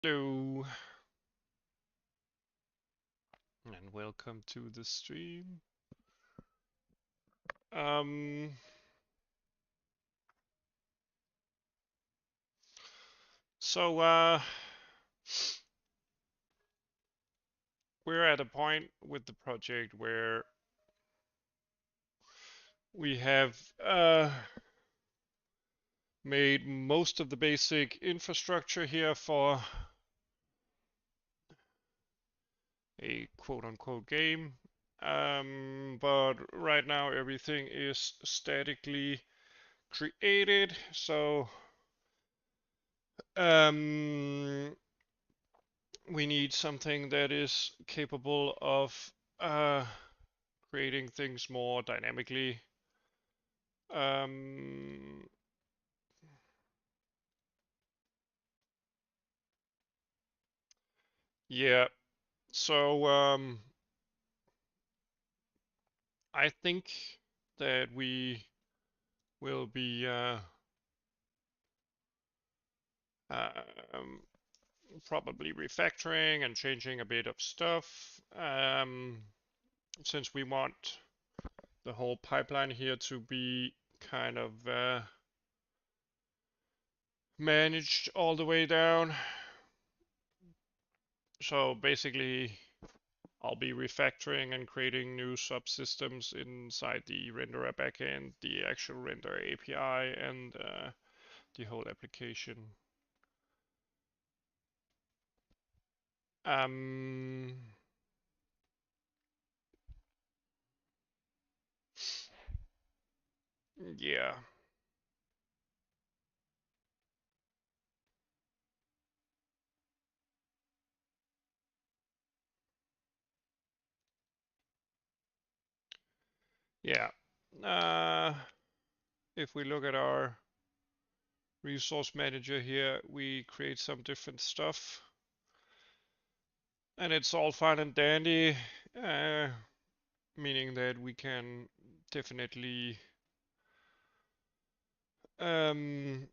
Hello, and welcome to the stream. Um, so we're at a point with the project where we have made most of the basic infrastructure here for a quote-unquote game. But right now everything is statically created, so we need something that is capable of creating things more dynamically. Um, yeah, so I think that we will be um, probably refactoring and changing a bit of stuff, since we want the whole pipeline here to be kind of managed all the way down. So basically, I'll be refactoring and creating new subsystems inside the renderer backend, the actual render API, and the whole application. Um, yeah. Yeah. Uh, if we look at our resource manager here, we create some different stuff. And it's all fine and dandy, meaning that we can definitely um,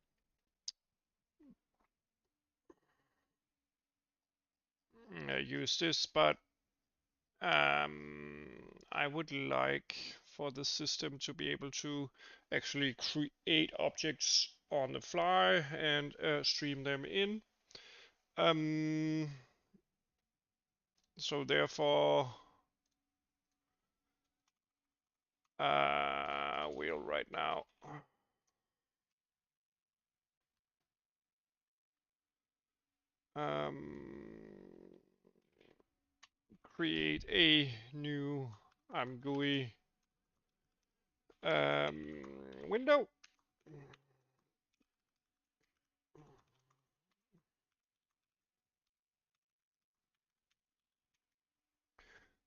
use this, but I would like for the system to be able to actually create objects on the fly and stream them in. Um, so therefore, we'll right now create a new ImGUI window.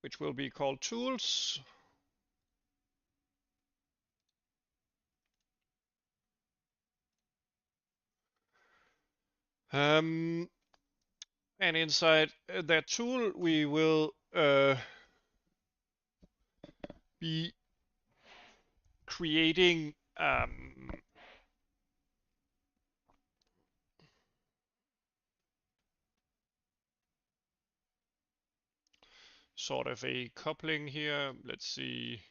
Which will be called tools. And inside that tool, we will be creating sort of a coupling here. Let's see.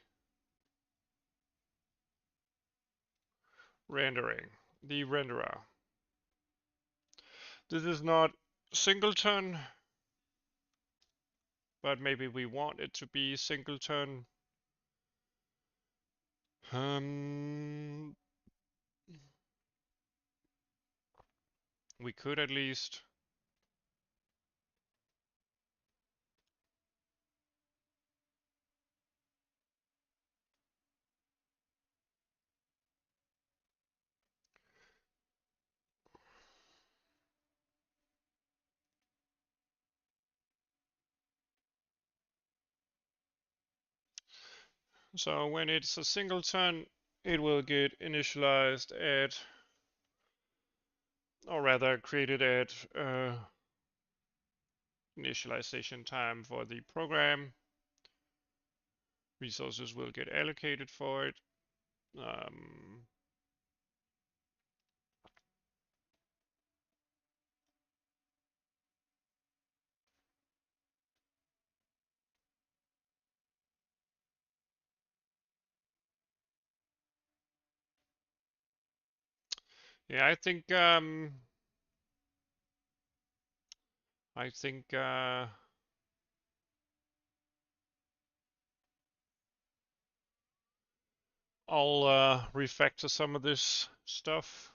Rendering. The renderer. This is not singleton, but maybe we want it to be singleton. We could at least. So when it's a singleton, it will get initialized at, or rather created at initialization time for the program. Resources will get allocated for it. Yeah, I think I'll refactor some of this stuff.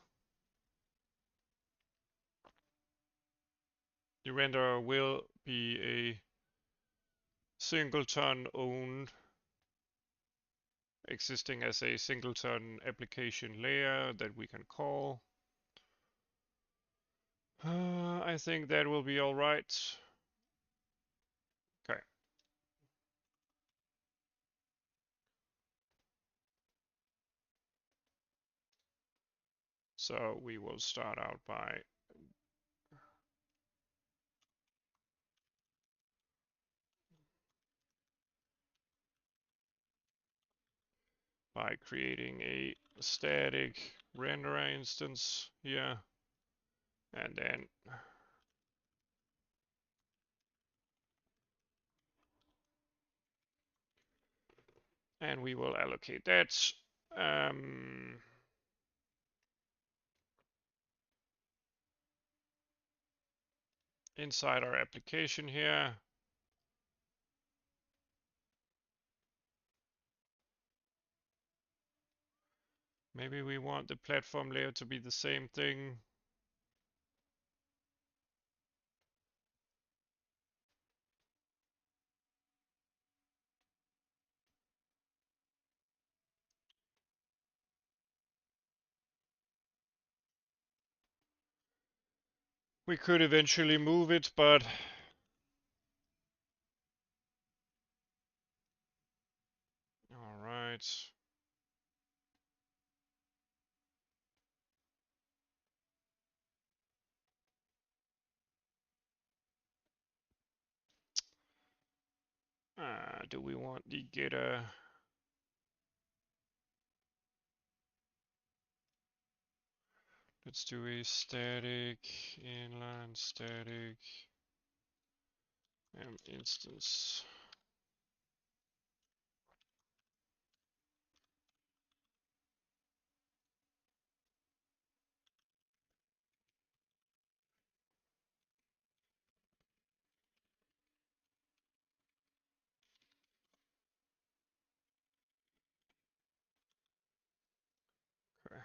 The renderer will be a singleton owned, existing as a singleton application layer that we can call. I think that will be all right. Okay. So we will start out by creating a static renderer instance here, and then we will allocate that inside our application here. Maybe we want the platform layer to be the same thing. We could eventually move it, but all right. Do we want the getter? Let's do a static inline static instance. Okay.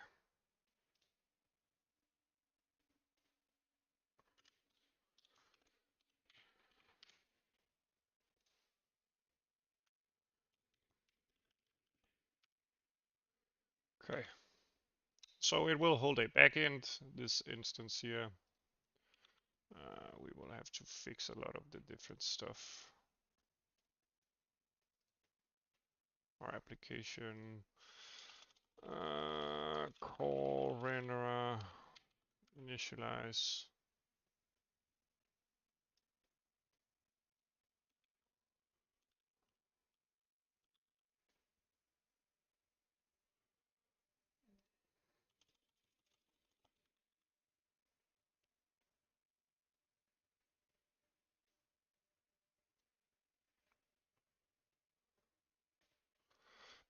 Okay. So it will hold a backend, this instance here. We will have to fix a lot of the different stuff. Our application, call renderer, initialize.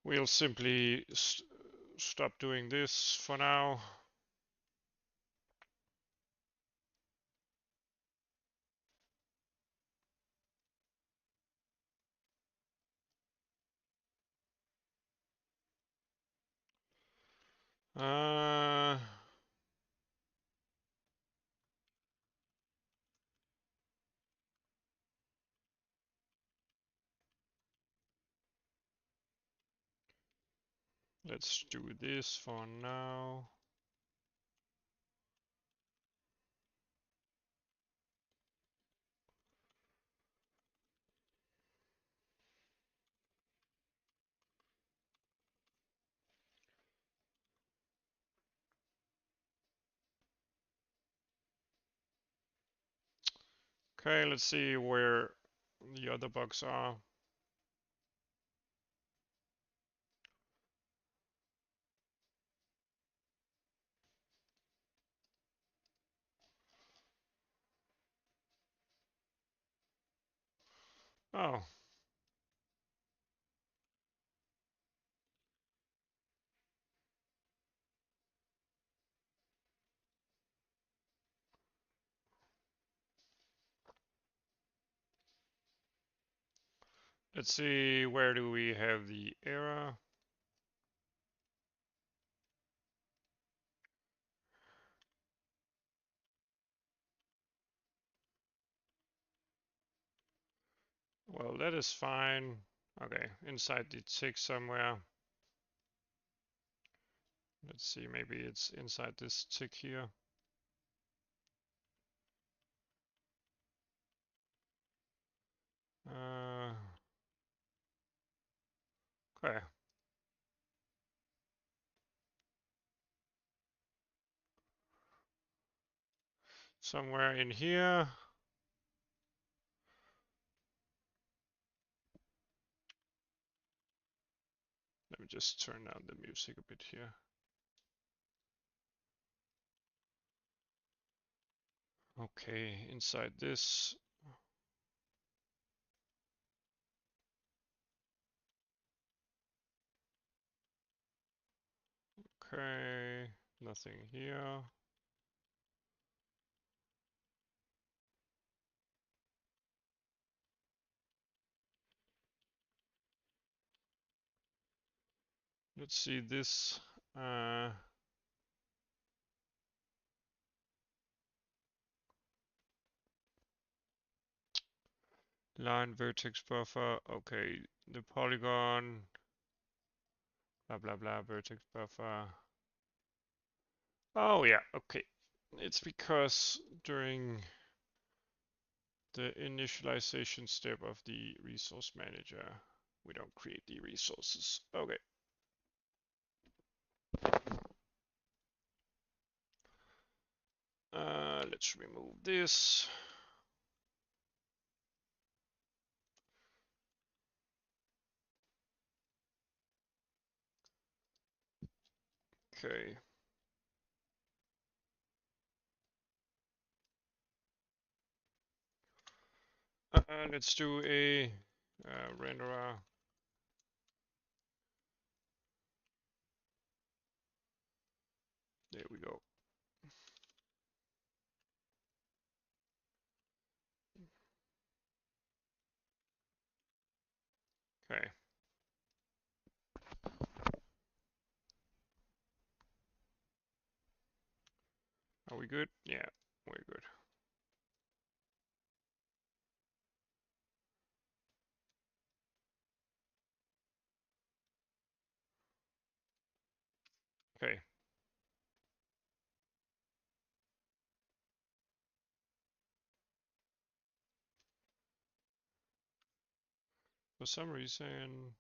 We'll simply stop doing this for now. Let's do this for now. Okay, let's see where the other bugs are. Oh, Let's see, where do we have the error? Well, that is fine. Okay, inside the tick somewhere. Let's see, maybe it's inside this tick here. Okay. Somewhere in here. Let me just turn down the music a bit here. Okay, inside this. Okay, nothing here. Let's see this. Line vertex buffer. Okay, the polygon. Blah blah blah. Vertex buffer. Oh yeah. Okay. It's because during the initialization step of the resource manager, we don't create the resources. Okay. Let's remove this. Okay. Let's do a renderer. There we go. Okay. Are we good? Yeah, we're good. Okay. For some reason,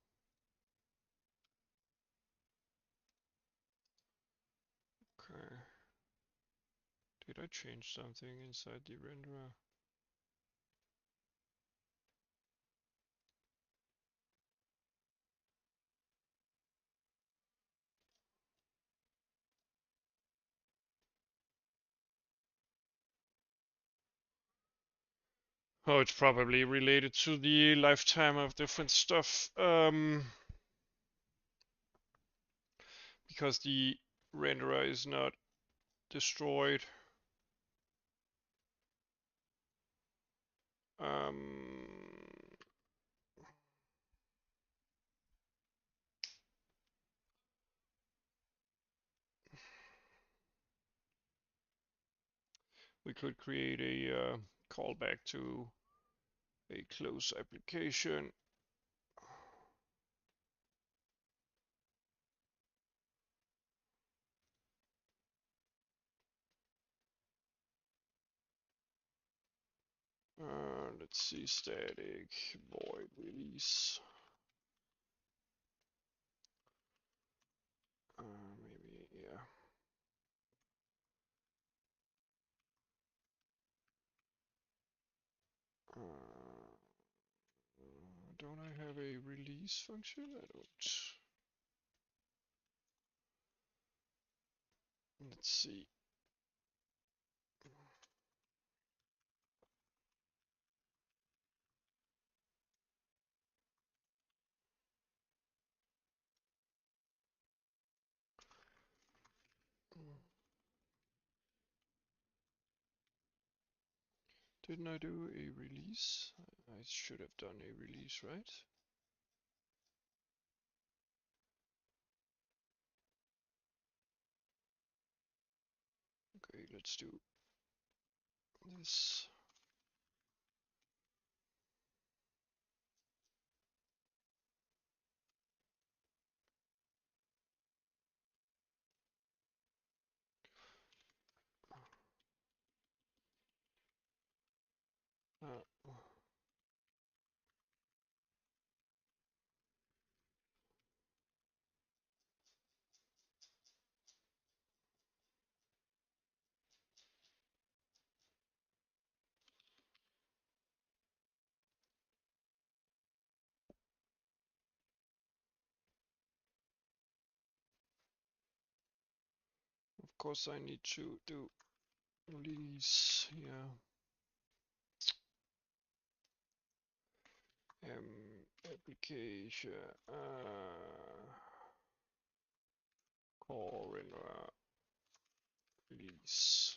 okay. Did I change something inside the renderer? Oh, it's probably related to the lifetime of different stuff. Because the renderer is not destroyed. We could create a callback to a close application. Let's see, static void release. Maybe, yeah. Don't I have a release function? I don't. Let's see. Didn't I do a release? I should have done a release, right? let's do this. Uh, of course, I need to do these here. Application core renderer release.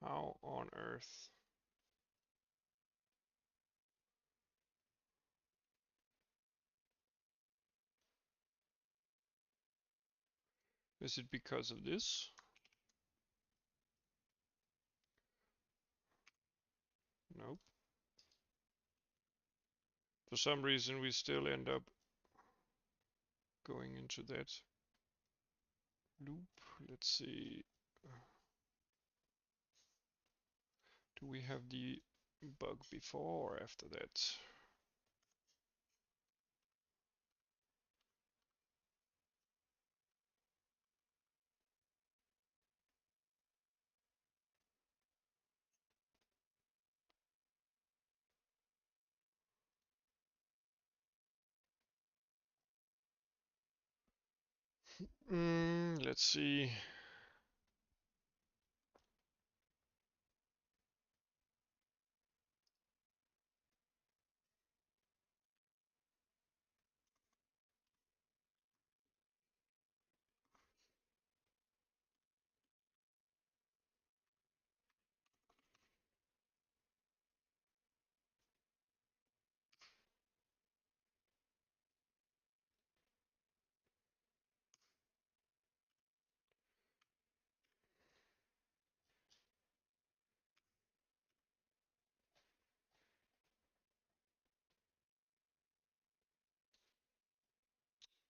How on earth? Is it because of this? Nope. For some reason we still end up going into that loop. Let's see. Do we have the bug before or after that? Let's see.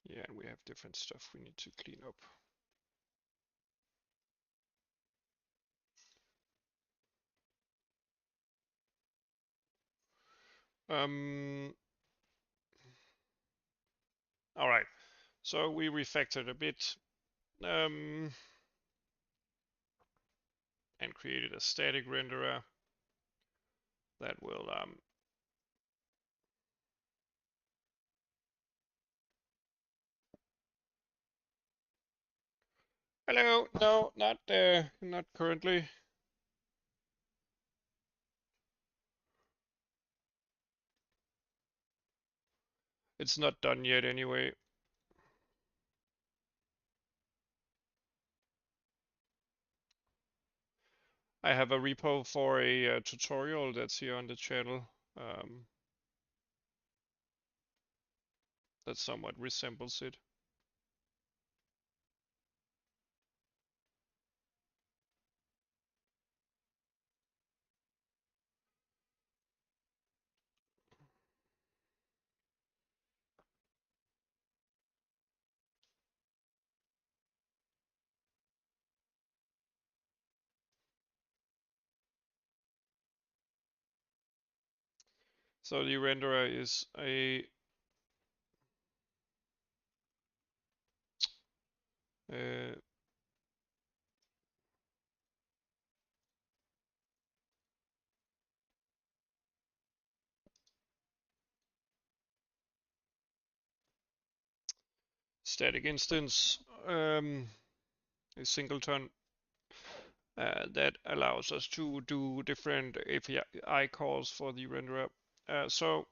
Yeah, and we have different stuff we need to clean up. All right. So we refactored a bit and created a static renderer that will hello, no, not currently. It's not done yet anyway. I have a repo for a tutorial that's here on the channel that somewhat resembles it. So the renderer is a static instance, a singleton that allows us to do different API calls for the renderer. So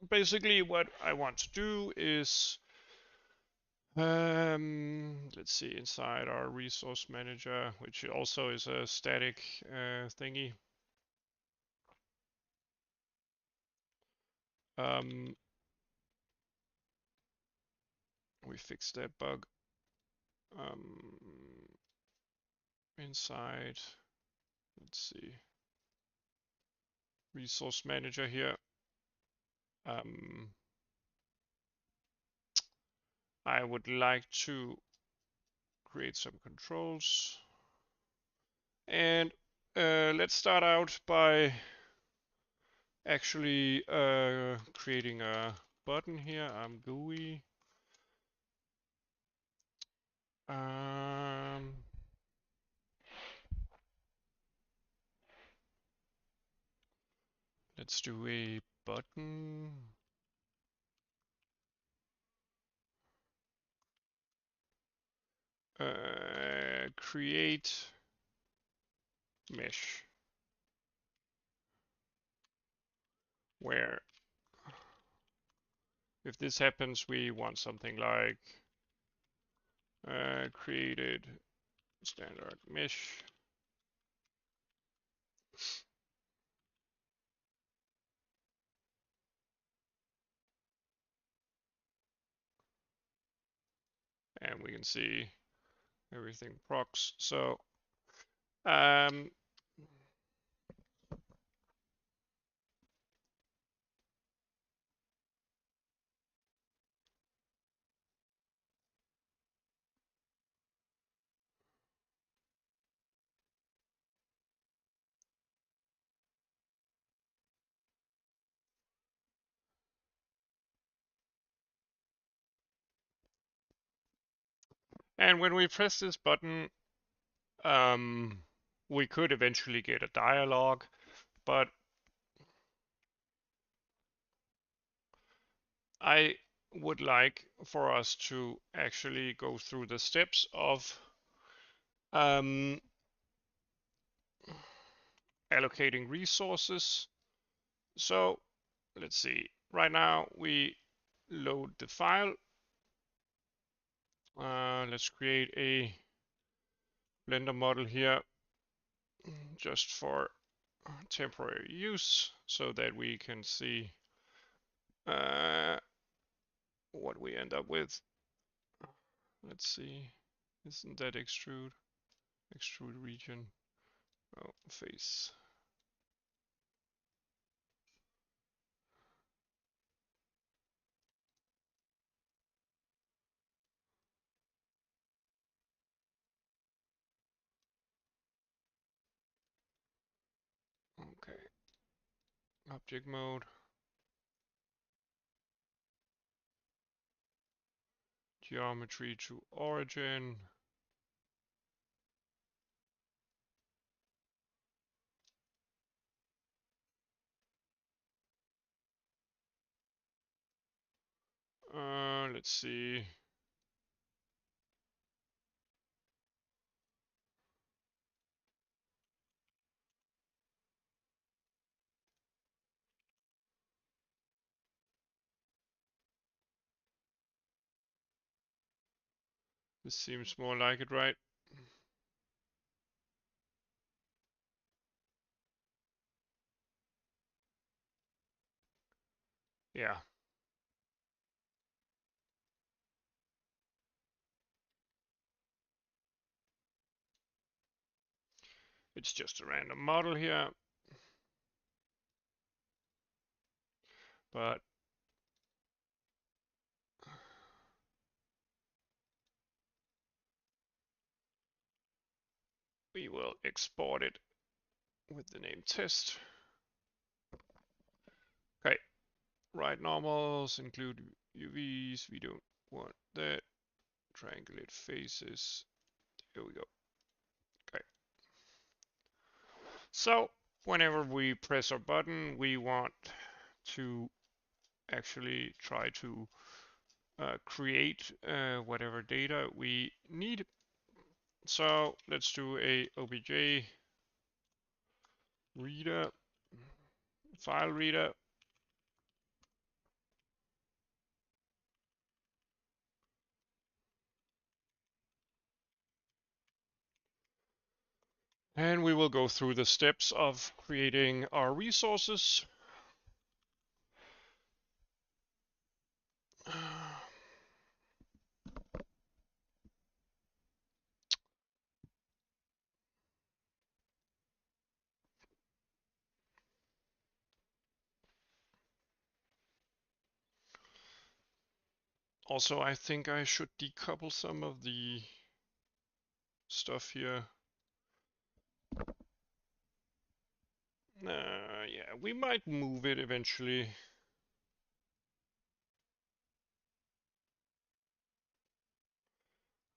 basically what I want to do is, let's see, inside our resource manager, which also is a static thingy. We fixed that bug. Inside, let's see, resource manager here. I would like to create some controls. And let's start out by actually creating a button here. ImGUI. Let's do a button. Create mesh, where if this happens, we want something like created standard mesh. And we can see everything procs. So and when we press this button, we could eventually get a dialog, but I would like for us to actually go through the steps of allocating resources. So let's see. Right now we load the file. Let's create a Blender model here just for temporary use so that we can see what we end up with. Let's see. Isn't that extrude? Extrude region. Oh, face. Okay. Object mode. Geometry to origin. Let's see. This seems more like it, right? Yeah. It's just a random model here. But we will export it with the name test. Okay. Right normals include UVs. We don't want that. Triangulate faces. Here we go. Okay. So whenever we press our button, we want to actually try to create whatever data we need. So let's do a obj reader, file reader. And we will go through the steps of creating our resources. Also, I think I should decouple some of the stuff here. Yeah, we might move it eventually.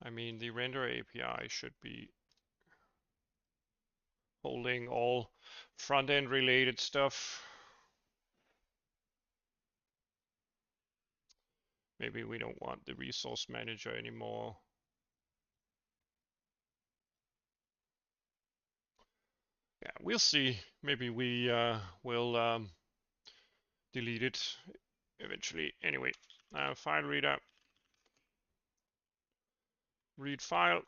I mean, the render API should be holding all front-end related stuff. Maybe we don't want the resource manager anymore. Yeah, we'll see. Maybe we will delete it eventually. Anyway, file reader, read file,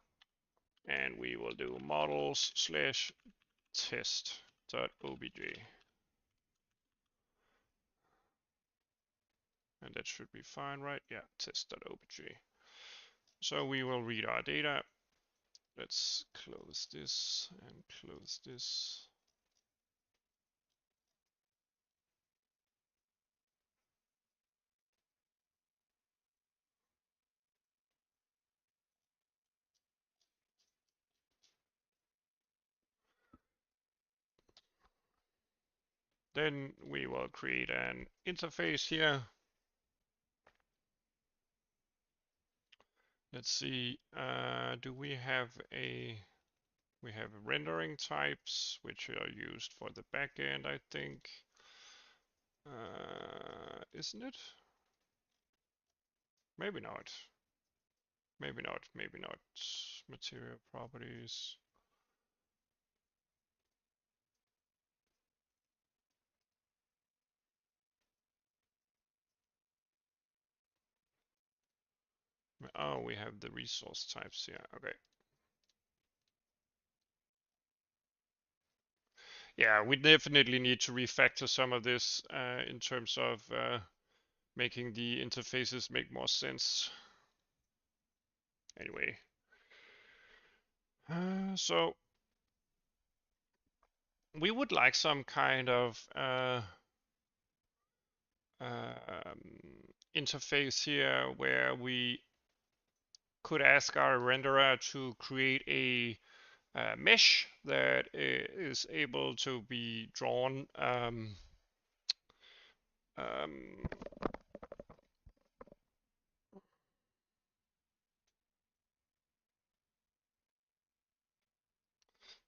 and we will do models/test.obj. And that should be fine, right? Yeah, test.obj. So we will read our data. Let's close this and close this. Then we will create an interface here. Let's see, do we have we have rendering types, which are used for the backend, I think. Isn't it? Maybe not. Maybe not. Maybe not. Material properties. Oh, we have the resource types here. Okay. Yeah, we definitely need to refactor some of this in terms of making the interfaces make more sense. Anyway, so we would like some kind of interface here where we could ask our renderer to create a mesh that is able to be drawn um,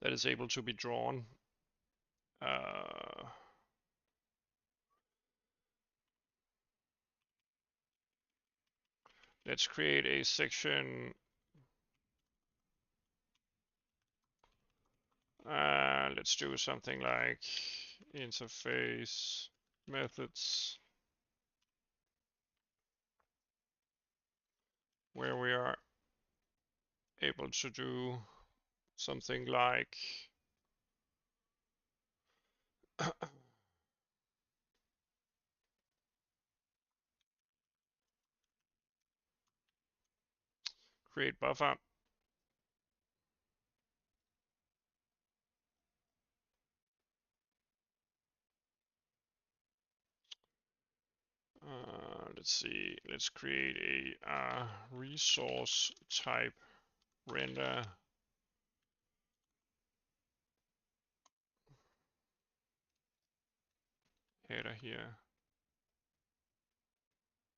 that is able to be drawn. Let's create a section. Let's do something like interface methods, where we are able to do something like create buffer. Let's see, let's create a resource type render header here.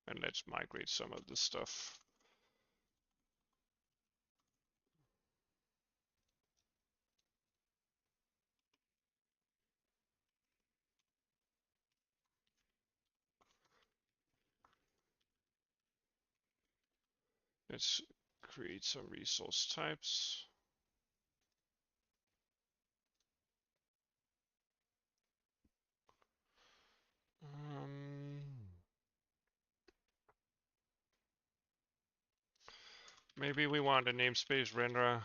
And let's migrate some of this stuff. Let's create some resource types. Maybe we want a namespace renderer.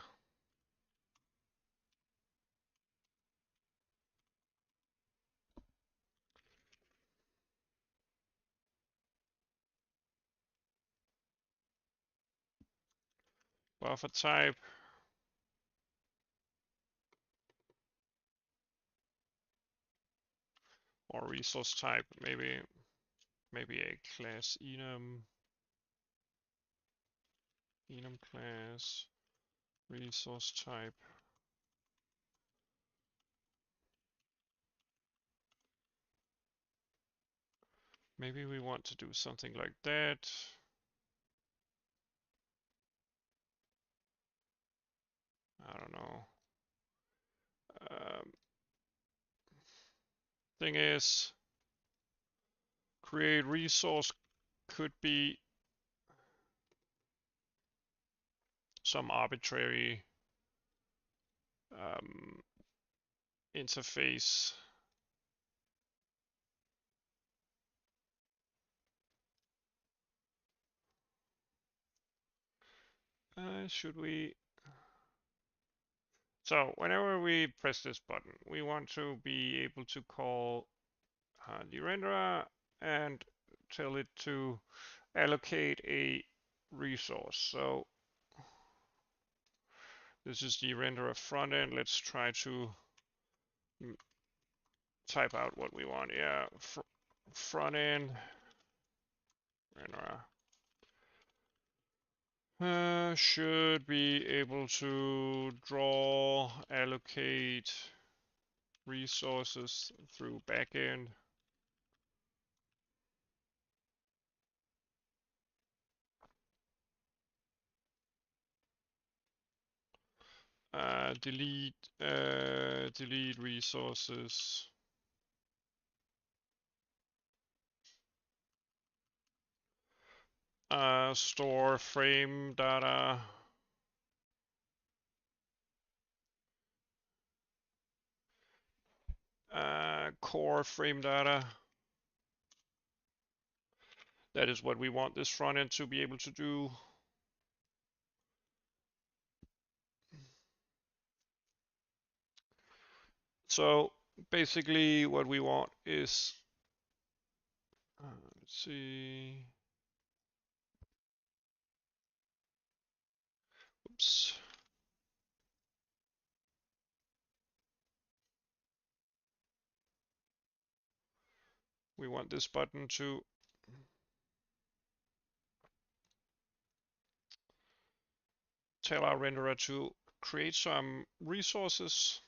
Buffer type. Or resource type. Maybe a class enum class resource type. Maybe we want to do something like that. I don't know. Thing is, create resource could be some arbitrary interface. Should we? So whenever we press this button, we want to be able to call the renderer and tell it to allocate a resource. So this is the renderer front end. Let's try to type out what we want. Yeah, front end renderer. Should be able to draw, allocate resources through backend. Delete resources. Store frame data. Core frame data. That is what we want this front end to be able to do. So basically what we want is, let's see. Oops. We want this button to tell our renderer to create some resources.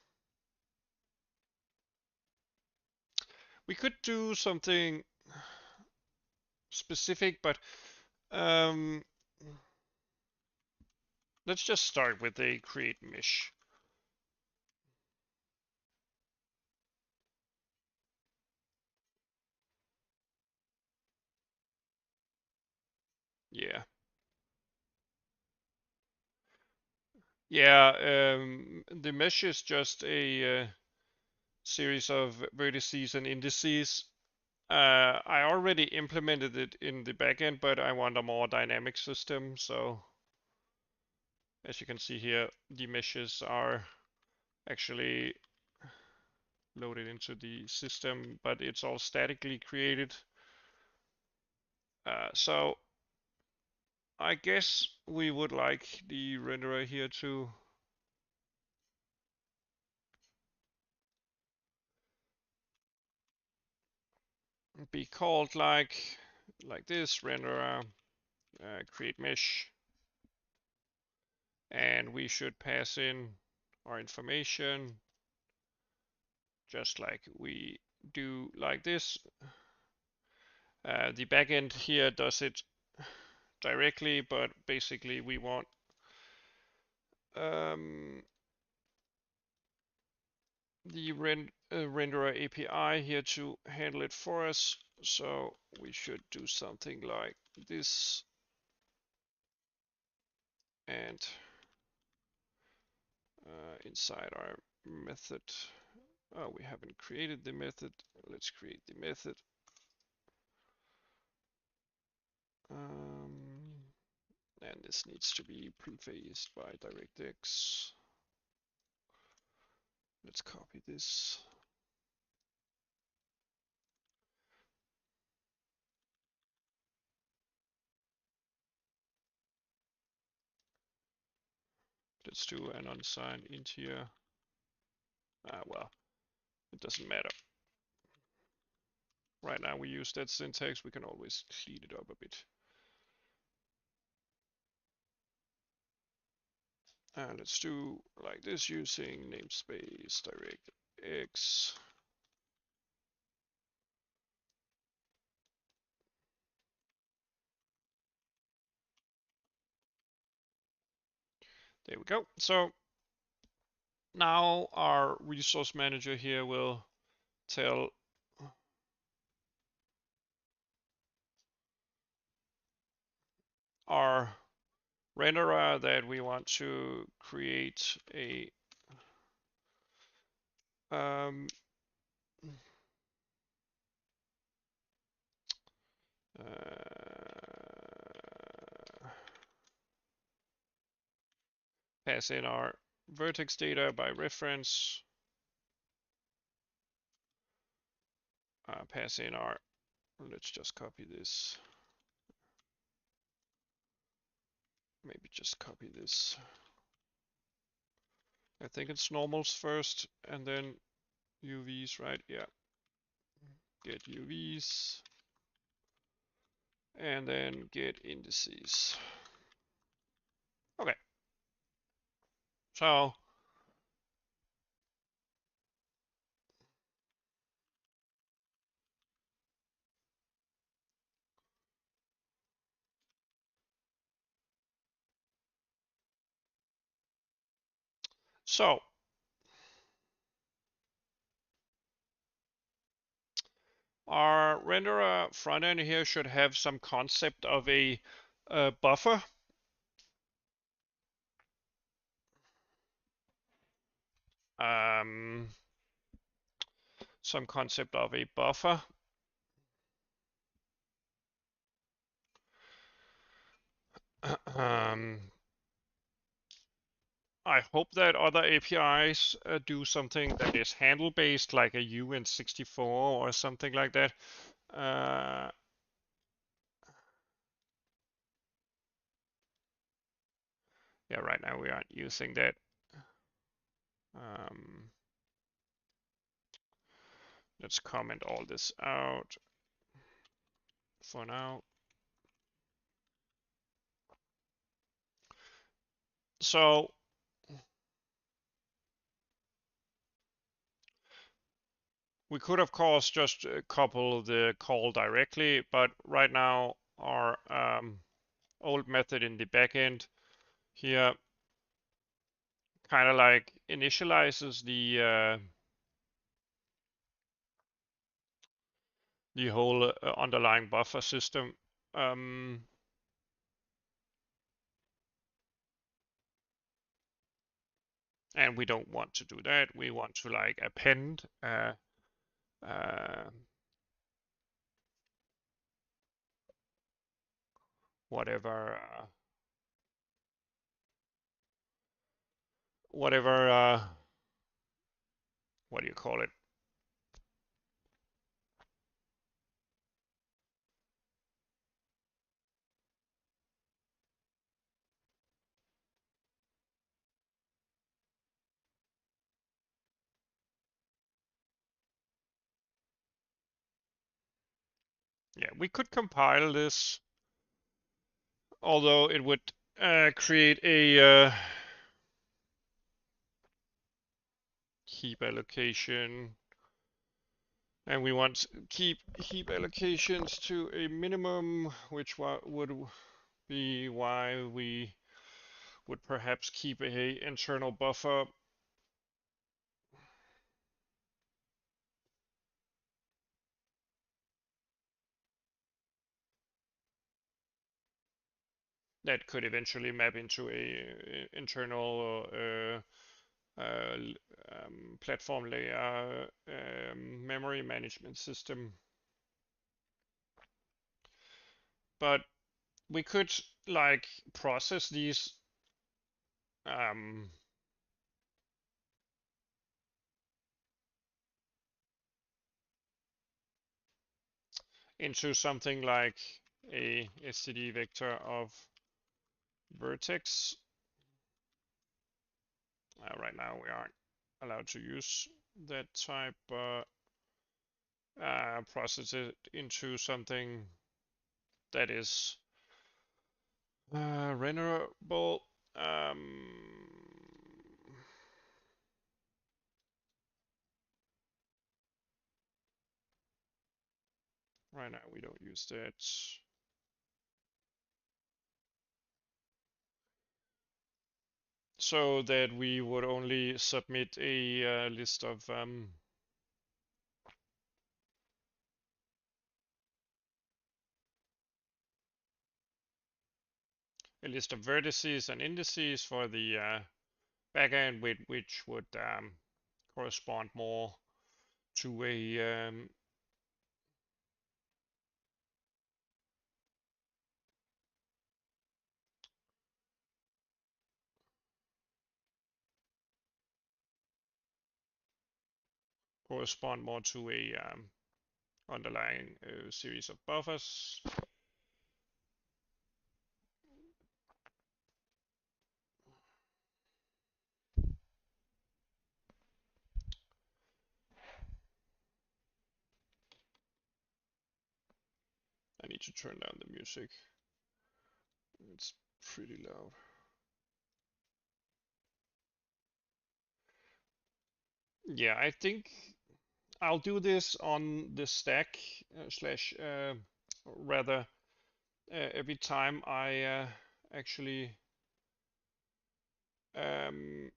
We could do something specific, but let's just start with a create mesh. Yeah. Yeah, the mesh is just a series of vertices and indices. I already implemented it in the backend, but I want a more dynamic system. So as you can see here, the meshes are actually loaded into the system, but it's all statically created. So I guess we would like the renderer here to be called like this, renderer create mesh, and we should pass in our information just like we do like this. The backend here does it directly, but basically we want the renderer API here to handle it for us. So we should do something like this, and inside our method, oh, we haven't created the method. Let's create the method. And this needs to be prefaced by DirectX. Let's copy this. Let's do an unsigned int here. Well, it doesn't matter. Right now we use that syntax, we can always clean it up a bit. Let's do like this using namespace directx. There we go. So now our resource manager here will tell our renderer that we want to create a um, pass in our vertex data by reference, pass in our, let's just copy this, maybe just copy this. I think it's normals first and then UVs, right? Yeah. Get UVs and then get indices. Okay. So our renderer front end here should have some concept of a buffer. Some concept of a buffer. I hope that other APIs do something that is handle based, like a UN64 or something like that. Yeah, right now we aren't using that. Let's comment all this out for now. So we could, of course, just couple the call directly, but right now our old method in the backend here kind of like initializes the whole underlying buffer system. And we don't want to do that. We want to like append whatever what do you call it? Yeah, we could compile this, although it would create a heap allocation, and we want to keep heap allocations to a minimum, which would be why we would perhaps keep a internal buffer. That could eventually map into a internal platform layer memory management system. But we could like process these um, into something like a std vector of vertex. Right now we aren't allowed to use that type, but process it into something that is renderable. Right now we don't use that. So that we would only submit a list of vertices and indices for the backend, which would correspond more to a underlying series of buffers. I need to turn down the music. It's pretty loud. Yeah, I think I'll do this on the stack slash rather every time I actually um,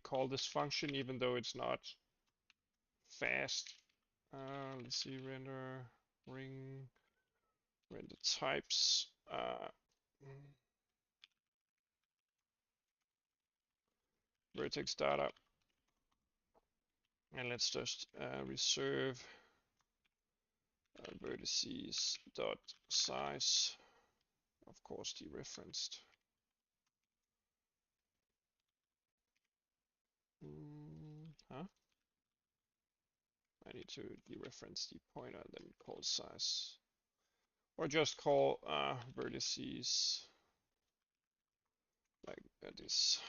call this function, even though it's not fast. Let's see, render types. Vertex data, and let's just reserve vertices dot size, of course dereferenced. Huh? I need to dereference the pointer and then call size, or just call vertices like this,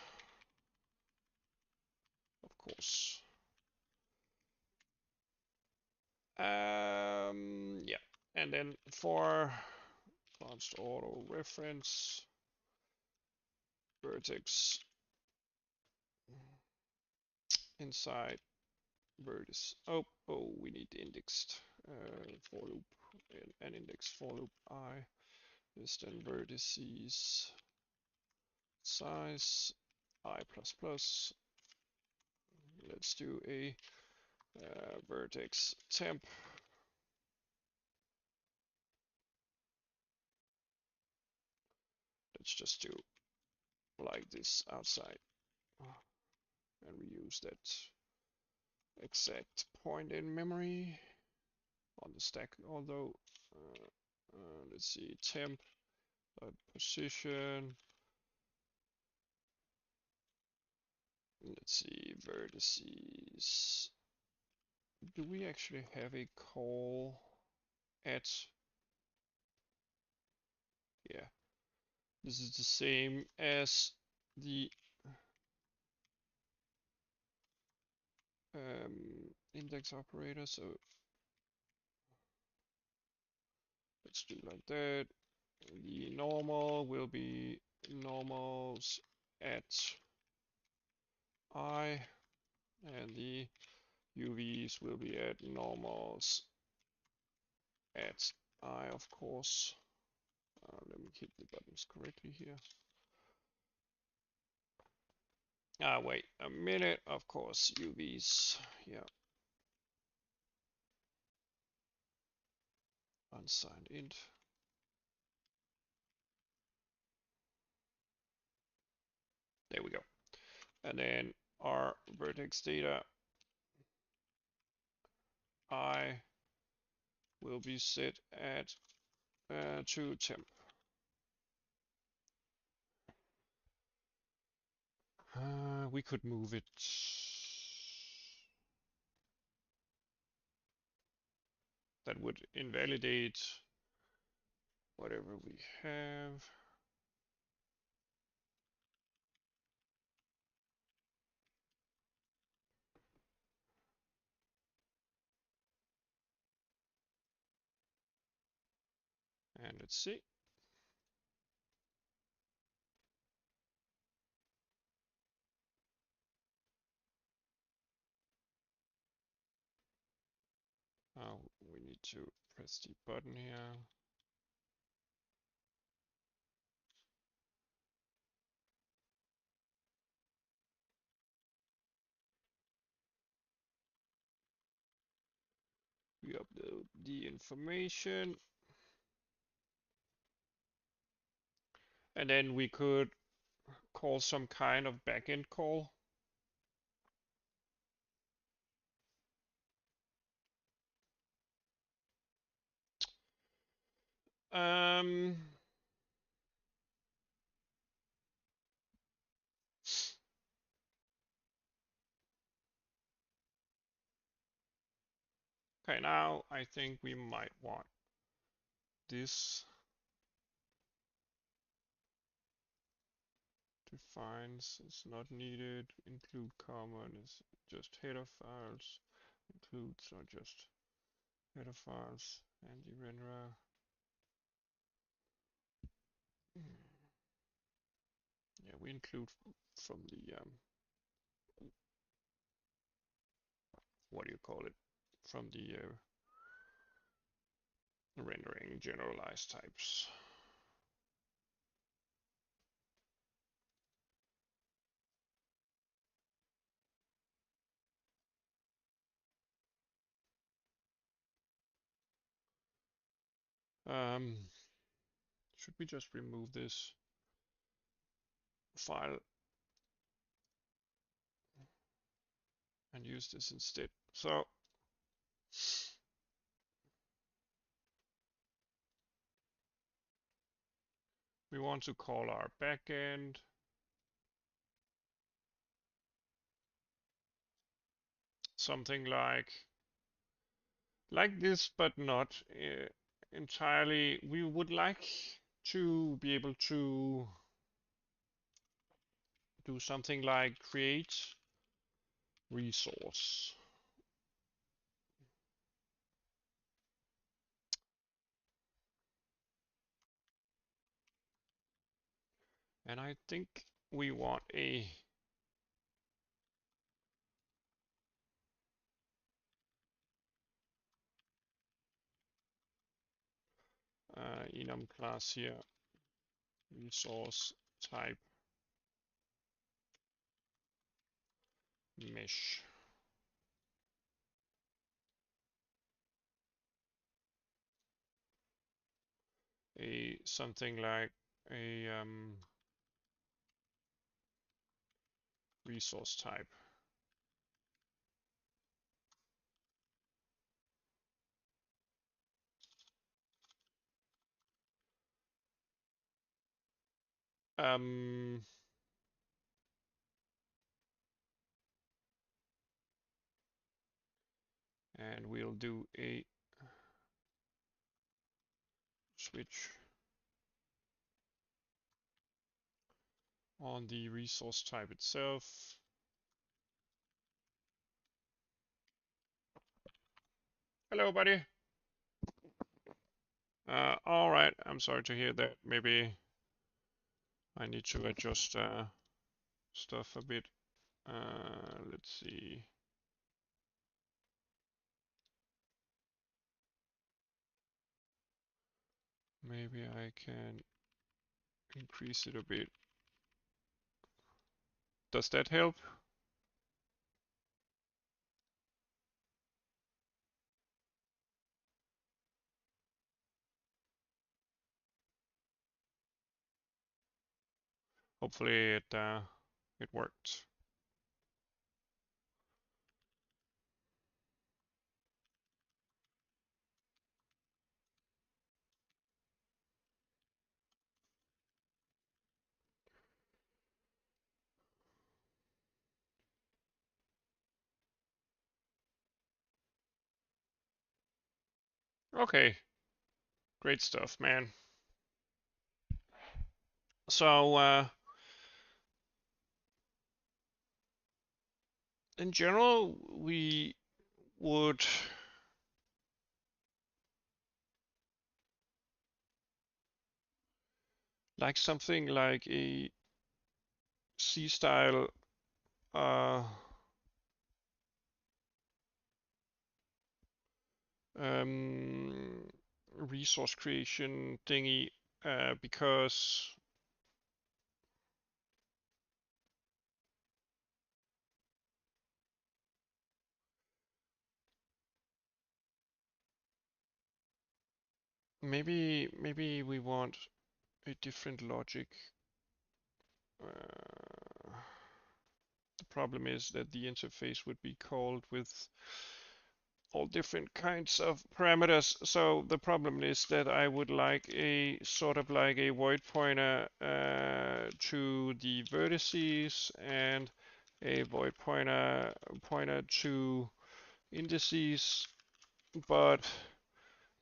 of course. Yeah, and then for const auto reference vertex inside vertex. Oh, we need indexed for loop, an index for loop I is then vertices size I plus plus. Let's do a vertex temp. Let's just do like this outside, and reuse that exact point in memory on the stack. Although, let's see, temp position. Let's see, vertices. Do we actually have a call at? Yeah, this is the same as the index operator, so let's do like that. The normal will be normals at I, and the UVs will be at normals at I, of course. Let me keep the buttons correctly here. Wait a minute, of course, UVs, yeah. Unsigned int. There we go. And then our vertex data I will be set at to temp. We could move it. That would invalidate whatever we have. And let's see. We need to press the button here. We upload the information. And then we could call some kind of backend call. Um, okay, now I think we might want this. Defines is not needed. Include common is just header files. Includes are just header files. And the renderer. Yeah, we include from the what do you call it? From the rendering generalized types. Should we just remove this file and use this instead? So we want to call our backend. Something like this, but not entirely. We would like to be able to do something like create resource. And I think we want a enum class here, resource type mesh. A something like a resource type. And we'll do a switch on the resource type itself. Hello, buddy. All right, I'm sorry to hear that. Maybe I need to adjust stuff a bit. Let's see. Maybe I can increase it a bit. Does that help? Hopefully it worked. Okay, great stuff, man. So in general, we would like something like a C-style um, resource creation thingy because maybe we want a different logic. The problem is that the interface would be called with all different kinds of parameters. So the problem is that I would like a sort of like a void pointer to the vertices and a void pointer to indices. But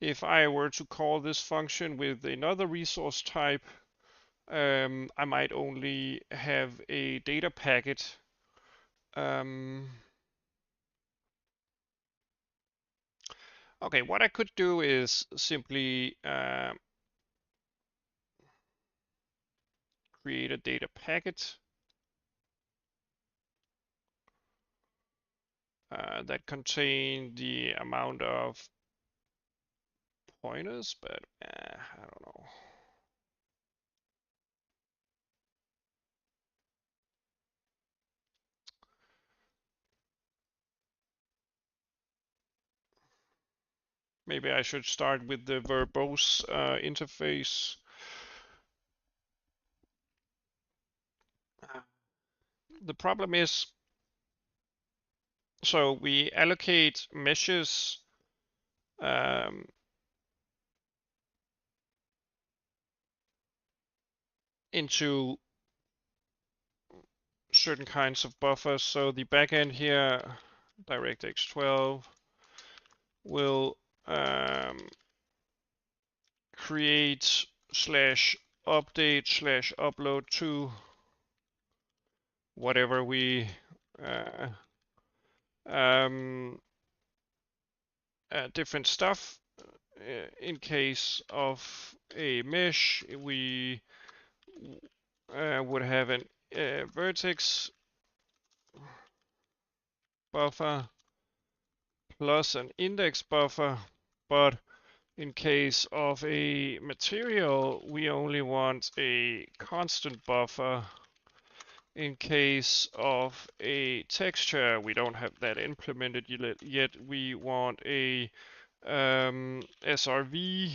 if I were to call this function with another resource type, I might only have a data packet. Okay, what I could do is simply create a data packet that contain the amount of pointers, but I don't know. Maybe I should start with the verbose interface. The problem is, so we allocate meshes into certain kinds of buffers. So the backend here, Directx12, will create slash update slash upload to whatever we uh, um, different stuff. In case of a mesh, we would have an vertex buffer plus an index buffer, but in case of a material, we only want a constant buffer. In case of a texture, we don't have that implemented yet. We want a SRV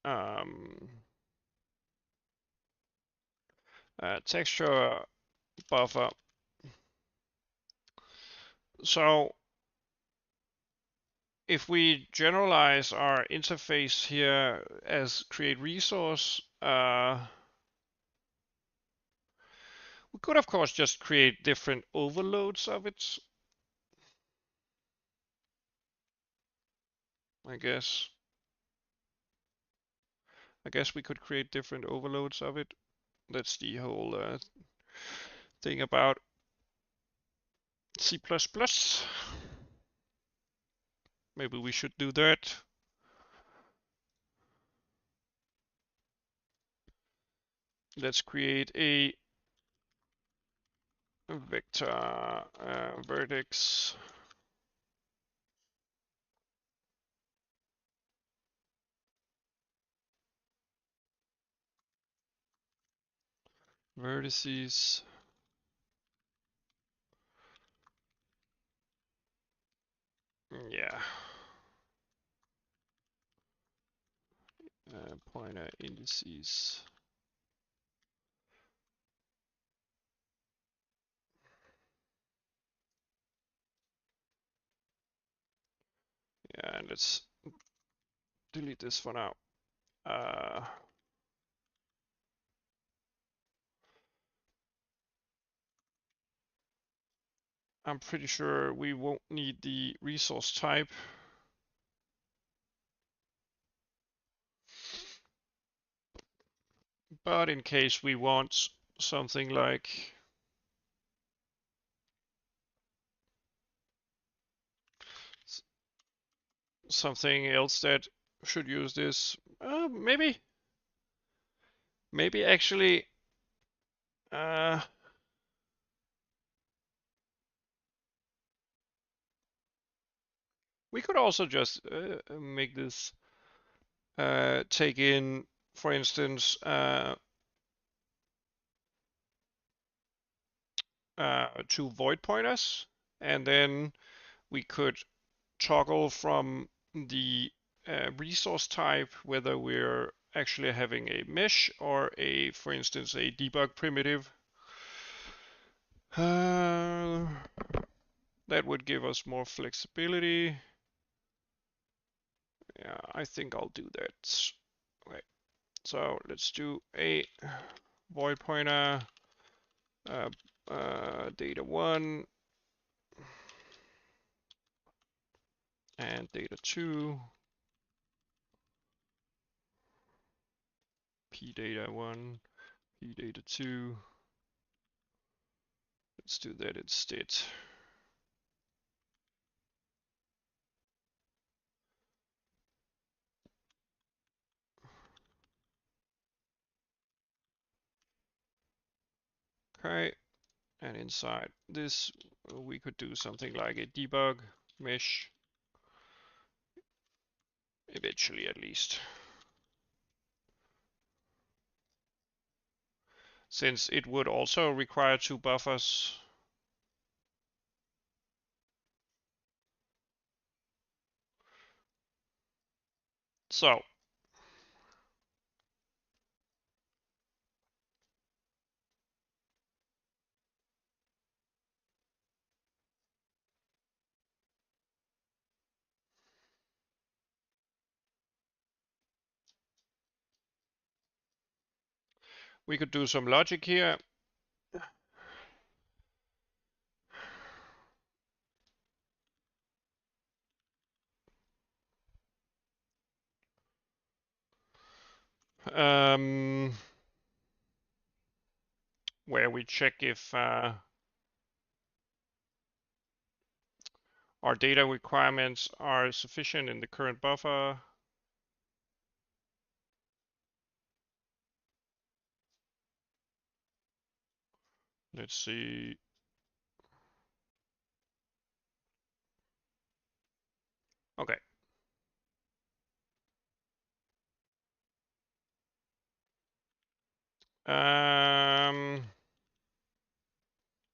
um, texture buffer. So if we generalize our interface here as create resource, we could of course just create different overloads of it, I guess. I guess we could create different overloads of it. That's the whole thing about C++. Maybe we should do that. Let's create a vector vertex vertices. Yeah. Pointer indices. Yeah, and let's delete this for now. I'm pretty sure we won't need the resource type. But in case we want something like something else that should use this, maybe actually, we could also just make this take in, for instance, two void pointers, and then we could toggle from the resource type whether we're actually having a mesh or for instance, a debug primitive. That would give us more flexibility. Yeah, I think I'll do that. Okay, so let's do a void pointer data1 and data2 p data1 p data2. Let's do that instead. Okay, and inside this we could do something like a debug mesh, eventually at least, since it would also require two buffers. So we could do some logic here. Where we check if our data requirements are sufficient in the current buffer. Let's see. Okay.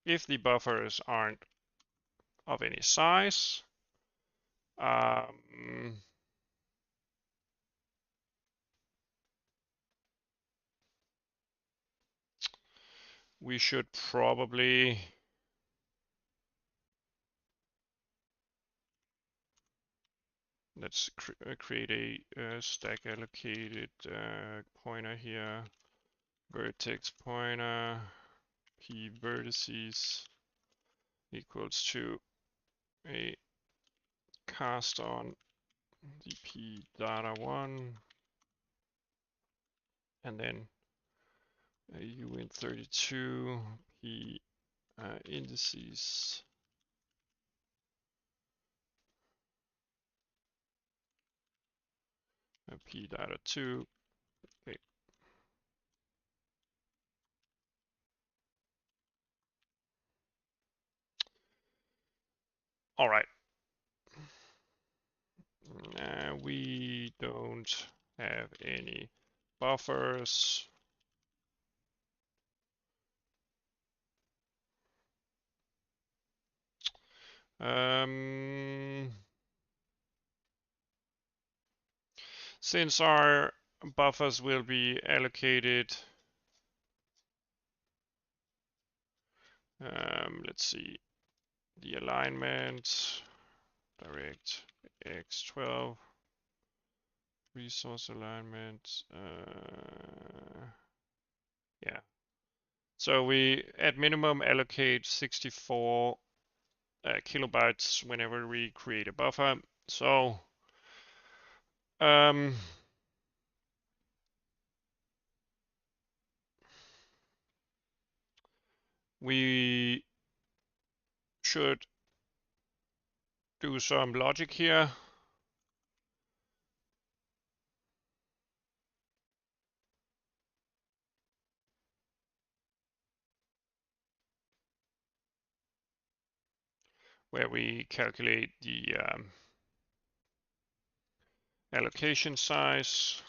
If the buffers aren't of any size, we should probably let's create a stack allocated pointer here. Vertex pointer p vertices equals to a cast on the p data1 and then a uint32 p indices p data2. Okay. All right. We don't have any buffers. Since our buffers will be allocated, let's see, the alignment, Directx12, resource alignment, yeah. So we at minimum allocate 64 kilobytes whenever we create a buffer. So um, we should do some logic here. Where we calculate the allocation size.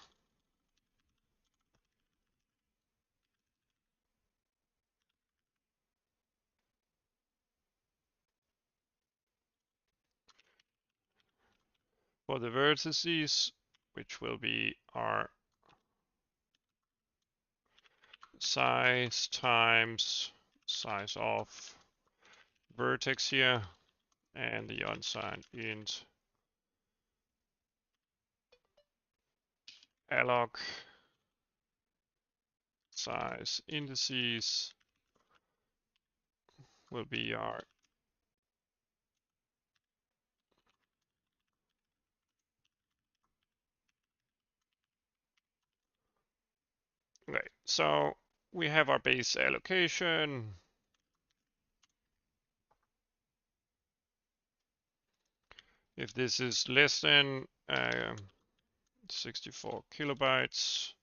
For the vertices, which will be our size times size of vertex here, and the unsigned int alloc size indices will be our okay. So we have our base allocation. If this is less than 64 kilobytes,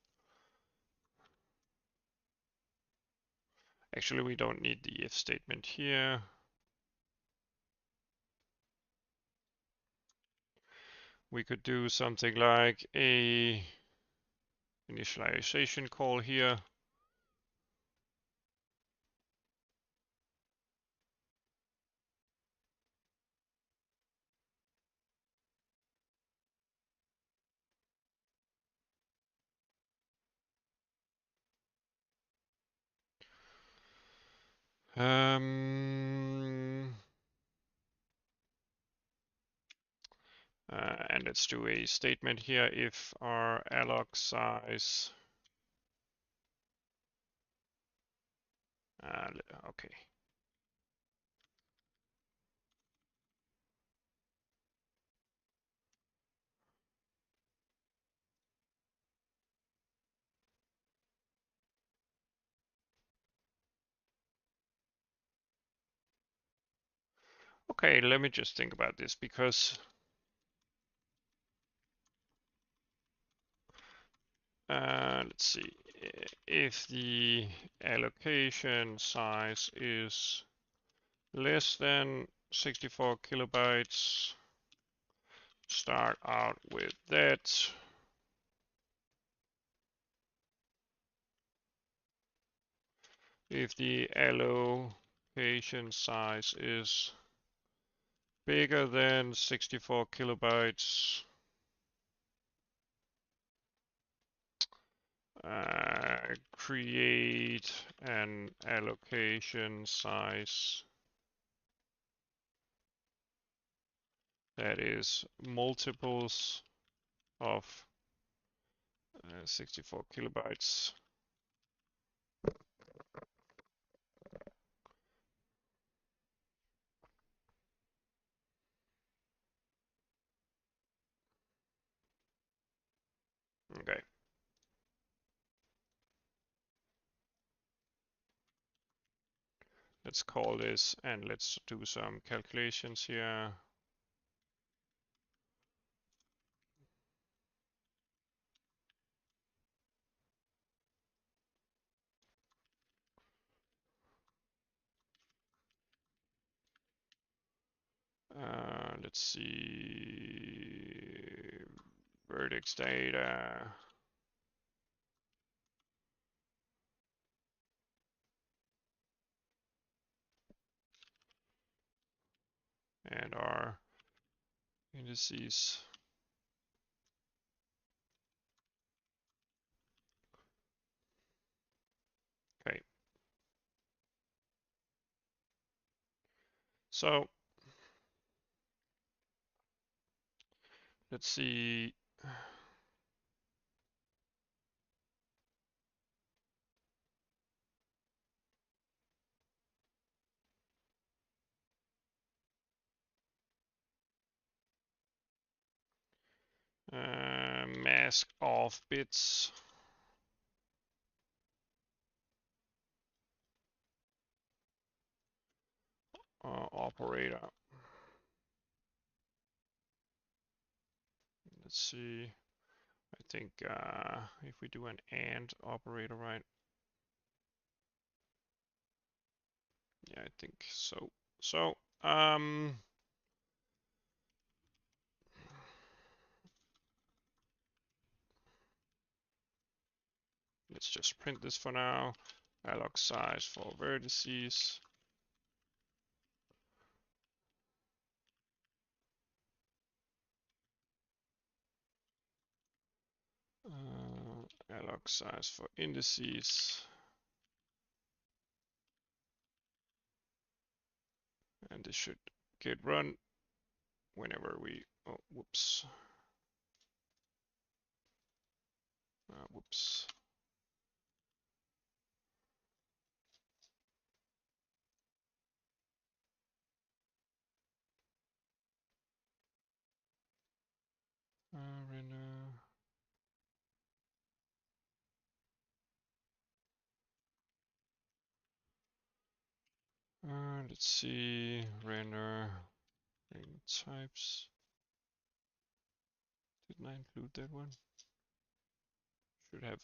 actually we don't need the if statement here. We could do something like a initialization call here. And let's do a statement here if our alloc size. Okay. Okay, let me just think about this because let's see. If the allocation size is less than 64 kilobytes, start out with that. If the allocation size is bigger than 64 kilobytes, create an allocation size that is multiples of 64 kilobytes. Okay. Let's call this and let's do some calculations here. Let's see, Vertex data. And our indices. Okay. So let's see. mask of bits. Operator. Let's see. I think if we do an AND operator, right? Yeah, I think so. So, let's just print this for now. Alloc size for vertices. Alloc size for indices. And this should get run whenever we, oh, whoops. Whoops. Render. Let's see, render types. Didn't I include that one? Should have.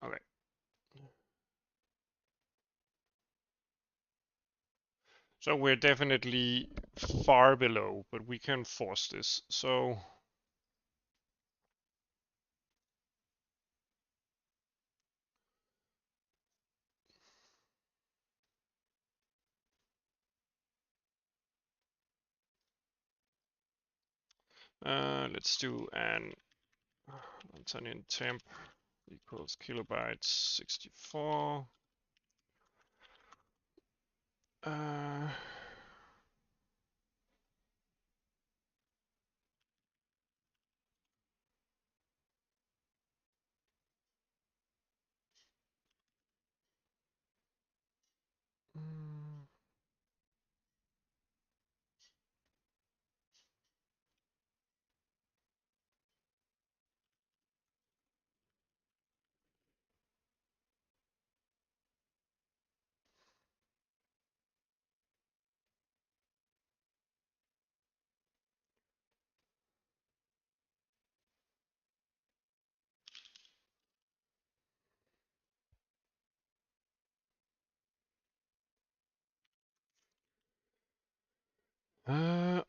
Okay. So we're definitely far below, but we can force this. So let's do an Antonin temp equals kilobytes 64.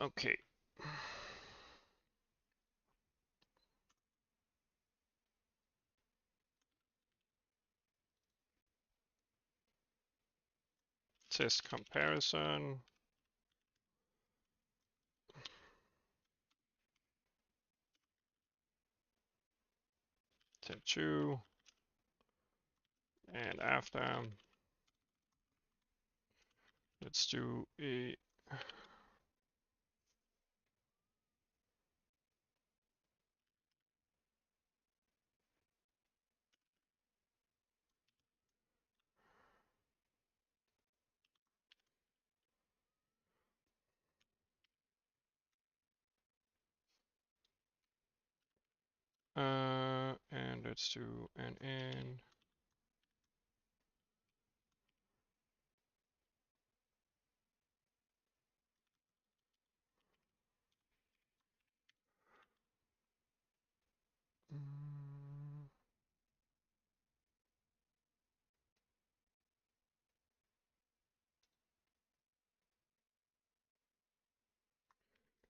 Okay. Test comparison. Temp 2. And after, let's do a and let's do an and.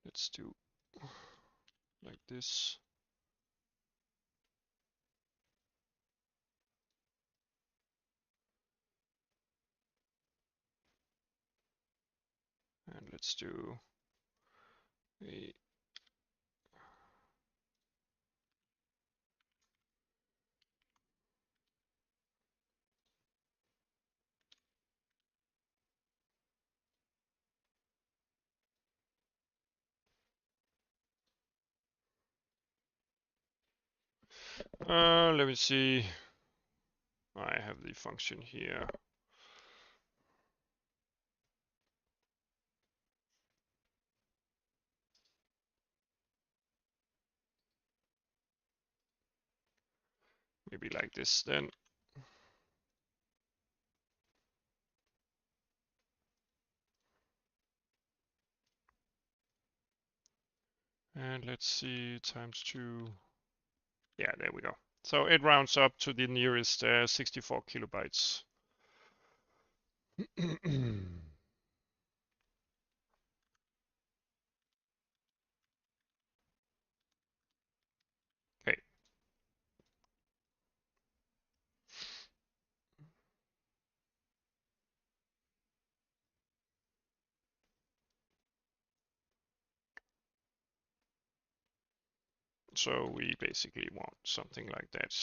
Let's do like this. And let's do a let me see. I have the function here. maybe like this then. And let's see, times 2. Yeah, there we go. So it rounds up to the nearest 64 kilobytes. Okay. So we basically want something like that.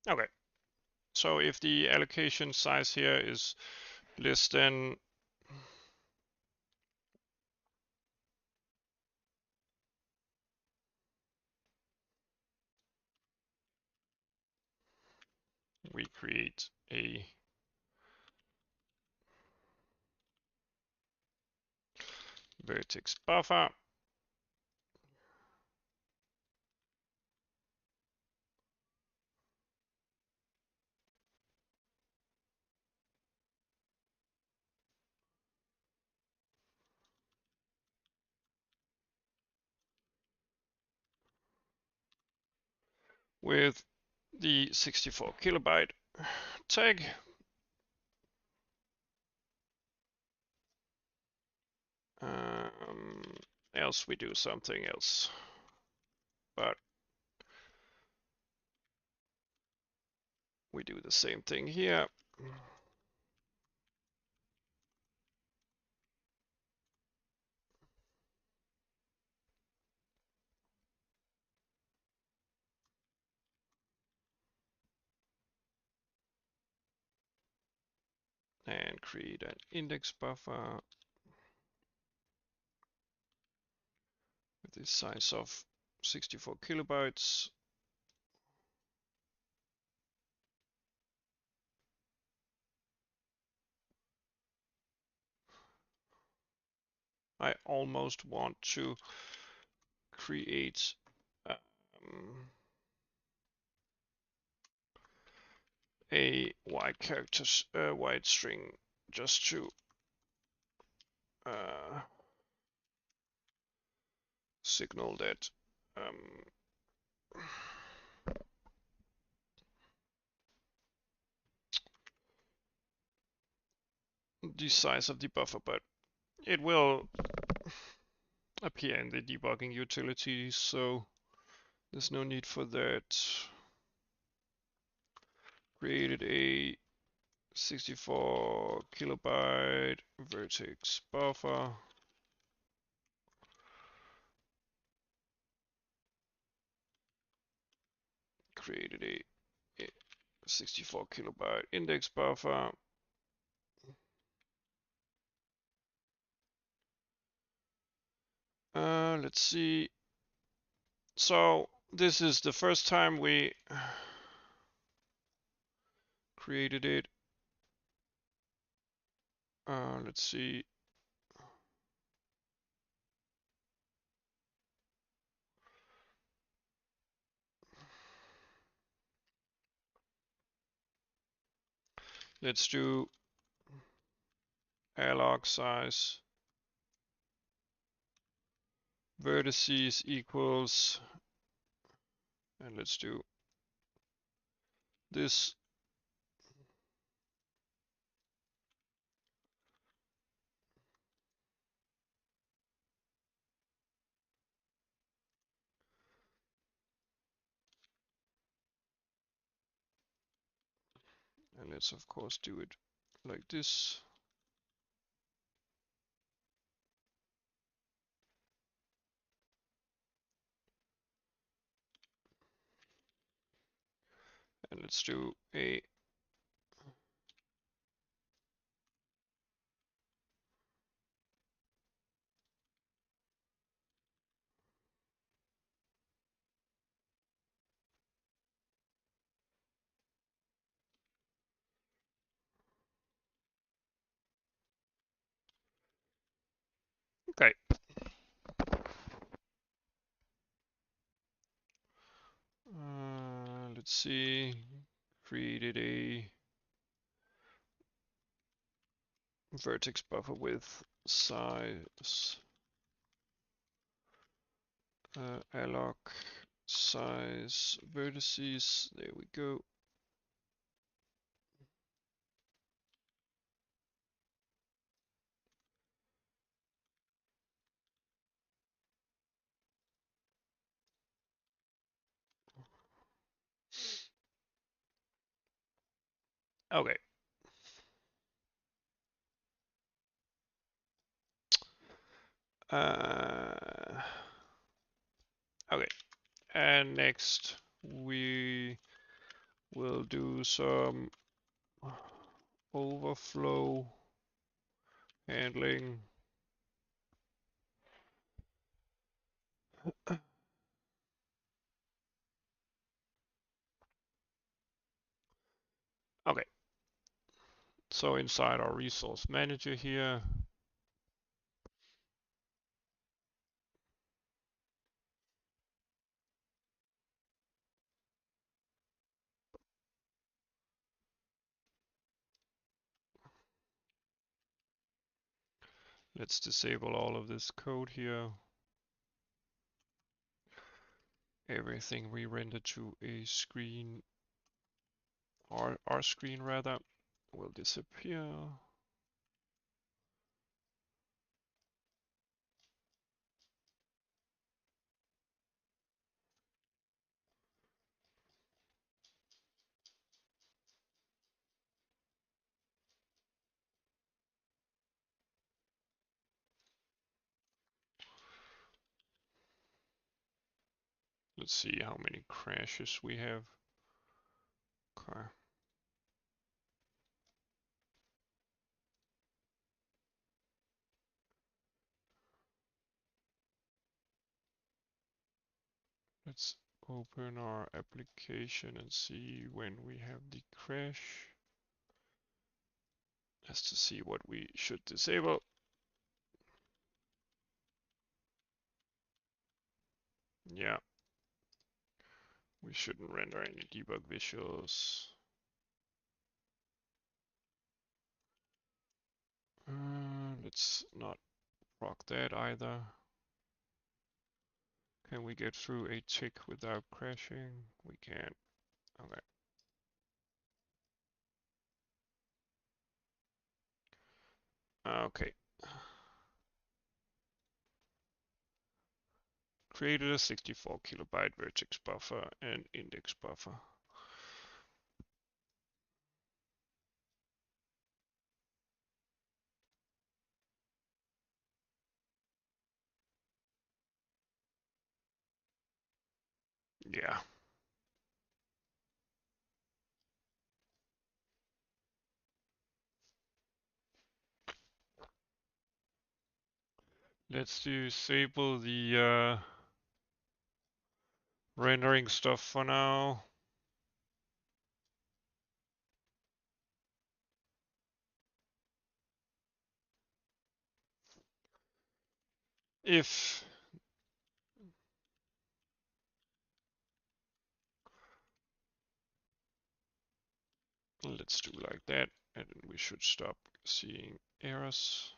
Okay. So if the allocation size here is less than we create a vertex buffer. With the 64 kilobyte tag. Else we do something else. But we do the same thing here. And create an index buffer with the size of 64 kilobytes. I almost want to create a wide characters wide string just to signal that the size of the buffer, but it will appear in the debugging utilities, so there's no need for that. Created a 64 kilobyte vertex buffer. Created a 64 kilobyte index buffer. Let's see. So this is the first time we created it. Let's see. Let's do alloc size vertices equals, and let's do this. And let's of course do it like this. And let's do a Okay. Let's see. Created a vertex buffer with size alloc size vertices. There we go. Okay. Okay. And next we will do some overflow handling. Okay. So inside our resource manager here, let's disable all of this code here. Everything we render to a screen, our screen rather, will disappear. Let's see how many crashes we have. Okay. Let's open our application and see when we have the crash. Just to see what we should disable. Yeah. We shouldn't render any debug visuals. Let's not proc that either. Can we get through a tick without crashing? We can. Okay. Okay. Created a 64 kilobyte vertex buffer and index buffer. Yeah. Let's disable the rendering stuff for now. If let's do like that, and we should stop seeing errors.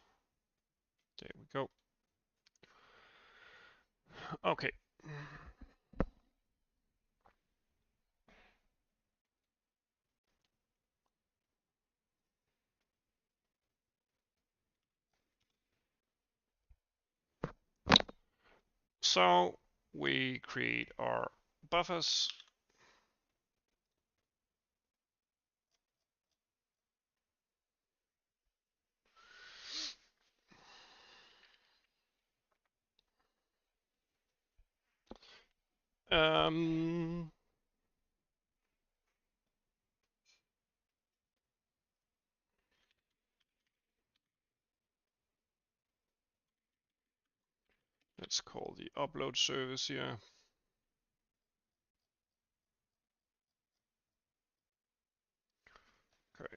There we go. Okay. So we create our buffers. Let's call the upload service here. Okay.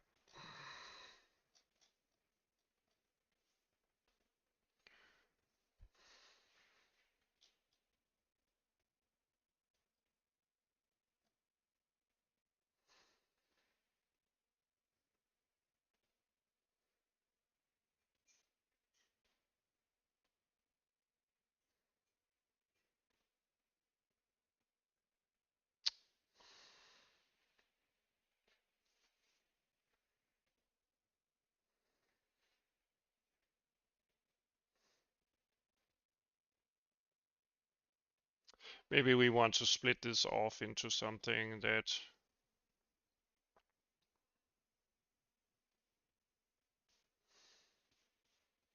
Maybe we want to split this off into something that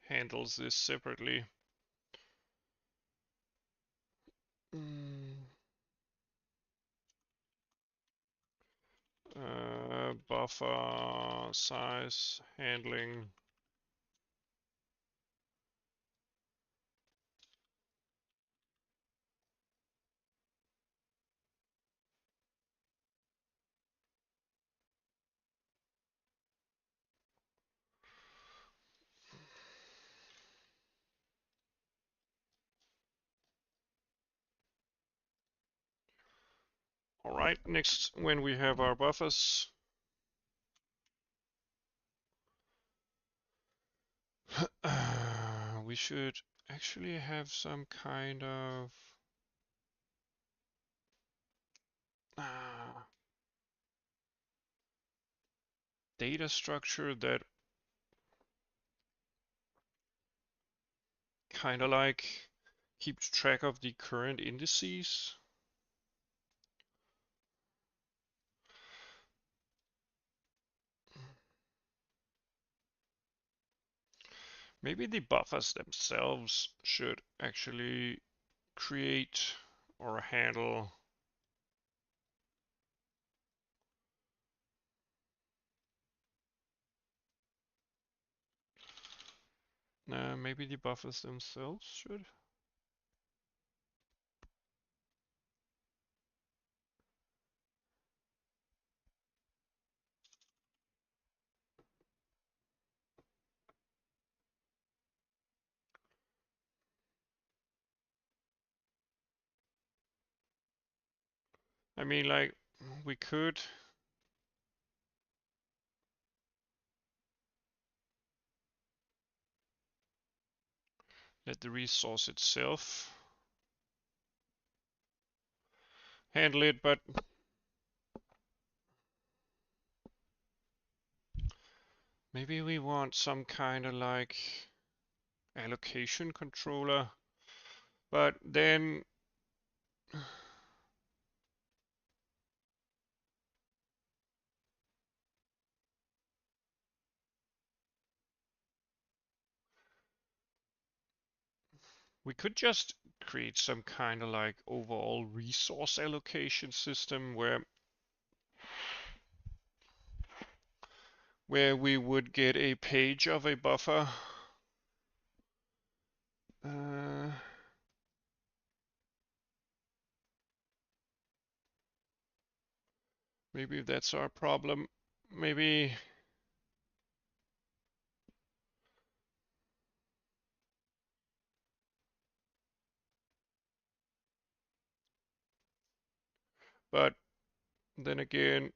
handles this separately. Buffer size handling. All right, next, when we have our buffers, we should actually have some kind of data structure that kind of like keeps track of the current indices. Maybe the buffers themselves should actually create or handle maybe the buffers themselves should. I mean, like, we could let the resource itself handle it, but maybe we want some kind of like allocation controller, but then we could just create some kind of like overall resource allocation system where we would get a page of a buffer. Maybe that's our problem. Maybe but then again,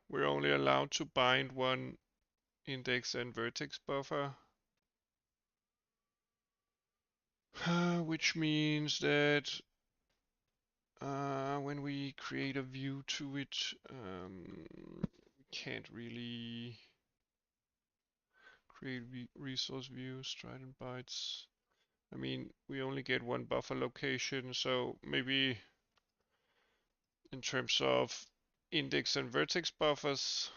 we're only allowed to bind one index and vertex buffer, which means that when we create a view to it, we can't really create resource views, Strident bytes. I mean, we only get one buffer location, so maybe in terms of index and vertex buffers,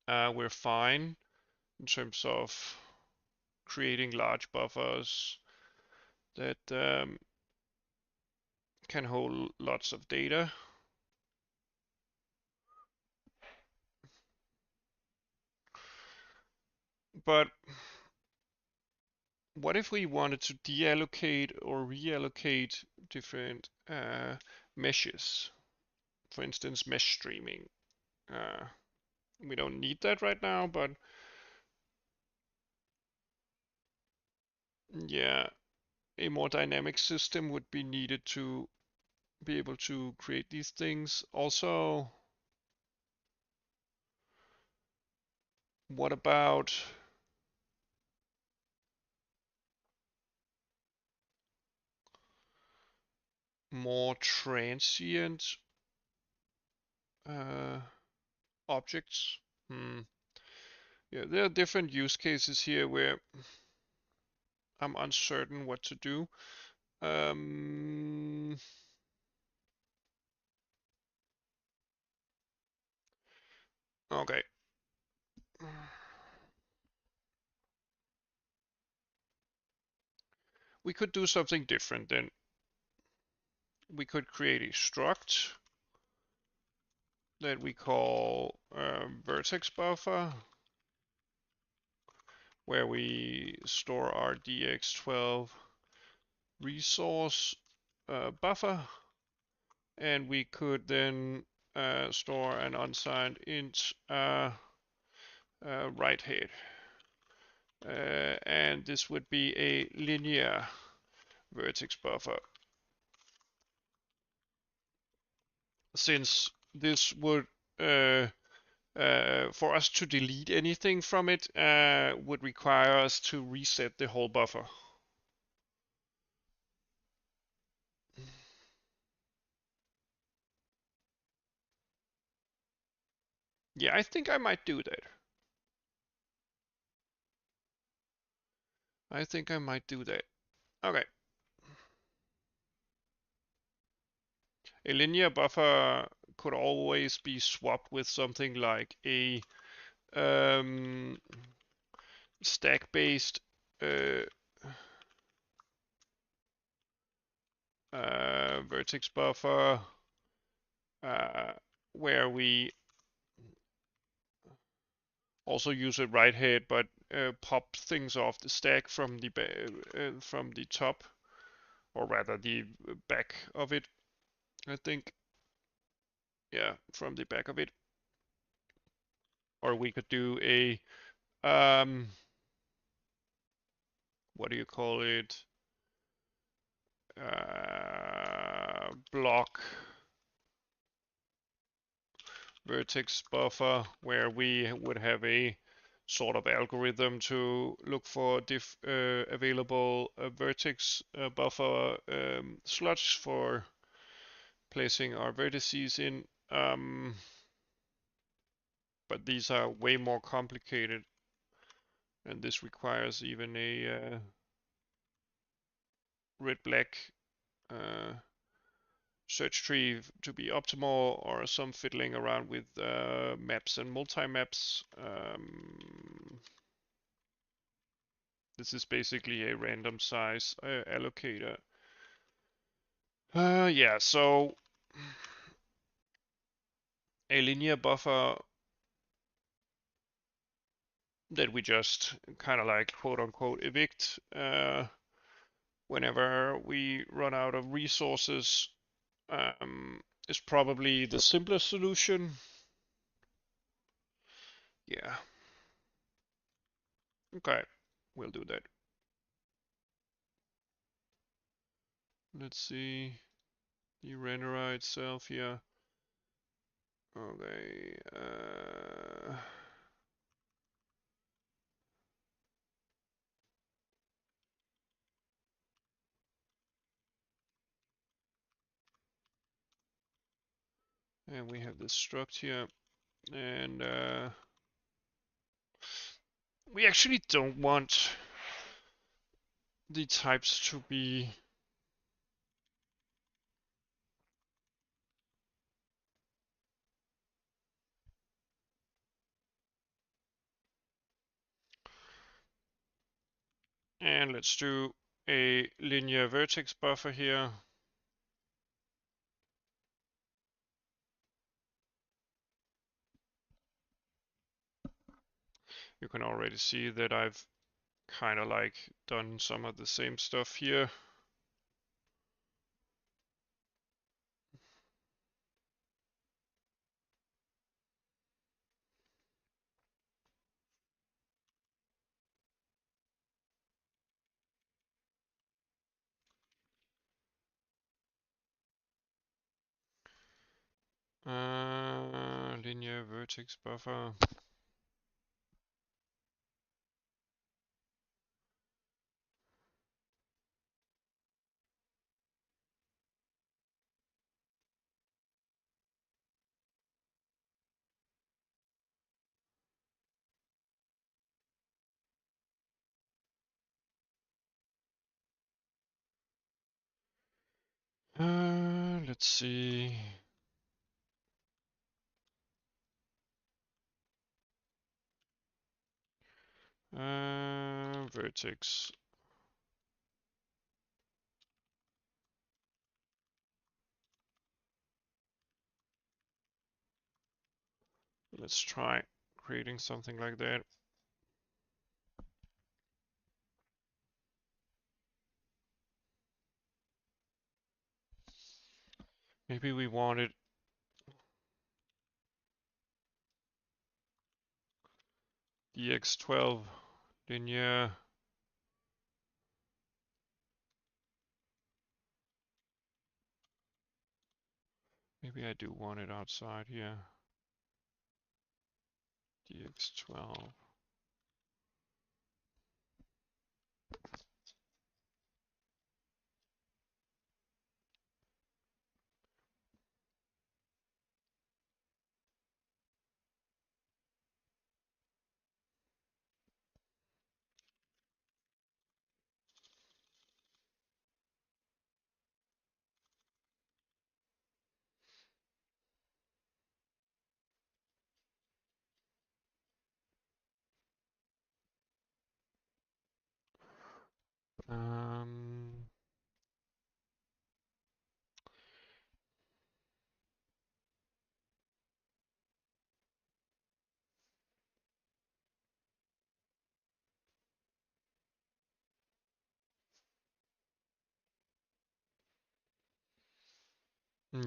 we're fine. In terms of creating large buffers that can hold lots of data. But what if we wanted to deallocate or reallocate different meshes? For instance, mesh streaming. Uh, we don't need that right now, but yeah, a more dynamic system would be needed to be able to create these things. Also, what about more transient objects? Yeah, there are different use cases here where I'm uncertain what to do. Okay. We could do something different then. We could create a struct that we call vertex buffer, where we store our Directx12 resource buffer, and we could then store an unsigned int right head. And this would be a linear vertex buffer. Since this would, for us to delete anything from it, would require us to reset the whole buffer. Yeah, I think I might do that. I think I might do that. Okay. A linear buffer could always be swapped with something like a stack-based vertex buffer, where we also use a right head, but pop things off the stack from the top, or rather the back of it. I think, yeah, from the back of it. Or we could do a what do you call it? Block vertex buffer, where we would have a sort of algorithm to look for available vertex buffer slots for placing our vertices in. But these are way more complicated, and this requires even a red-black search tree to be optimal, or some fiddling around with maps and multi-maps. This is basically a random size allocator. Yeah, so a linear buffer that we just kind of like quote unquote evict whenever we run out of resources is probably the simplest solution. Yeah. Okay, we'll do that. Let's see the renderer itself here. Okay. And we have this struct here, and we actually don't want the types to be and let's do a linear vertex buffer here. You can already see that I've kind of like done some of the same stuff here. Linear vertex buffer. Let's see. Vertex. Let's try creating something like that. Maybe we wanted Directx12 linear. Maybe I do want it outside here. Directx12. Um,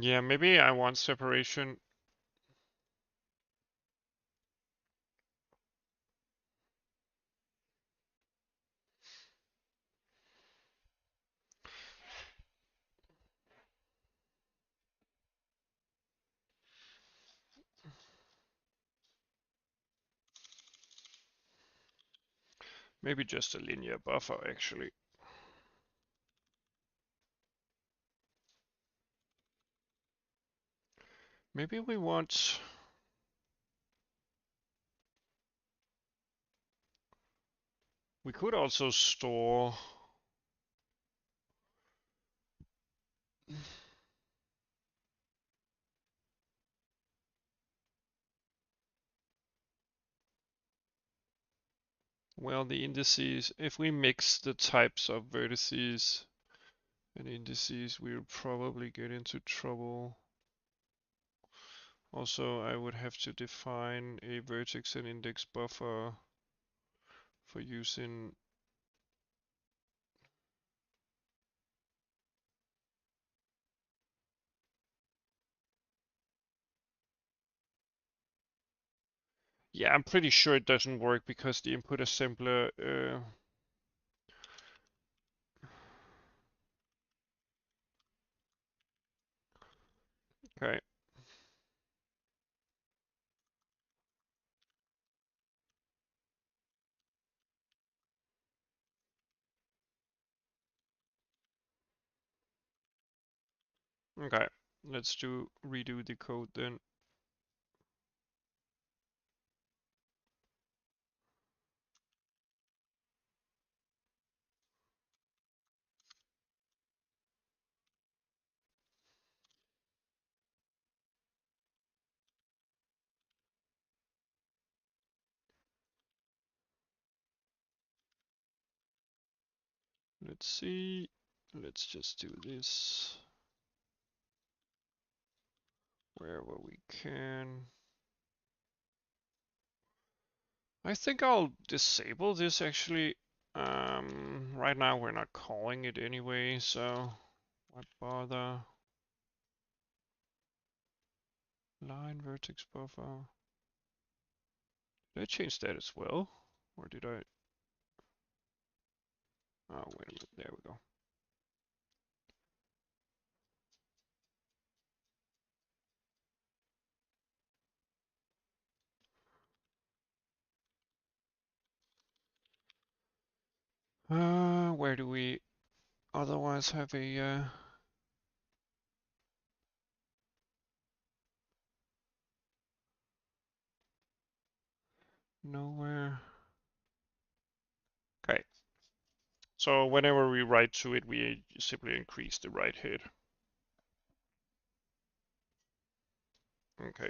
yeah, maybe I want separation. Maybe just a linear buffer, actually. Maybe we want... We could also store... Well, the indices, if we mix the types of vertices and indices, we'll probably get into trouble. Also, I would have to define a vertex and index buffer for using... Yeah, I'm pretty sure it doesn't work because the input assembler... Okay. Okay, let's redo the code then. Let's see. Let's just do this wherever we can. I think I'll disable this actually. Right now we're not calling it anyway, so why bother? Line vertex buffer. Did I change that as well? Or did I? Oh, wait a minute. There we go. Where do we otherwise have a nowhere? Okay. So whenever we write to it, we simply increase the write head. Okay.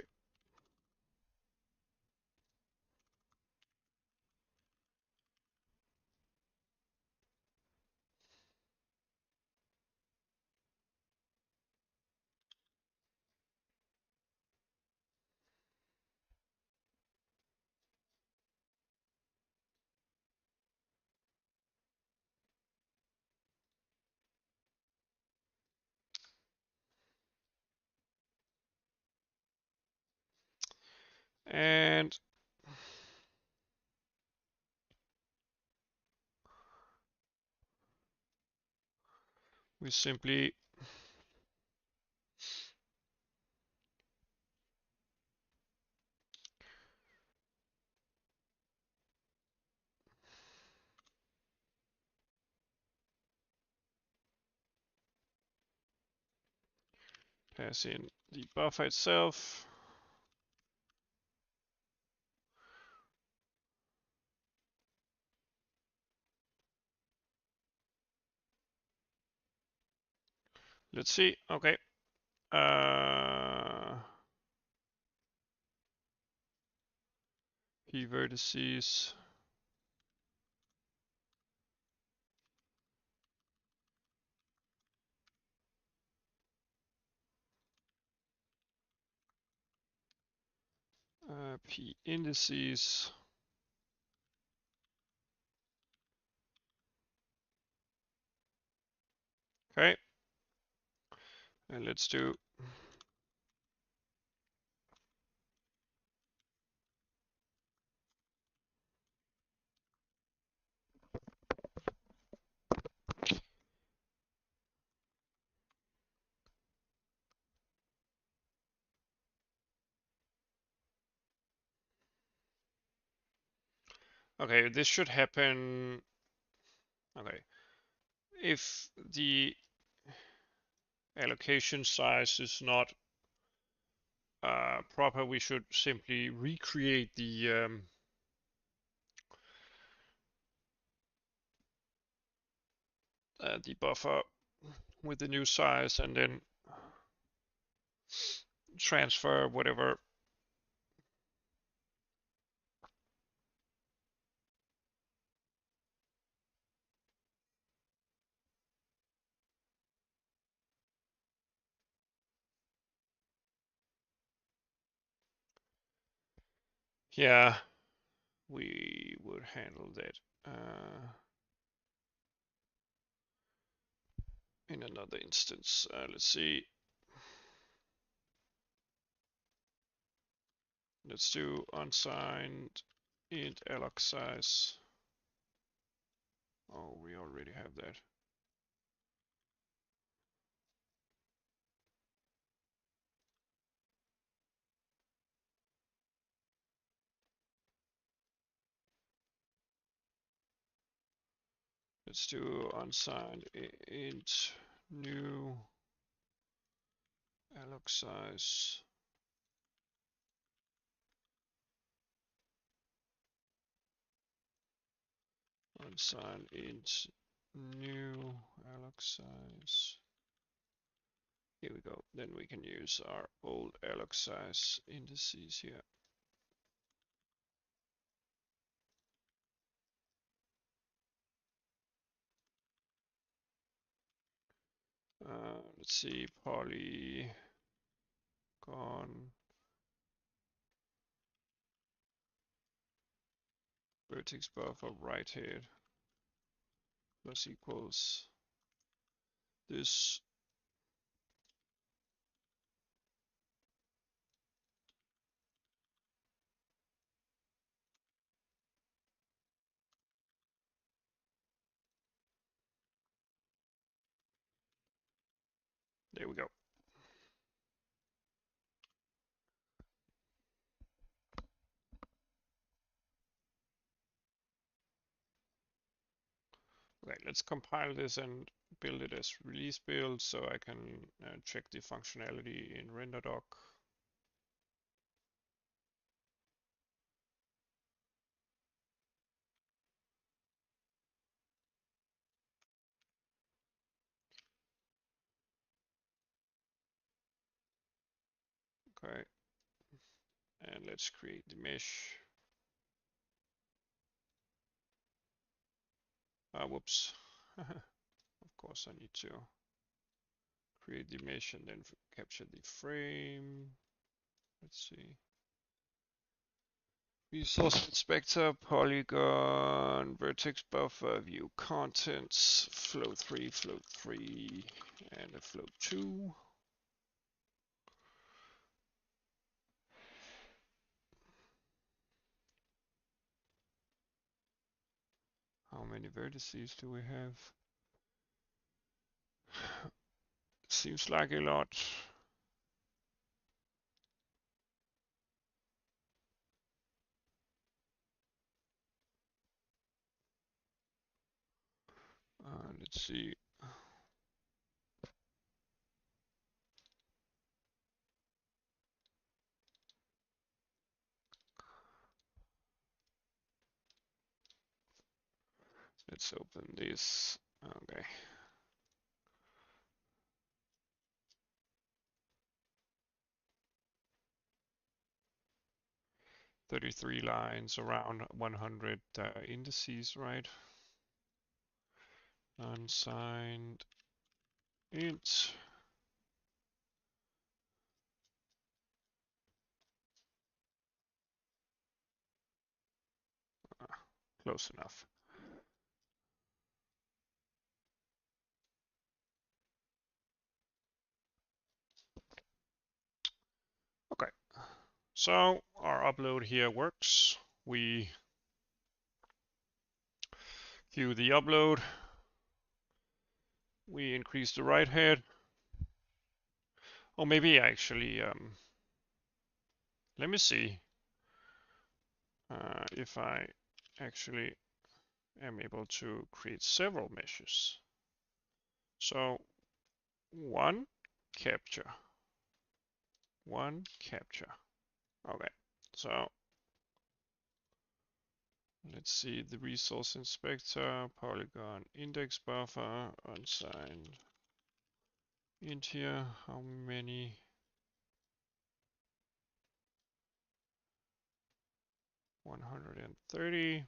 And we simply pass in the buffer itself. Let's see. Okay. P vertices. P indices. Okay. And let's do okay, this should happen. Okay. If the allocation size is not proper, we should simply recreate the buffer with the new size and then transfer whatever. Yeah, we would handle that in another instance. Let's see. Let's do unsigned int alloc size. Oh, we already have that. Let's do unsigned int new alloc size. Unsigned int new alloc size. Here we go. Then we can use our old alloc size indices here. Let's see, polygon vertex buffer right head plus equals this. There we go. Okay, let's compile this and build it as release build so I can check the functionality in RenderDoc. Okay. And let's create the mesh. Whoops. Of course I need to create the mesh and then capture the frame. Let's see. Resource inspector, polygon, vertex buffer, view contents, float 3, and a float 2. How many vertices do we have? Seems like a lot. Let's see. Let's open this. Okay. "33 lines, around 100 indices, right? Unsigned int. Close enough. Okay. So our upload here works. We view the upload. We increase the write head. Or maybe actually, let me see if I actually am able to create several meshes. So one capture. Okay, so let's see the resource inspector, polygon index buffer, unsigned int here. How many? 130.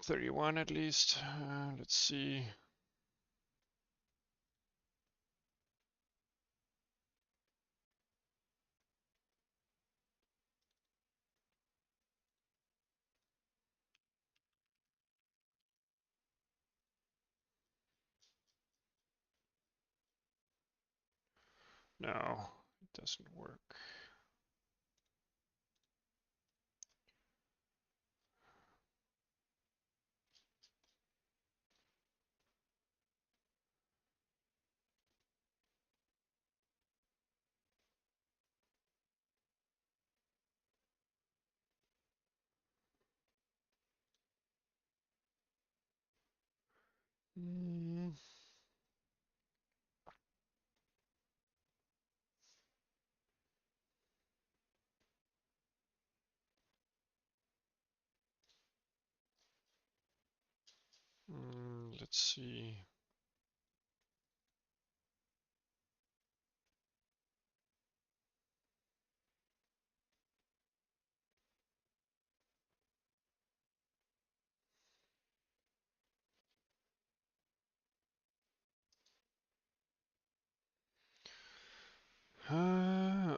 31 at least. Let's see. No, it doesn't work. Mm. Let's see.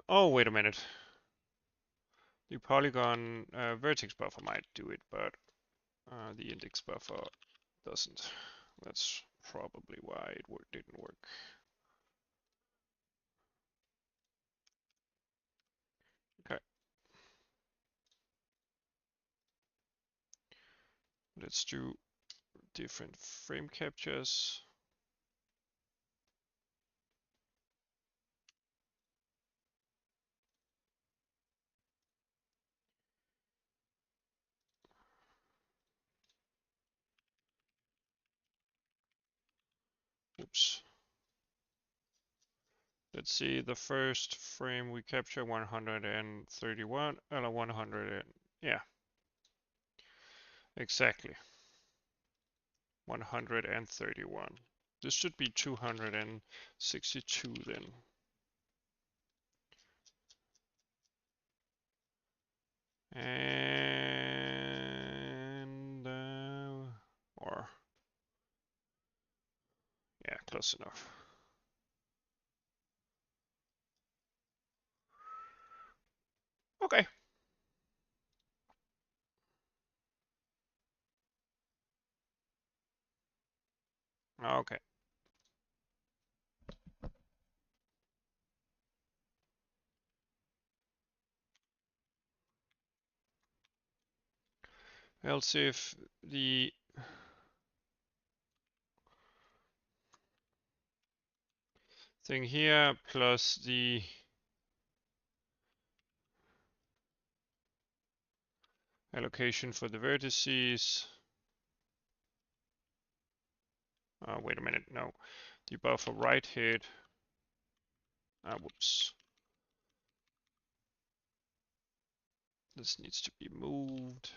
Oh, wait a minute. The polygon vertex buffer might do it, but the index buffer doesn't. That's probably why it didn't work. Okay. Let's do different frame captures. Oops. Let's see, the first frame we capture 131, 100, yeah, exactly, 131. This should be 262 then. And or yeah, close enough. Okay. Okay. Else if the thing here plus the allocation for the vertices. Wait a minute, no. The buffer right hit. Whoops. This needs to be moved.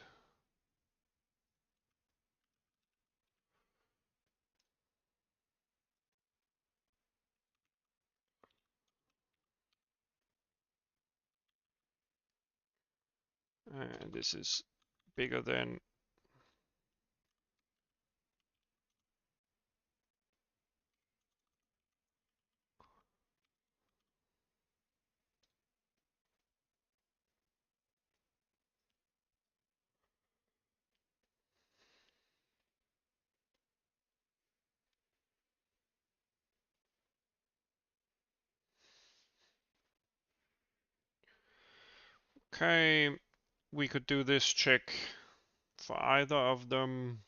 And this is bigger than. Okay, we could do this check for either of them.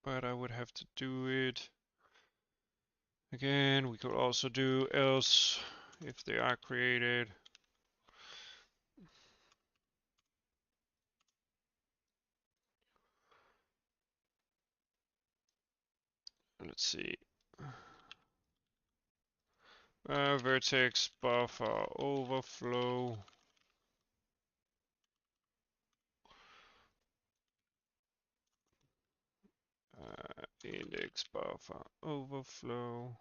But I would have to do it again. We could also do else if they are created. Let's see. Vertex buffer overflow. Index buffer overflow.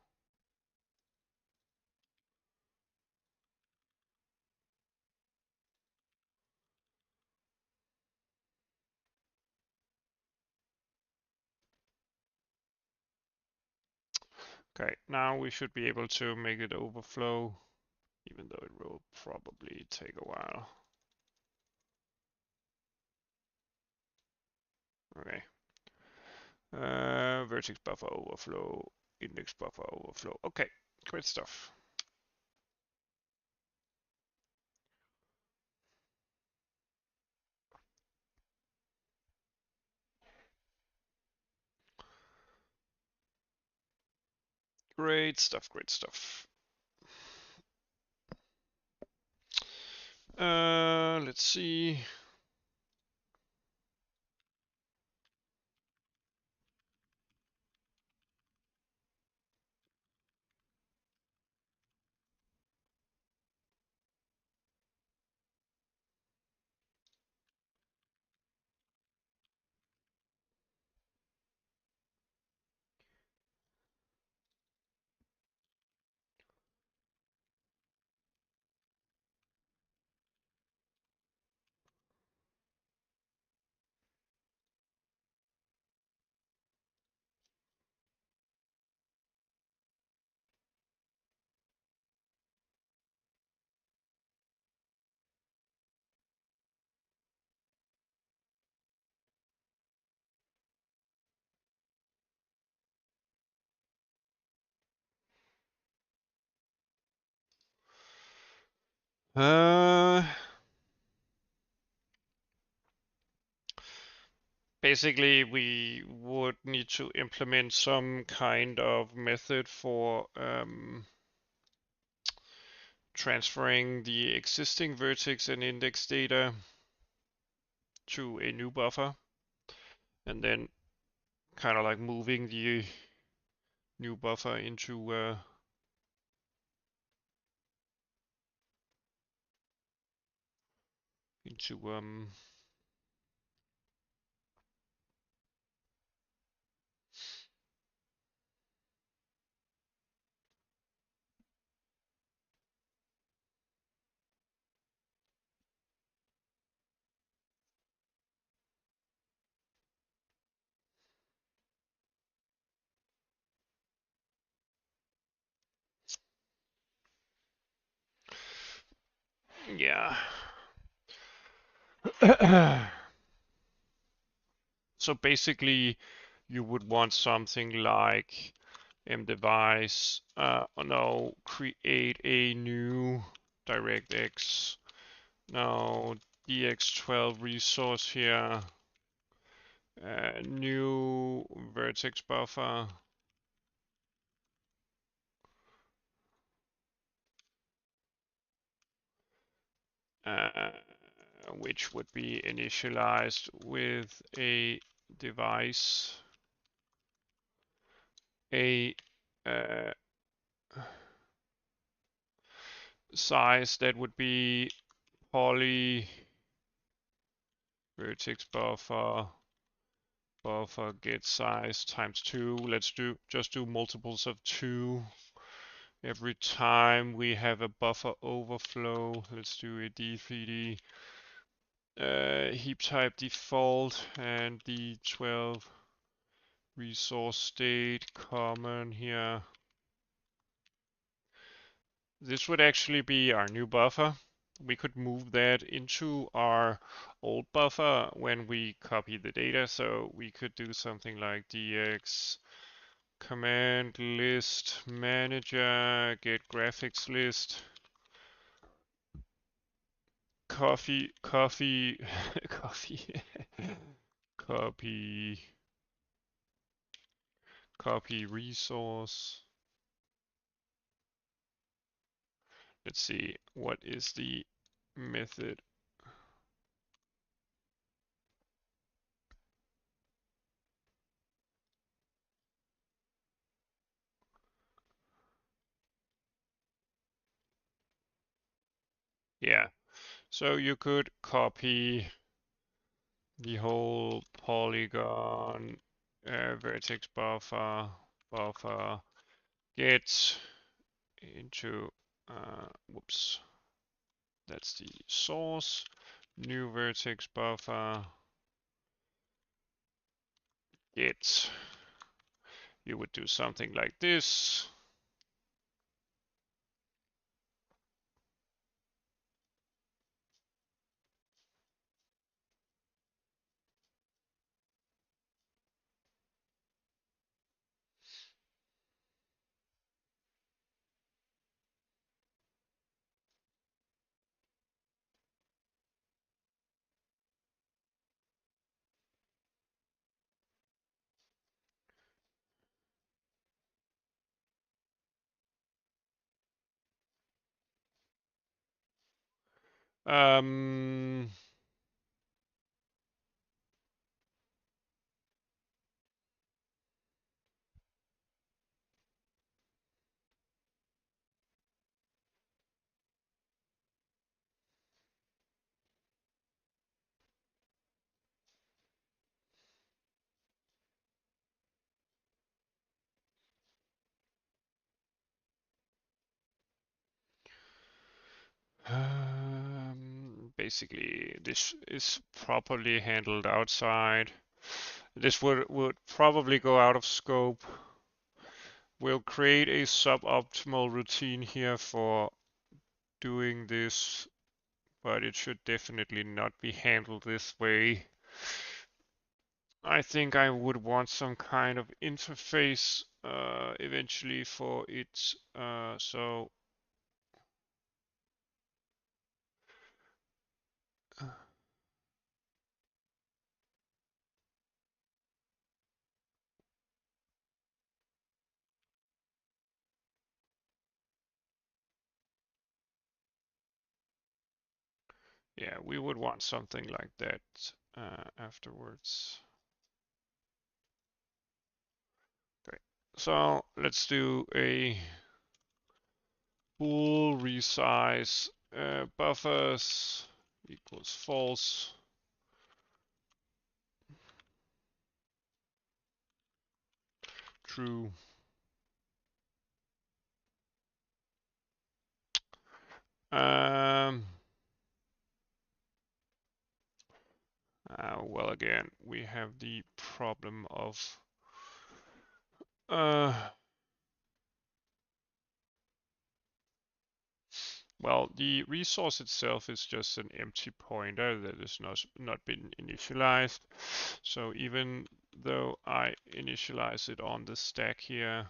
Okay, now we should be able to make it overflow, even though it will probably take a while. Okay. Vertex buffer overflow, index buffer overflow. Okay, great stuff. Great stuff, great stuff. Let's see. Basically, we would need to implement some kind of method for transferring the existing vertex and index data to a new buffer, and then kind of like moving the new buffer into into Yeah. So basically, you would want something like mdevice, no, create a new DirectX, no, DX12 resource here, new vertex buffer, uh, which would be initialized with a device, a size that would be poly vertex buffer get size times 2. Let's just do multiples of 2 every time we have a buffer overflow. Let's do a d3d heap type default and d12 resource state common here. This would actually be our new buffer. We could move that into our old buffer when we copy the data. So we could do something like dx command list manager get graphics list coffee coffee coffee copy copy resource. Let's see, what is the method? Yeah, so you could copy the whole polygon vertex buffer get into whoops, that's the source, new vertex buffer get, you would do something like this. Um, basically, this is properly handled outside. This would probably go out of scope. We'll create a suboptimal routine here for doing this, but it should definitely not be handled this way. I think I would want some kind of interface eventually for it. So yeah, we would want something like that afterwards. Great. So let's do a bool resize buffers equals false. True. Um, well, again, we have the problem of well, Well, the resource itself is just an empty pointer that is not been initialized. So even though I initialize it on the stack here,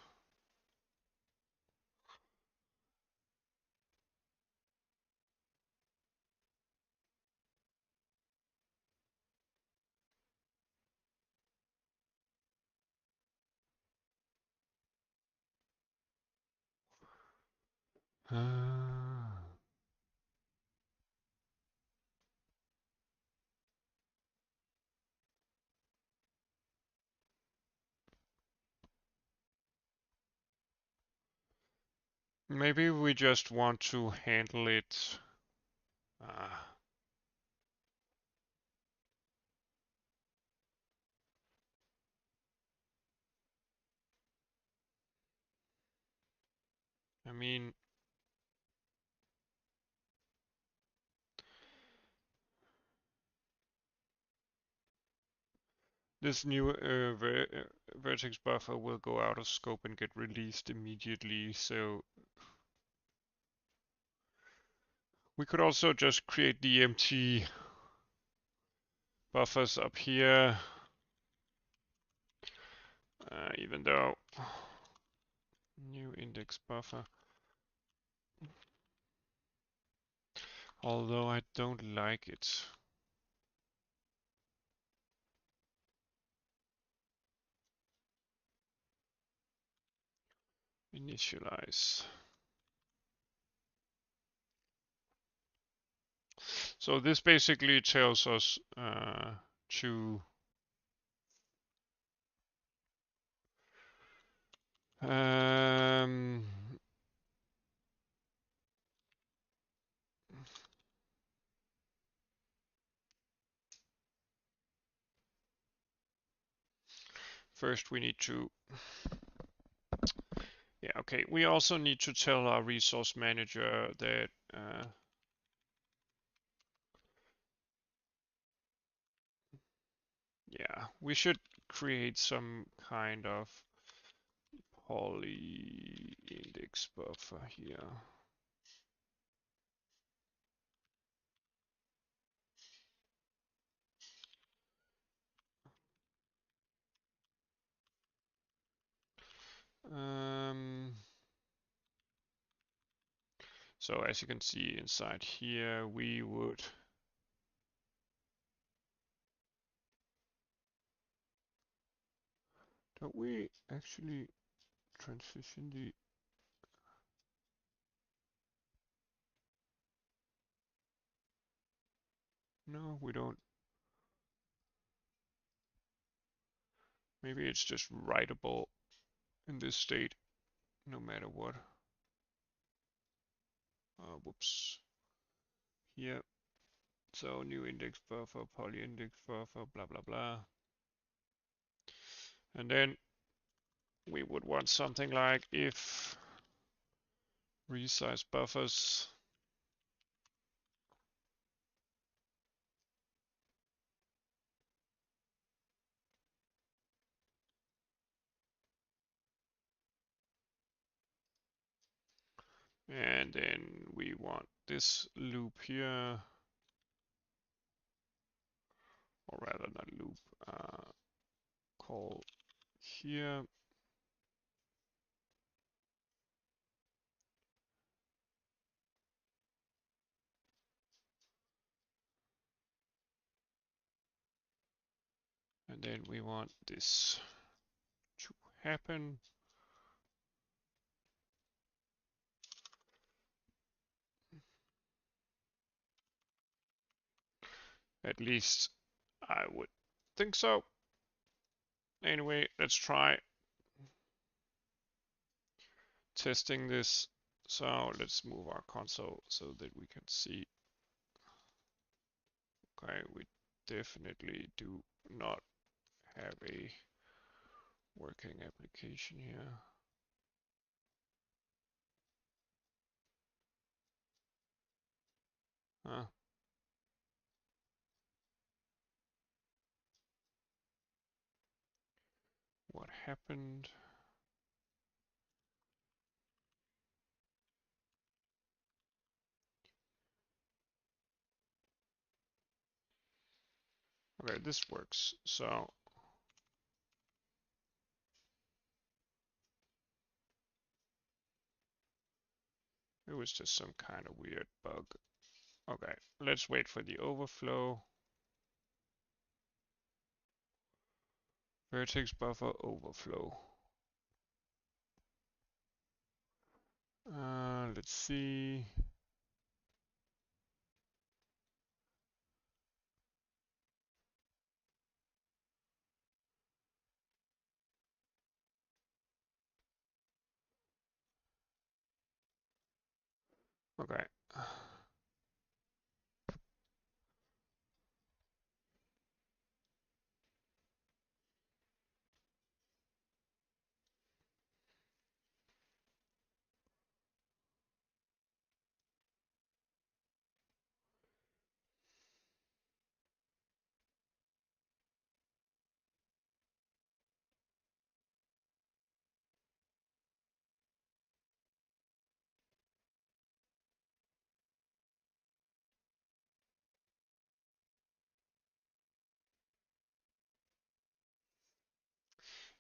maybe we just want to handle it. Uh, I mean, this new vertex buffer will go out of scope and get released immediately. So we could also just create the empty buffers up here, even though new index buffer. Although I don't like it. Initialize. So this basically tells us to first we need to, yeah, okay. We also need to tell our resource manager that yeah, we should create some kind of poly index buffer here. So as you can see inside here, we would don't we actually transition the no, we don't. Maybe it's just writable in this state no matter what. Whoops. Here. So new index buffer, poly index buffer, blah blah blah. And then we would want something like if resize buffers and then we want this loop here, or rather not loop, call here. And then we want this to happen. At least I would think so. Anyway, let's try testing this. So let's move our console so that we can see. Okay, we definitely do not have a working application here. Huh. What happened? Okay, this works. So it was just some kind of weird bug. Okay, let's wait for the overflow. Vertex buffer overflow. Let's see. Okay.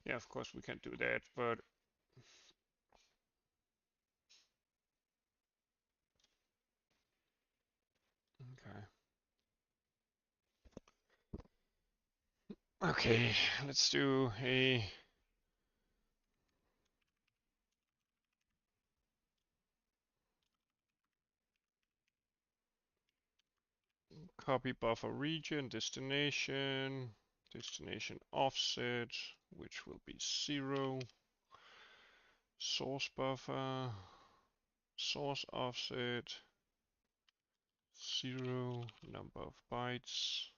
Yeah, of course we can do that, but okay. Okay, let's do a copy buffer region, destination offset, which will be 0, source buffer, source offset, 0, number of bytes.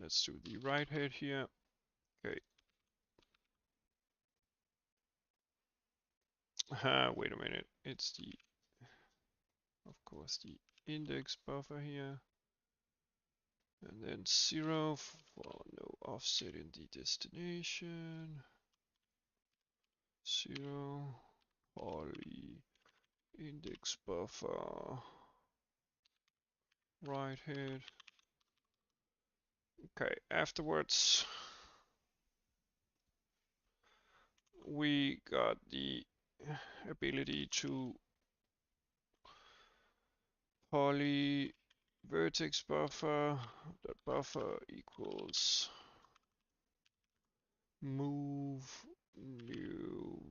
Let's do the right head here. Okay. Wait a minute. It's the, of course, the index buffer here. And then 0 for no offset in the destination. 0 poly index buffer right head. Okay, afterwards we got the ability to poly vertex buffer, the buffer equals move new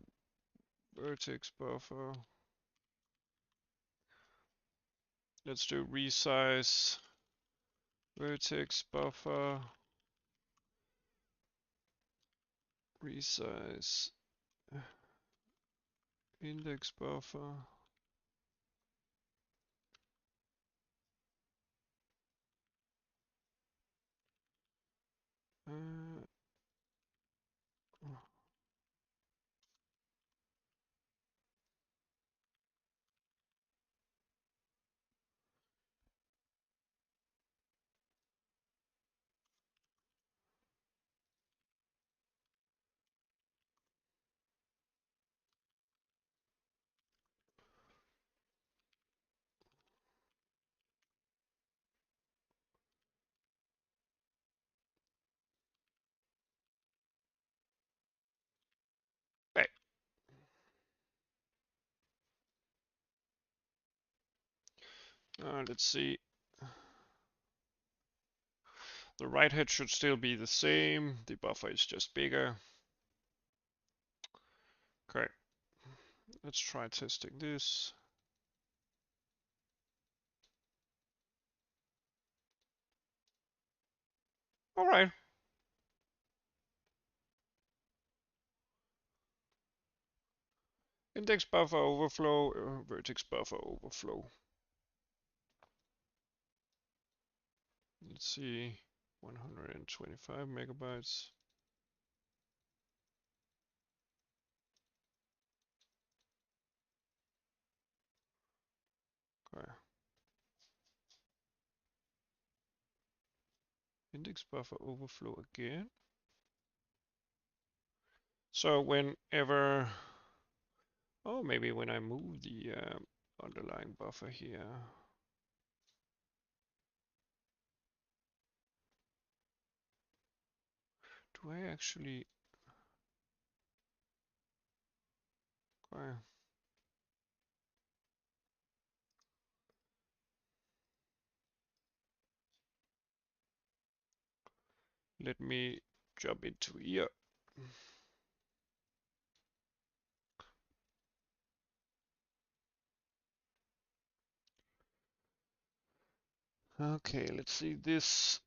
vertex buffer. Let's do resize vertex buffer, resize index buffer. Uh, Back. Let's see. The right head should still be the same. The buffer is just bigger. Okay. Let's try testing this. All right. Index buffer overflow, vertex buffer overflow. Let's see. 125 megabytes. Okay. Index buffer overflow again. So whenever, oh, maybe when I move the underlying buffer here, do I actually, okay. Let me jump into here. Okay, let's see this.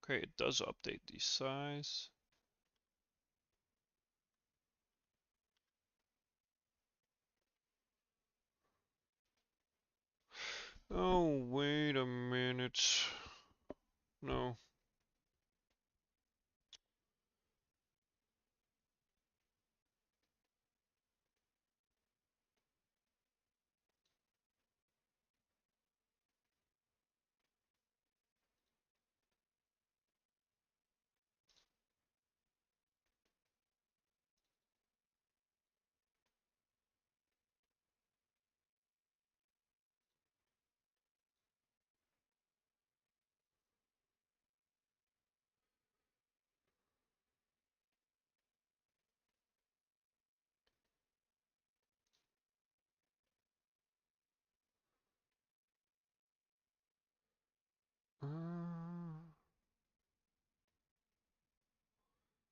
Okay, it does update the size. Oh, wait a minute. No.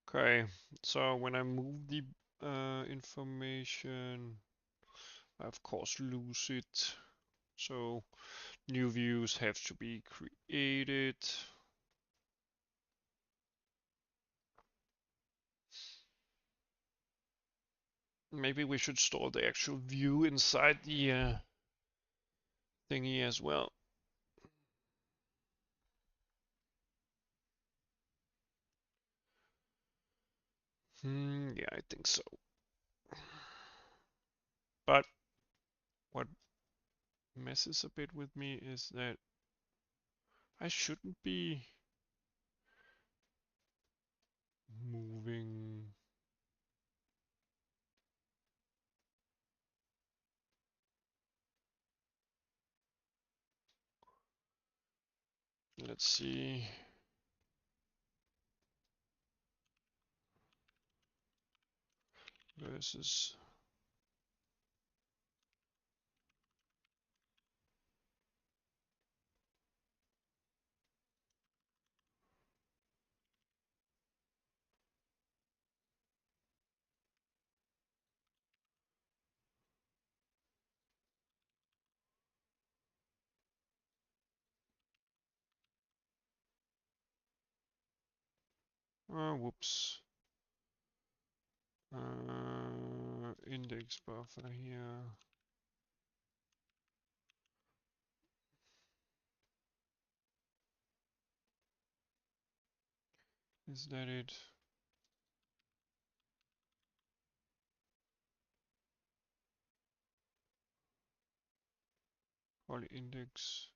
Okay, so when I move the information, I of course lose it. So new views have to be created. Maybe we should store the actual view inside the thingy as well. Yeah, I think so. But what messes a bit with me is that I shouldn't be moving. Let's see. Versus. Whoops. Index buffer here. Is that it? All index,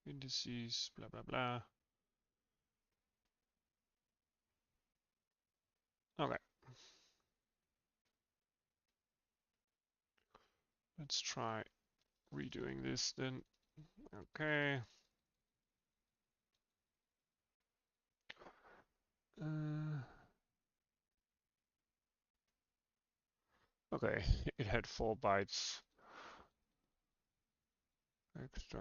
indices, blah blah blah. Okay. Let's try redoing this then. Okay. Okay, it had 4 bytes extra.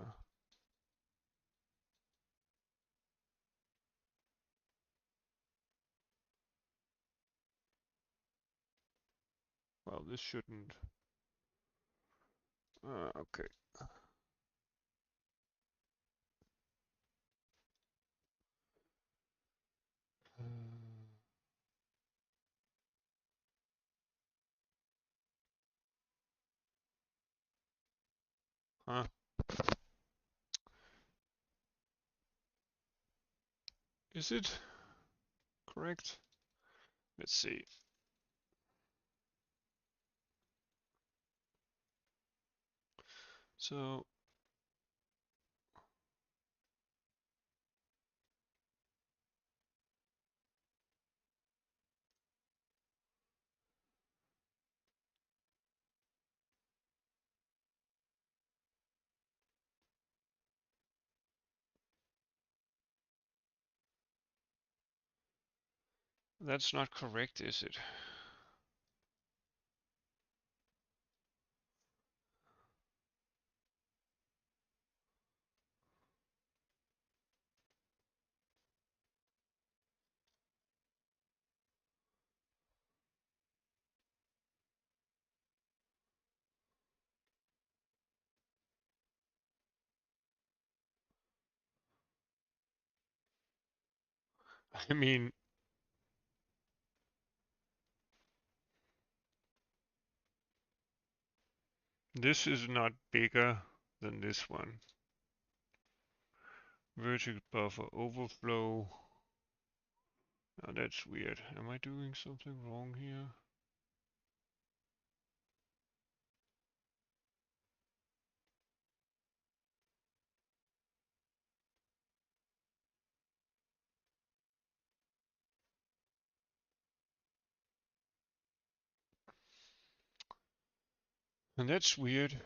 Well, this shouldn't. Okay. Huh? Is it correct? Let's see. So that's not correct, is it? I mean, this is not bigger than this one. Vertex buffer overflow. Oh, that's weird. Am I doing something wrong here? And that's weird.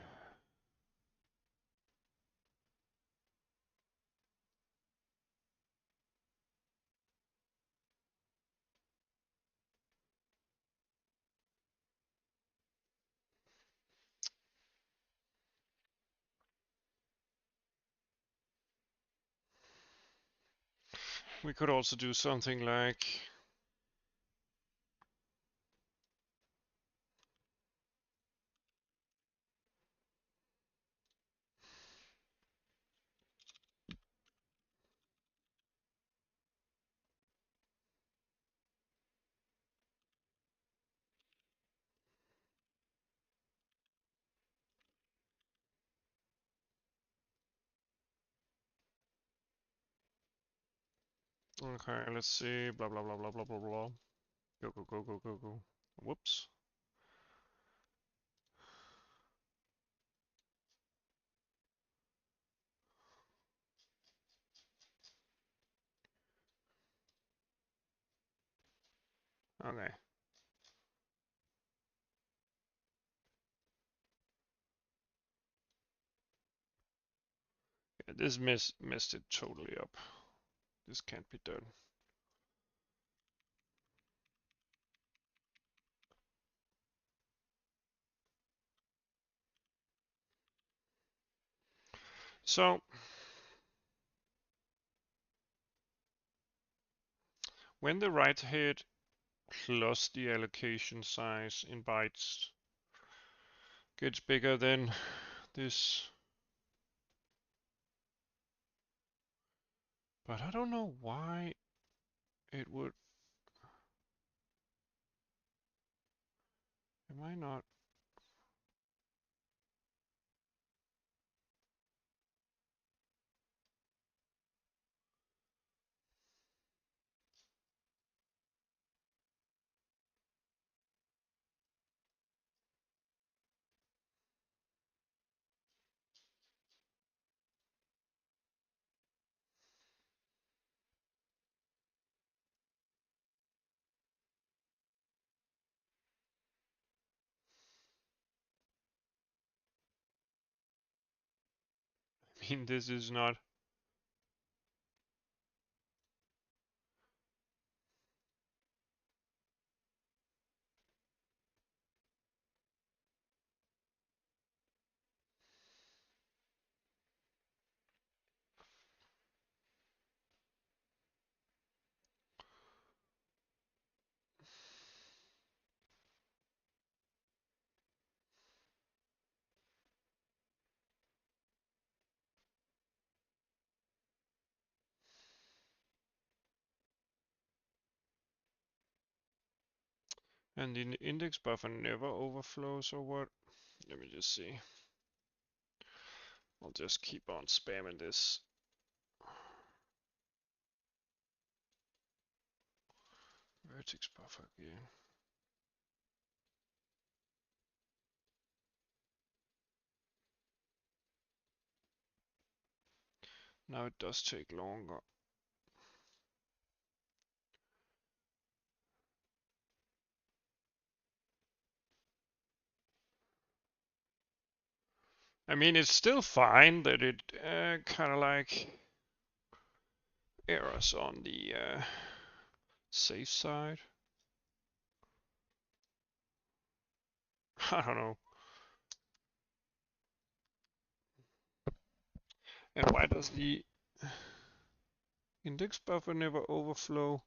We could also do something like okay, let's see, blah blah blah blah blah blah blah. Go go go go go go. Whoops. Okay. Yeah, this messed it totally up. This can't be done. So when the write head plus the allocation size in bytes gets bigger than this, but I don't know why it would. Am I not? I mean, this is not. And the index buffer never overflows or what? Let me just see. just keep on spamming this. Vertex buffer again. Now it does take longer. I mean, it's still fine that it kind of like errors on the safe side. I don't know. And why does the index buffer never overflow?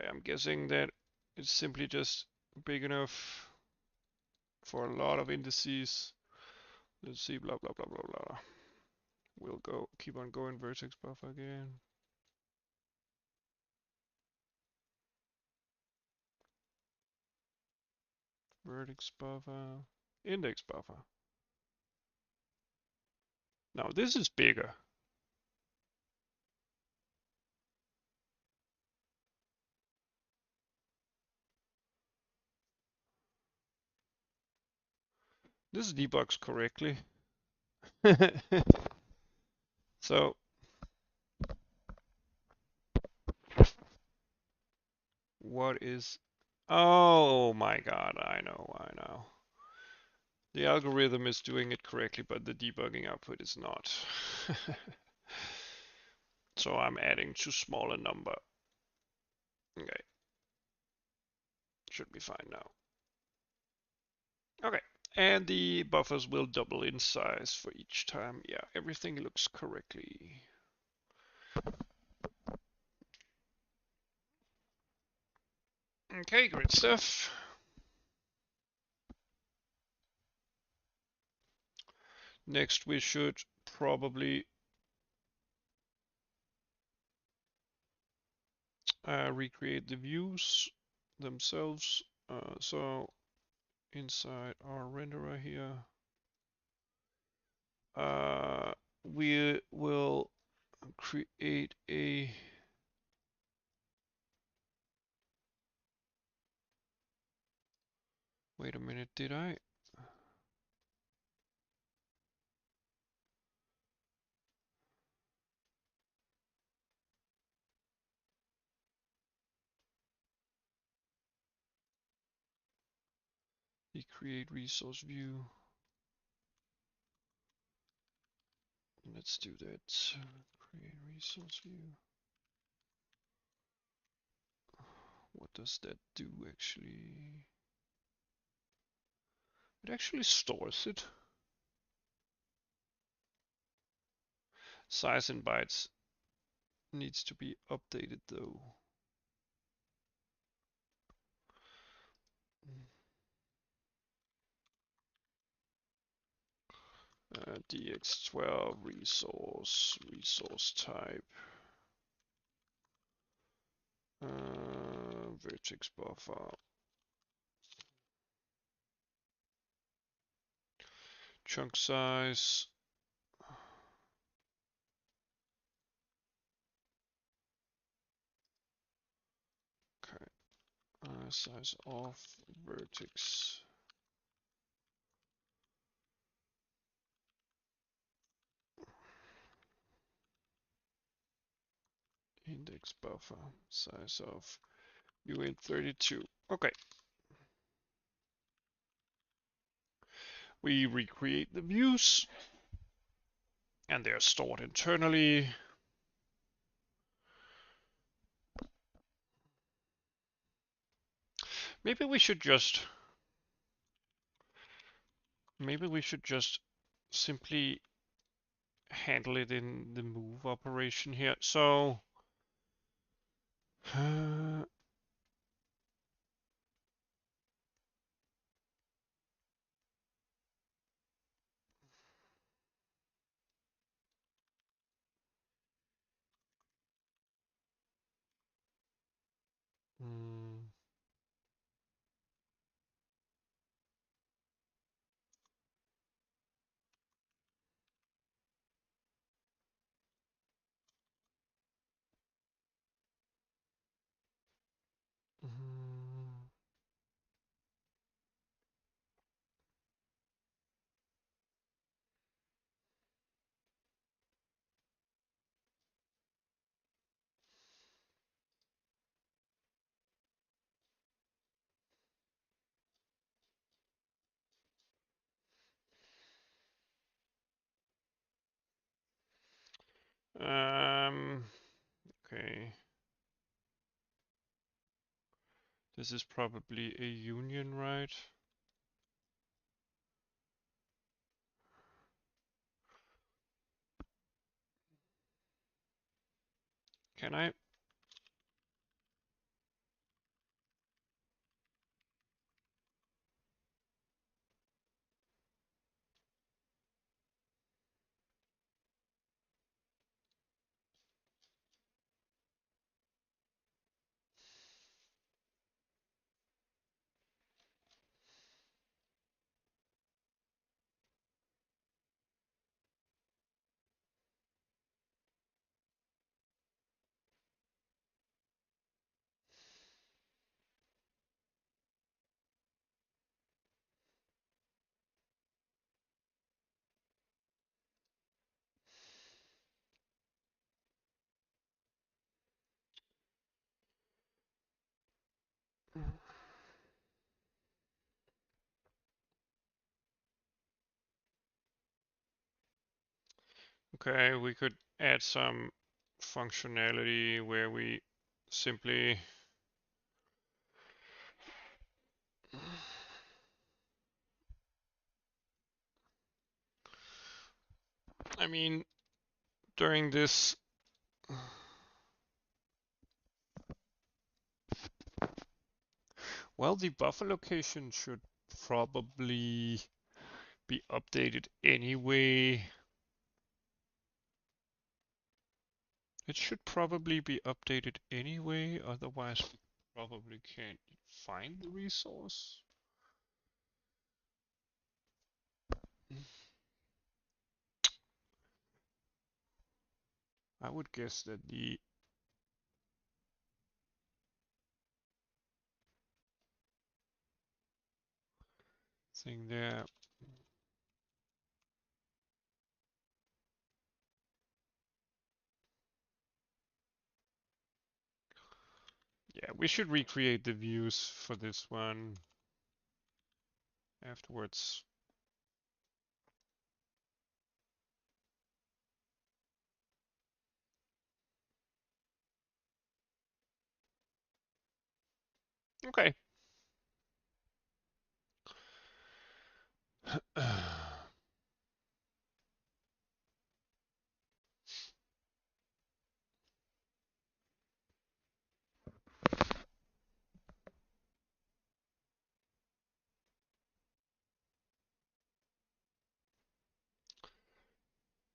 I'm guessing that it's simply just big enough for a lot of indices. Let's see, blah blah blah blah blah. We'll keep on going vertex buffer again. Vertex buffer, index buffer. Now this is bigger. This debugs correctly. So what is... Oh my god, I know. The algorithm is doing it correctly, but the debugging output is not. So I'm adding too small a number. Okay. Should be fine now. Okay. And the buffers will double in size for each time. Yeah, everything looks correctly. Okay, great stuff. Next we should probably recreate the views themselves. So inside our renderer here, we will create a wait a minute, did I? The create resource view. Let's do that. Create resource view. What does that do actually? It actually stores it. Size in bytes needs to be updated though. Dx12 resource type, vertex buffer, chunk size, okay, size of vertex, index buffer, size of uint32. Okay. We recreate the views, and they're stored internally. Maybe we should just simply handle it in the move operation here. So Okay. This is probably a union, right? Can I? Okay, we could add some functionality where we simply I mean, during this well, the buffer location should probably be updated anyway. It should probably be updated anyway, otherwise we probably can't find the resource. I would guess that the thing there. Yeah, we should recreate the views for this one afterwards. Okay.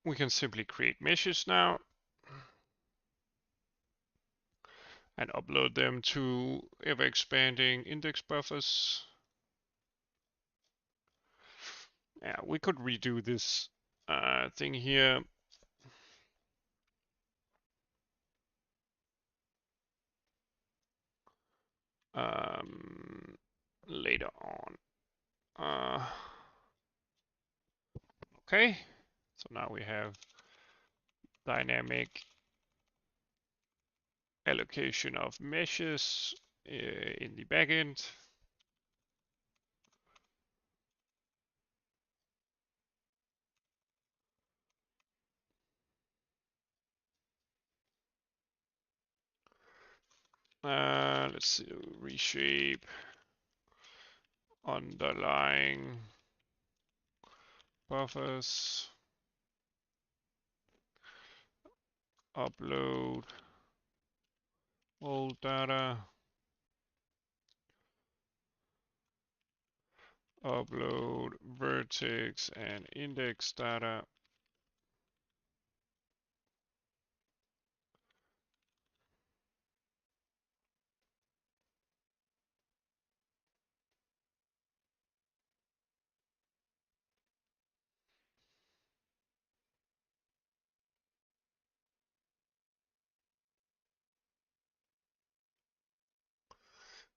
We can simply create meshes now and upload them to ever-expanding index buffers. Yeah, we could redo this thing here. Later on. Okay, so now we have dynamic allocation of meshes in the backend. Let's see, reshape, underlying buffers, upload old data, upload vertex and index data.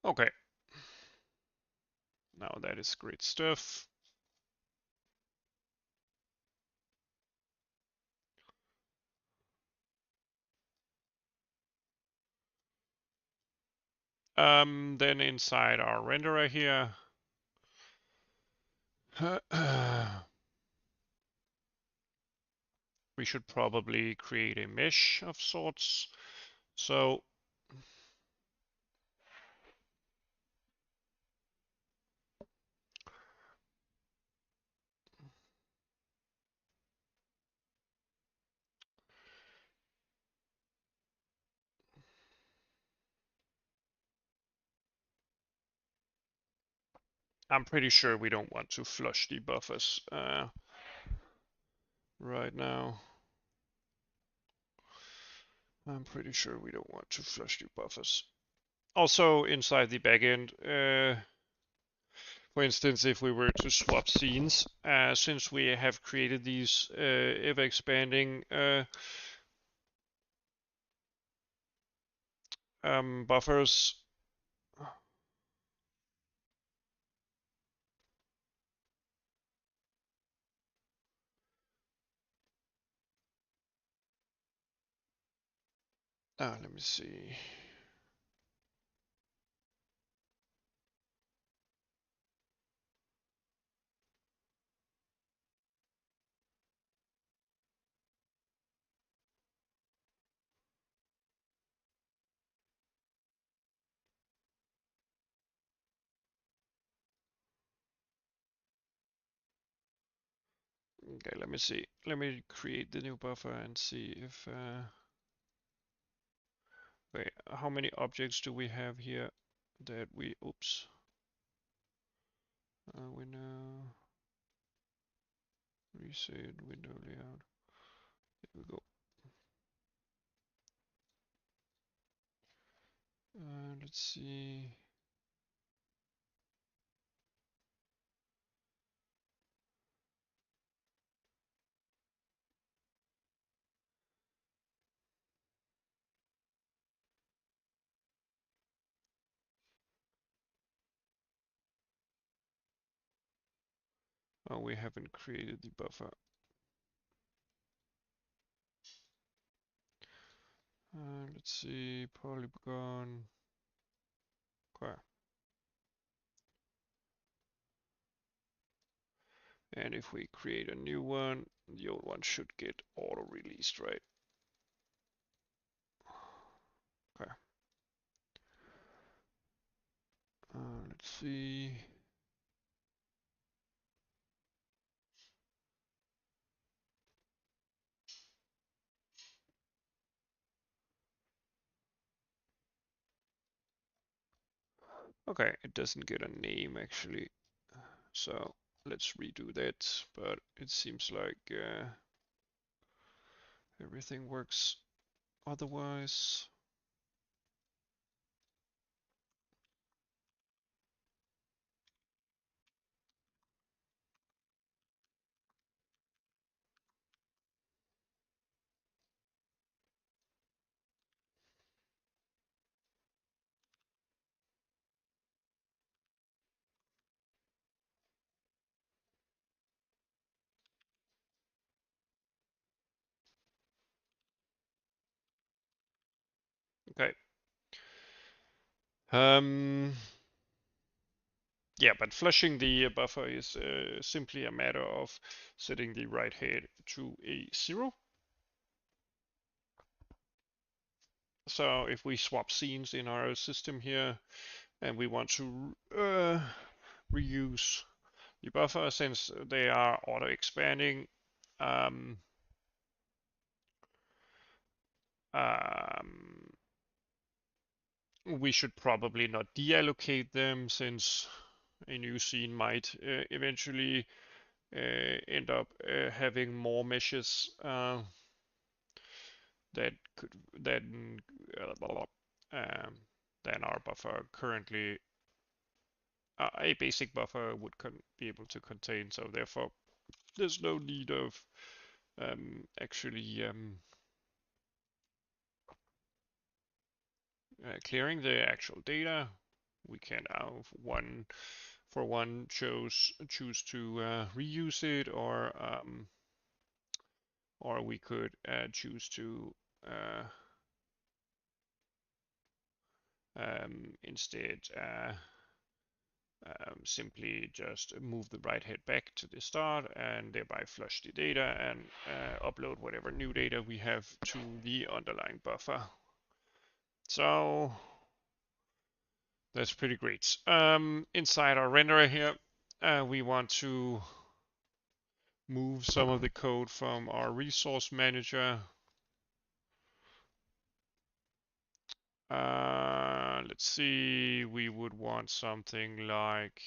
Okay, now that is great stuff. Then inside our renderer here, we should probably create a mesh of sorts. So I'm pretty sure we don't want to flush the buffers right now. I'm pretty sure we don't want to flush the buffers. Also, inside the backend, for instance, if we were to swap scenes, since we have created these ever-expanding buffers, let me see. Okay, let me see. Let me create the new buffer and see if. Wait, how many objects do we have here that we? Oops. Window. Reset window layout. There we go. Let's see. Oh, we haven't created the buffer. Let's see, polygon. Okay. And if we create a new one, the old one should get auto-released, right? Okay. Let's see. Okay, it doesn't get a name actually. So let's redo that, but it seems like everything works otherwise. Okay. Um, yeah, but flushing the buffer is simply a matter of setting the write head to a 0. So if we swap scenes in our system here and we want to reuse the buffer since they are auto expanding, um, um, we should probably not deallocate them since a new scene might eventually end up having more meshes that could um, than our buffer currently. A basic buffer would be able to contain, so therefore there's no need of actually clearing the actual data. We can now choose to reuse it, or we could choose to instead simply just move the write head back to the start and thereby flush the data and upload whatever new data we have to the underlying buffer. So that's pretty great. Inside our renderer here, we want to move some of the code from our resource manager. Let's see, we would want something like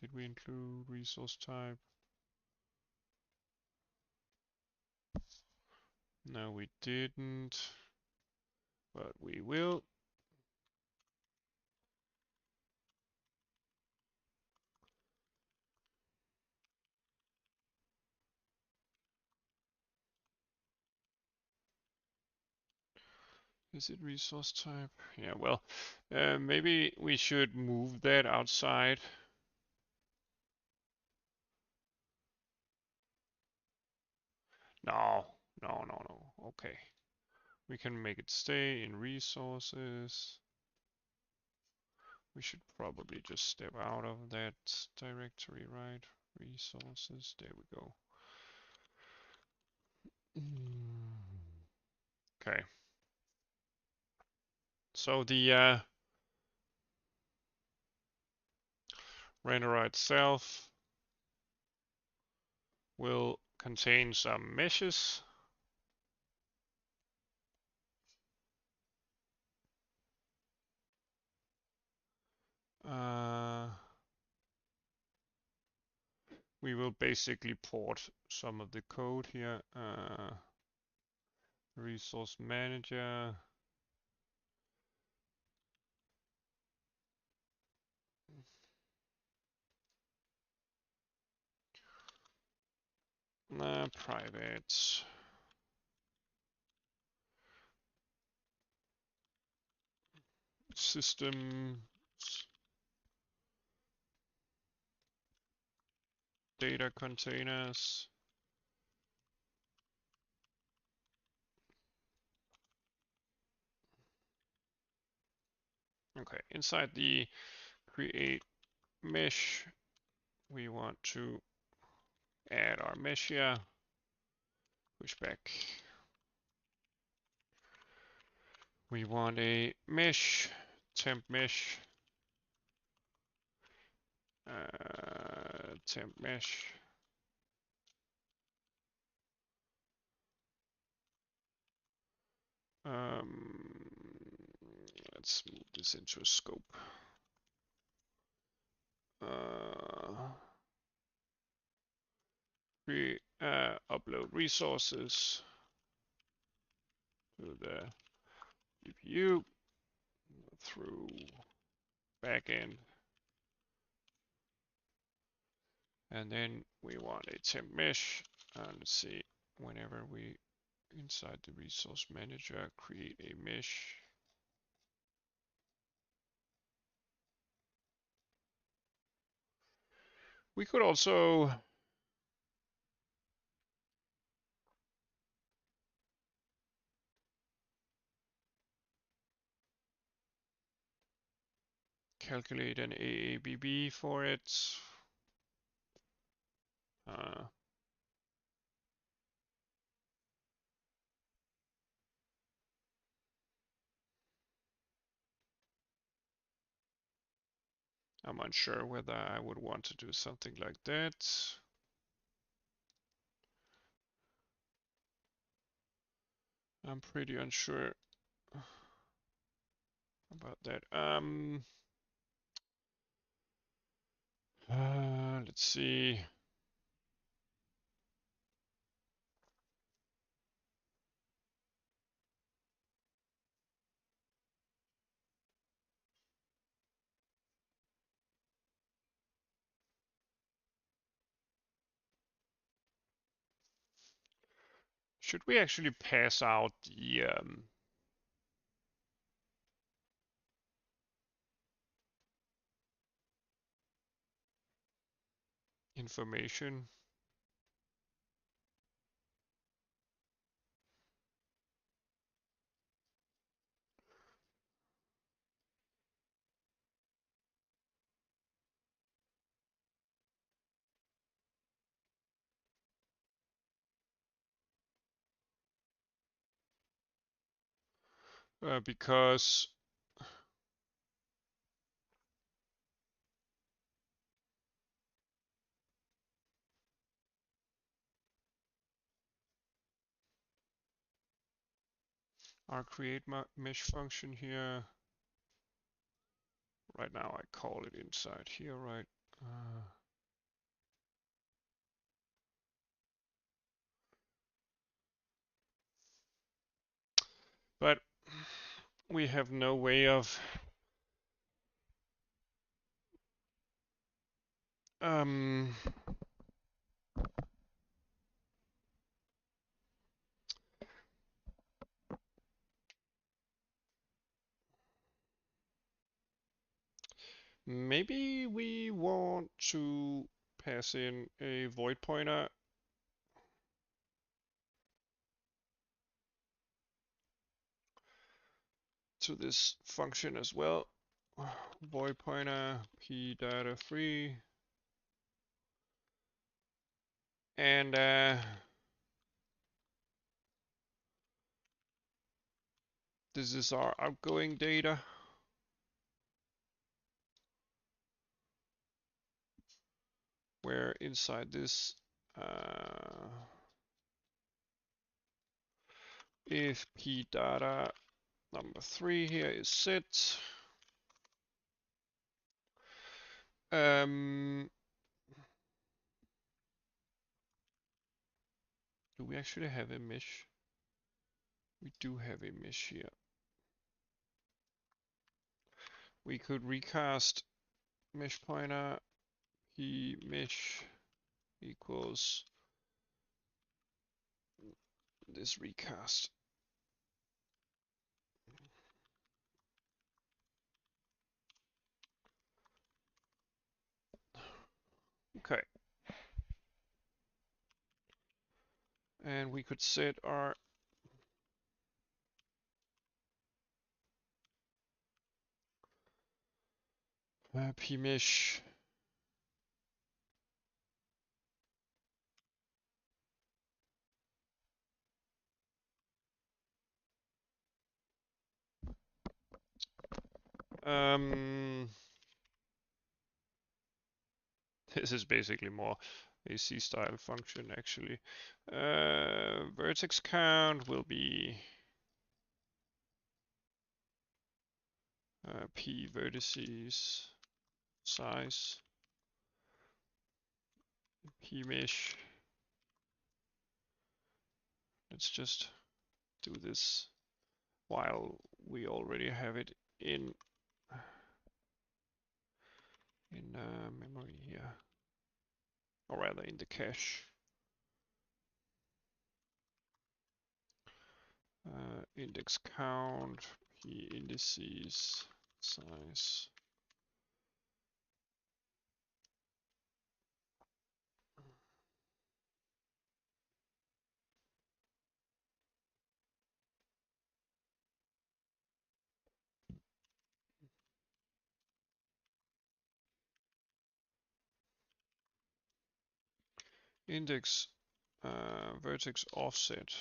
did we include resource type? No, we didn't, but we will. Is it resource type? Yeah, well, maybe we should move that outside. No, no, no, no. Okay. We can make it stay in resources. We should probably just step out of that directory, right? Resources, there we go. Okay. So the renderer itself will contain some meshes. We will basically port some of the code here. Resource manager. Private. System. Data containers. Okay, inside the create mesh, we want to add our mesh here. Push back. We want a mesh, temp mesh, temp mesh. Let's move this into a scope. We upload resources to the GPU through backend. And then we want a temp mesh. Let's see, whenever we inside the resource manager create a mesh. We could also calculate an AABB for it. I'm unsure whether I would want to do something like that. I'm pretty unsure about that. Let's see. Should we actually pass out the information? because our create mesh function here, right now I call it inside here, right? But we have no way of maybe we want to pass in a void pointer to this function as well. Void pointer p data free, and this is our outgoing data. Where inside this, if p data number 3 here is set, do we actually have a mesh? We do have a mesh here. We could recast mesh pointer p mesh equals this recast. Okay. And we could set our p mesh this is basically more a C style function actually. Vertex count will be p vertices size p mesh. Let's just do this while we already have it in memory here, or rather in the cache. Index count p indices size. Index vertex offset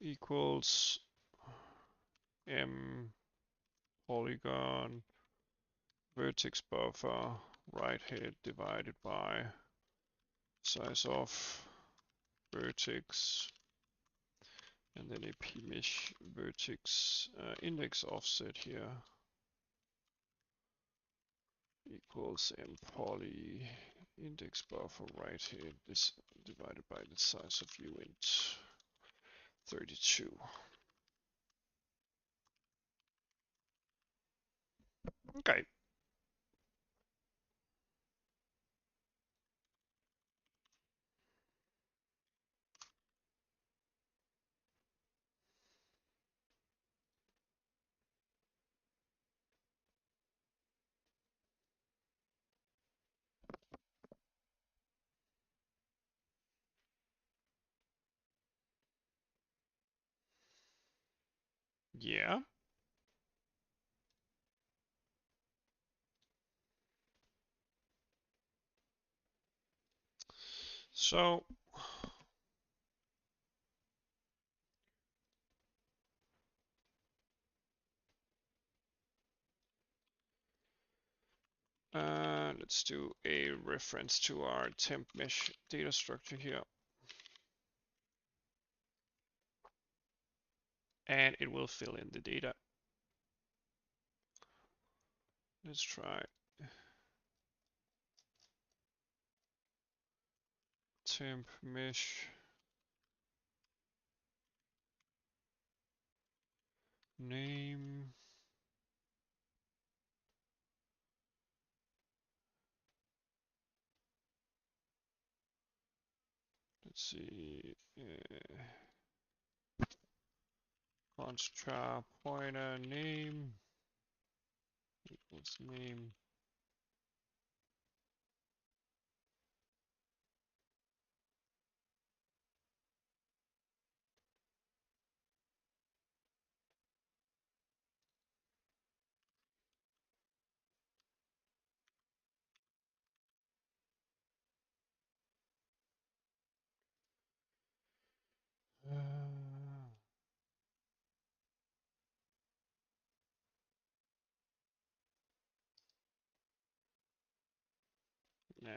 equals m polygon vertex buffer right head divided by size of vertex, and then a p mesh vertex index offset here equals m poly index buffer right head this divided by the size of uint 32. Okay. Yeah. So Let's do a reference to our temp mesh data structure here. And it will fill in the data. Let's try temp mesh name. Let's see. Const char pointer name equals name. Yeah.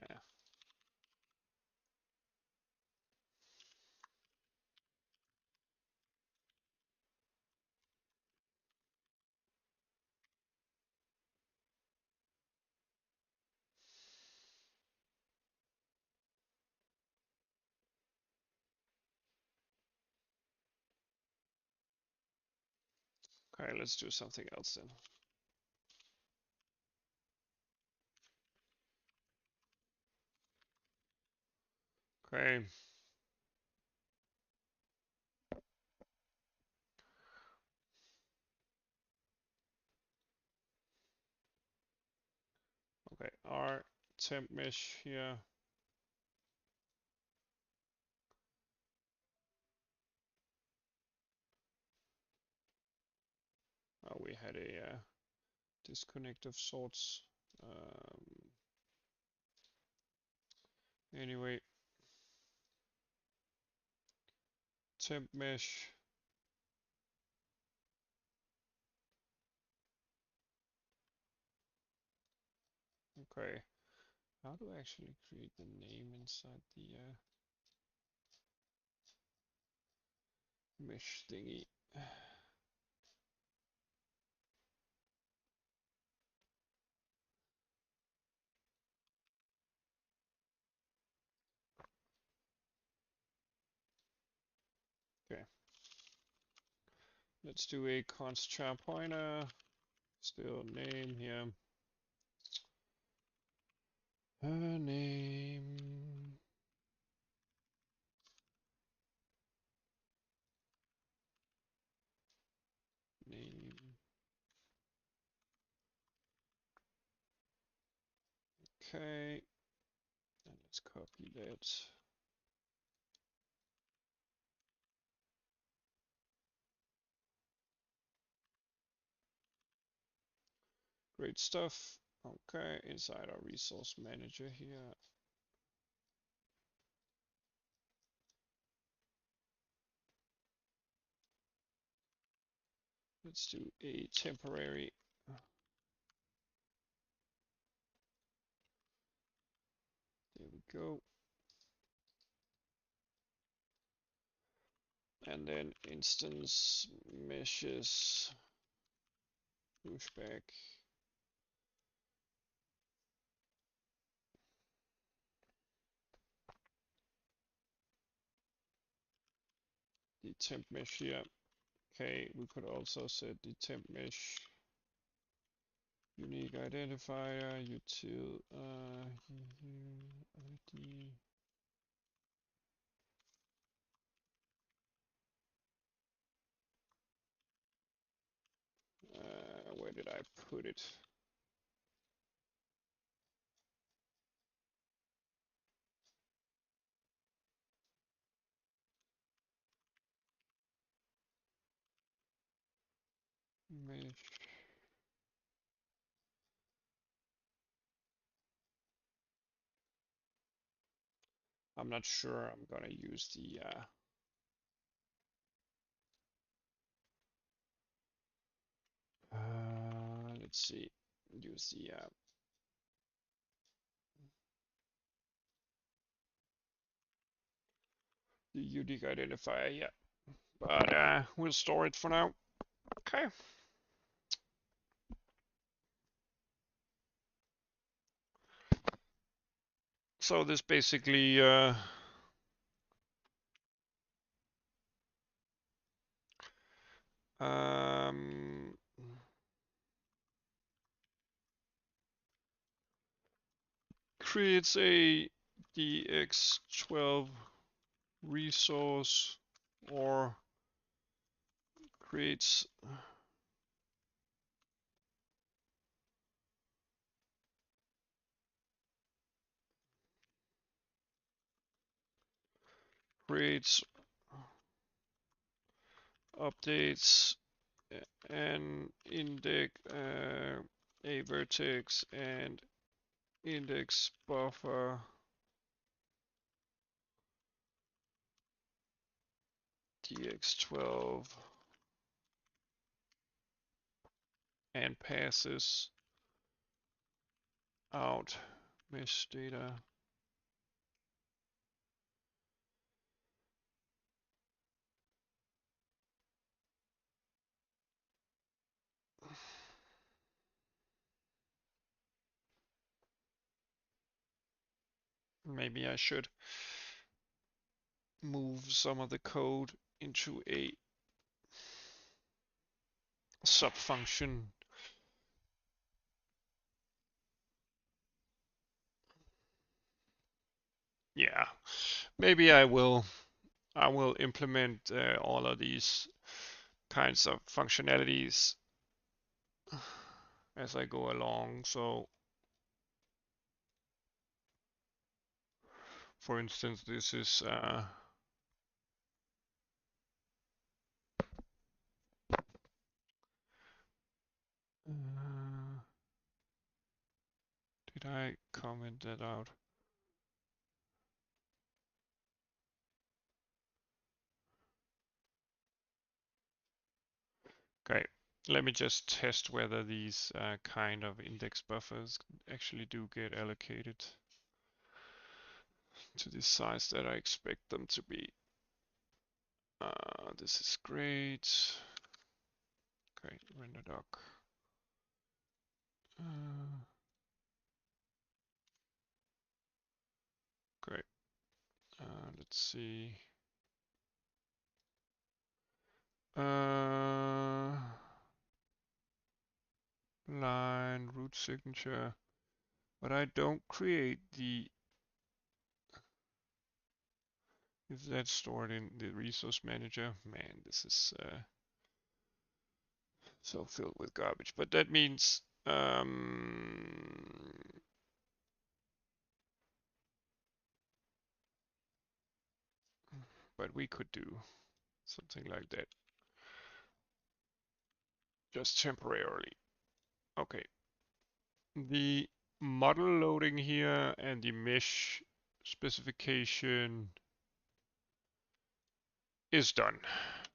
Okay, let's do something else then. Okay. Okay, our temp mesh here. We had a disconnect of sorts. Anyway, temp mesh. Okay, how do I actually create the name inside the mesh thingy? Okay, let's do a const char pointer. Still name here. Name. Name. Okay, and let's copy that. Great stuff. Okay, inside our resource manager here. Let's do a temporary. There we go. And then instance meshes pushback. The temp mesh here. Okay, we could also set the temp mesh unique identifier util ID. Where did I put it? Mesh. I'm not sure I'm gonna use the let's see, use the the unique identifier, yeah. But we'll store it for now. Okay. So this basically creates a Directx12 resource, or creates updates an index, a vertex and index buffer Directx12 and passes out mesh data. Maybe I should move some of the code into a sub-function. Yeah, maybe I will implement all of these kinds of functionalities as I go along. So for instance, this is did I comment that out? Okay, let me just test whether these kind of index buffers actually do get allocated to the size that I expect them to be. This is great. Okay, render doc. Great. Let's see. Line root signature, but I don't create the. Is that stored in the resource manager? Man, this is so filled with garbage. But that means but we could do something like that just temporarily. Okay. The model loading here and the mesh specification is done.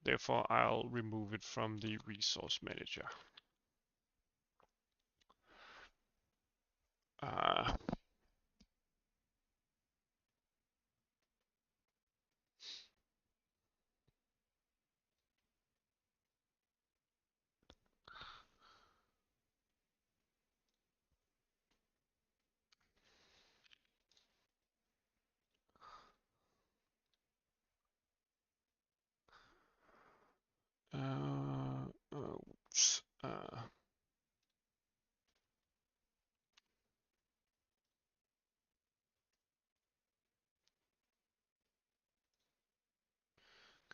Therefore, I'll remove it from the resource manager. Oops.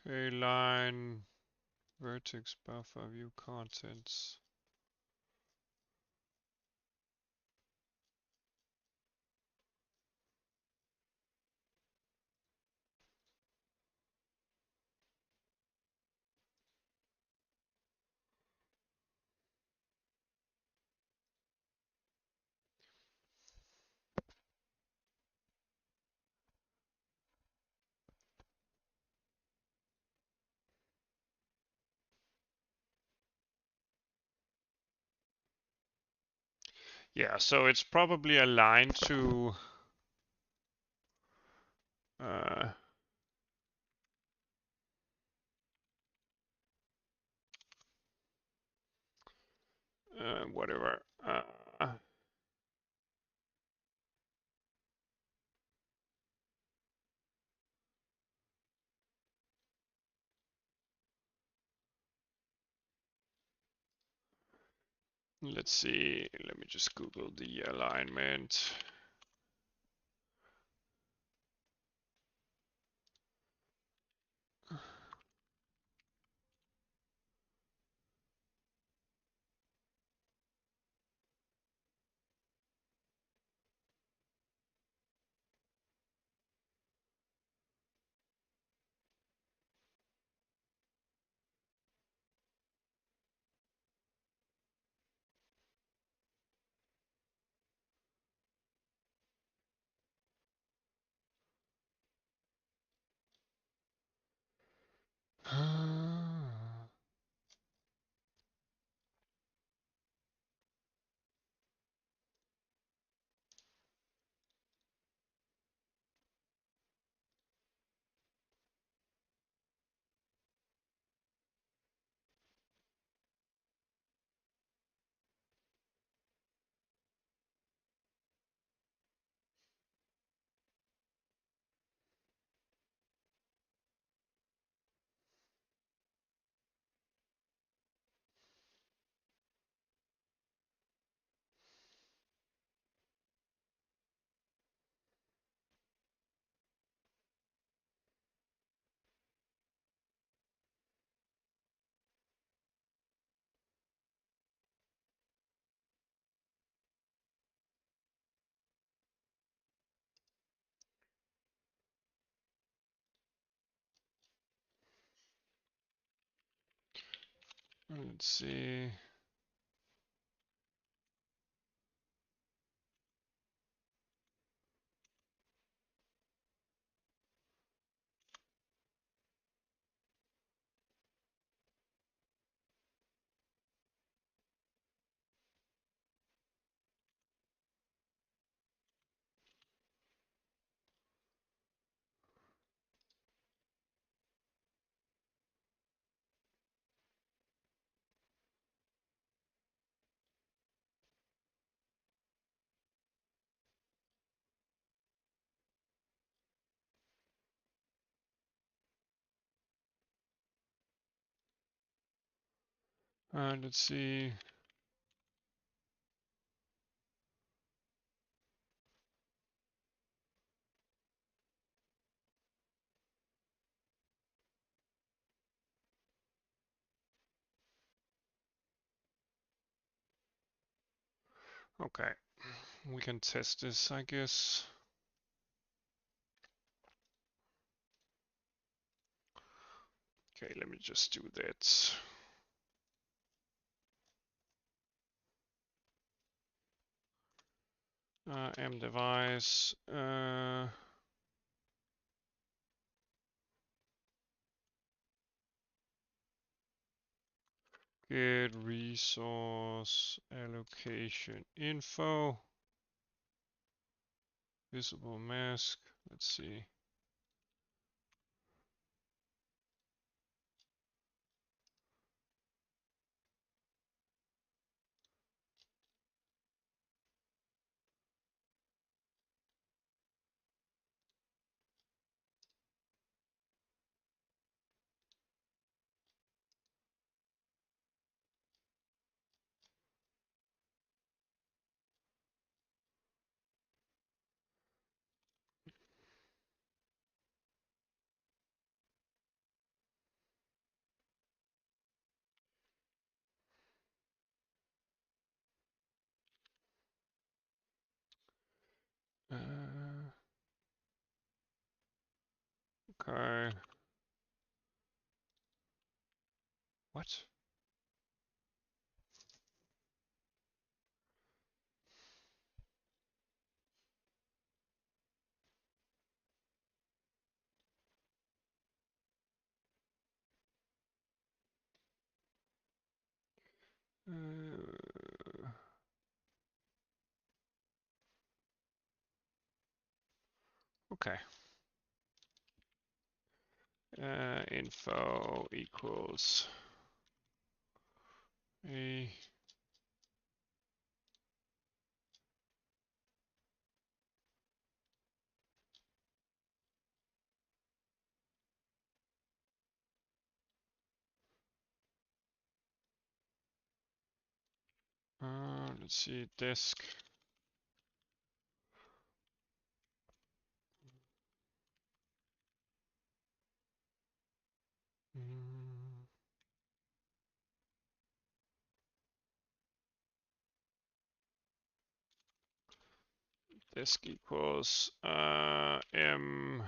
Okay, line, vertex buffer, view contents. Yeah, so it's probably aligned to whatever. Let's see. Let me just Google the alignment. Let's see. Let's see. Okay, we can test this, I guess. Okay, let me just do that. mDevice. Get resource allocation info. Visible mask. Let's see. Okay. What? Okay. Info equals a Let's see, disk. Disk equals m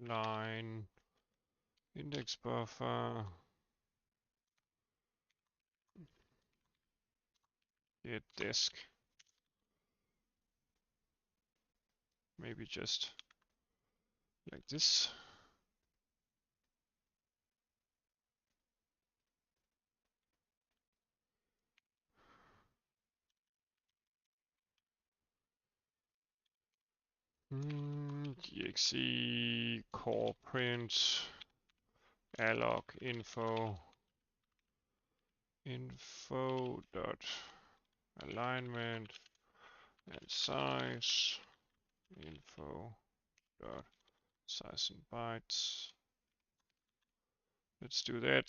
line index buffer get disk. Maybe just like this. Exe core print alloc info dot alignment and size info dot size in bytes. Let's do that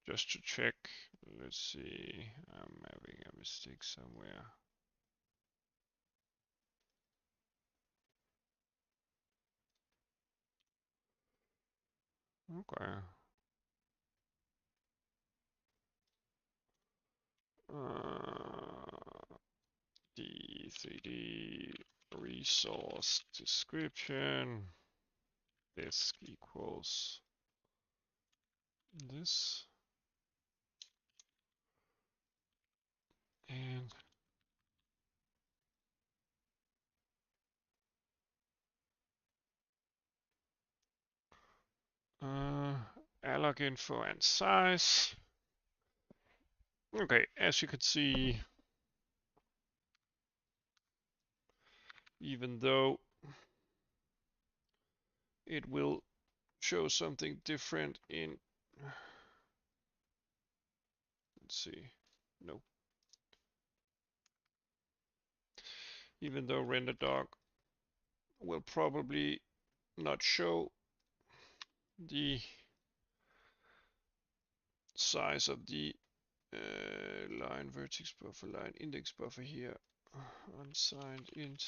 just to check. Let's see, I'm having a mistake somewhere. Okay. The 3D resource description disk equals this, and alloc info and size. Okay, as you can see, even though it will show something different in, let's see, no. Even though render doc will probably not show the size of the line vertex buffer, line index buffer here, unsigned int.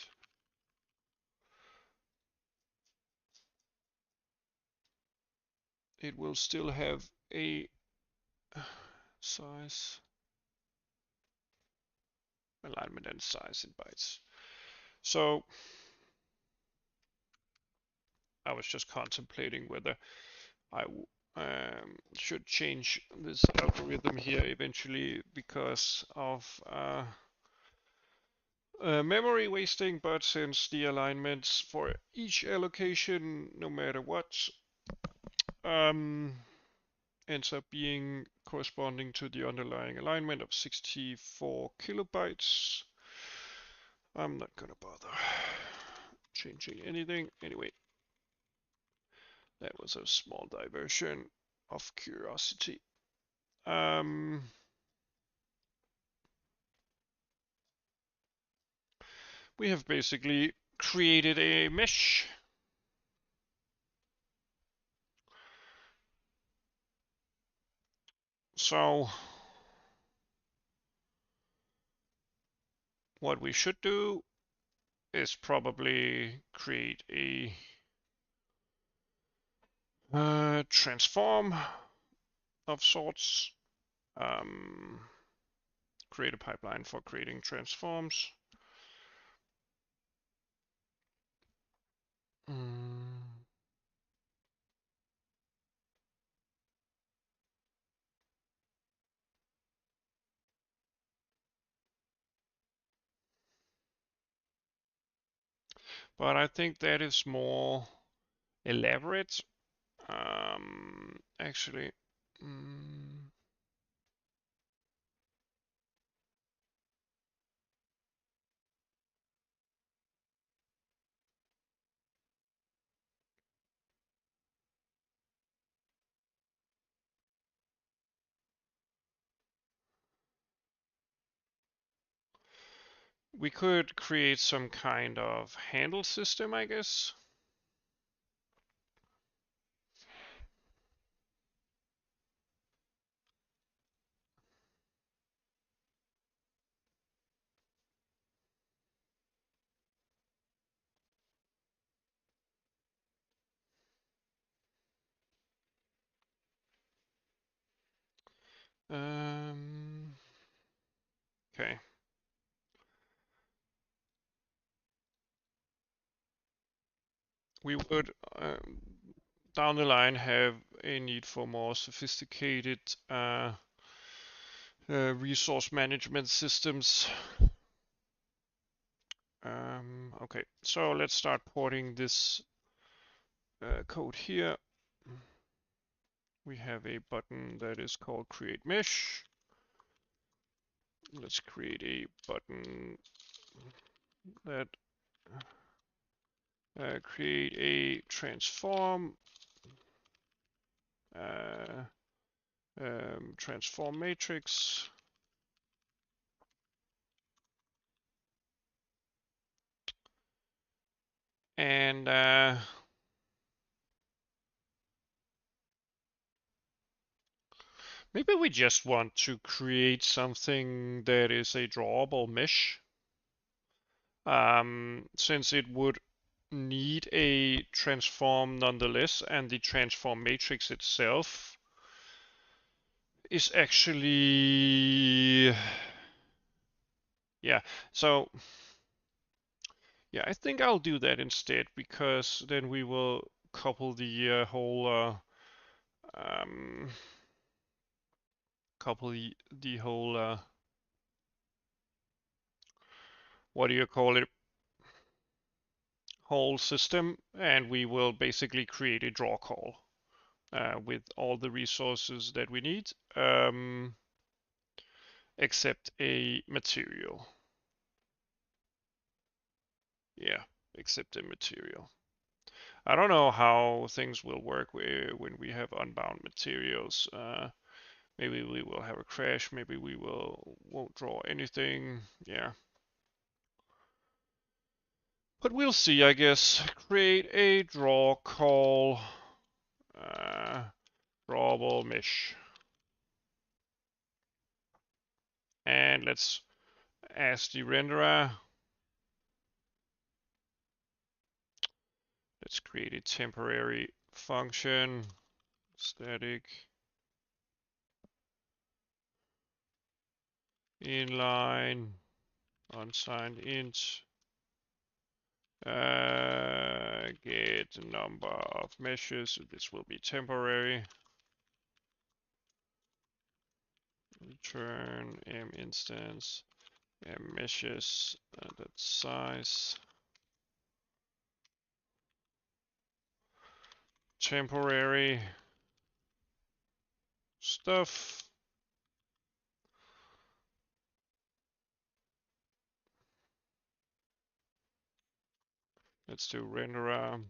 It will still have a size, alignment and size in bytes. So I was just contemplating whether I should change this algorithm here eventually because of memory wasting, but since the alignments for each allocation, no matter what, ends up being corresponding to the underlying alignment of 64 kilobytes, I'm not gonna bother changing anything. Anyway, that was a small diversion of curiosity. We have basically created a mesh. So what we should do is probably create a transform of sorts. Create a pipeline for creating transforms. But I think that is more elaborate. Actually, we could create some kind of handle system, I guess. Okay. We would down the line have a need for more sophisticated resource management systems. Okay, so let's start porting this code here. We have a button that is called create mesh. Let's create a button that create a transform transform matrix. And maybe we just want to create something that is a drawable mesh, since it would need a transform nonetheless, and the transform matrix itself is actually, yeah, so yeah, I think I'll do that instead, because then we will couple the whole what do you call it, whole system, and we will basically create a draw call with all the resources that we need, except a material. Yeah, except a material. I don't know how things will work when we have unbound materials. Maybe we will have a crash. Maybe we won't draw anything. Yeah. But we'll see, I guess. Create a draw call. Drawable mesh. And let's ask the renderer. Let's create a temporary function. Static. Inline. Unsigned int. Get the number of meshes. This will be temporary. Return m instance m meshes. That size. Temporary stuff. Let's do renderer.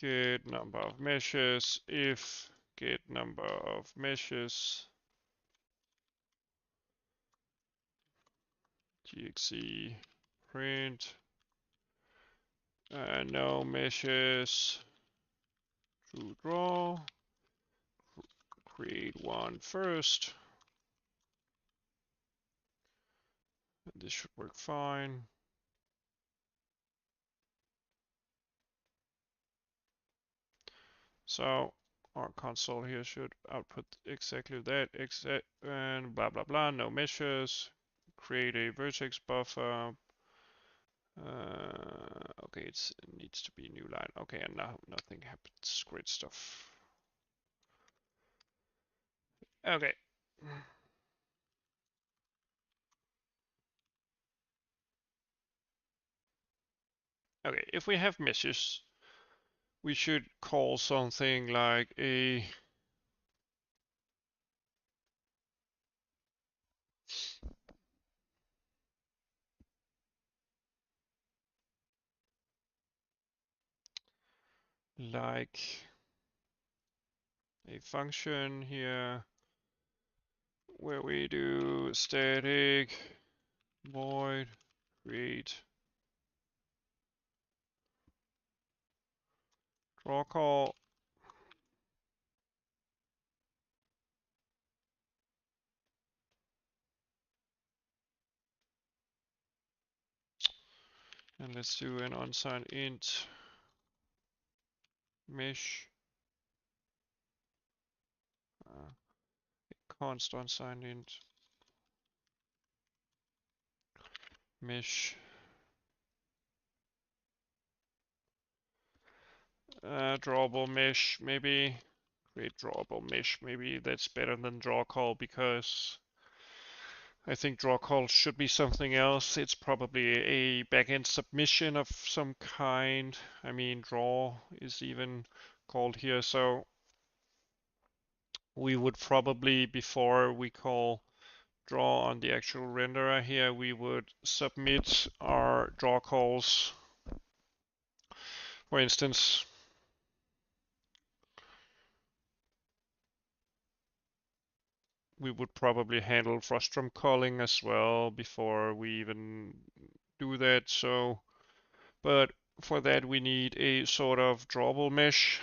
Get number of meshes. If get number of meshes. Gxe print. No meshes. True draw. Create one first. This should work fine. So our console here should output exactly that, and blah blah blah, no meshes. Create a vertex buffer. Okay, it needs to be a new line. Okay, and now nothing happens. Great stuff. Okay. Okay, if we have meshes, we should call something like a function here where we do static void create draw call. And let's do an unsigned int mesh const unsigned int mesh. Drawable mesh, maybe. Create drawable mesh, maybe that's better than draw call because I think draw call should be something else. It's probably a backend submission of some kind. I mean, draw is even called here, so we would probably, before we call draw on the actual renderer here, we would submit our draw calls. For instance, we would probably handle frustum calling as well before we even do that. So, but for that we need a sort of drawable mesh.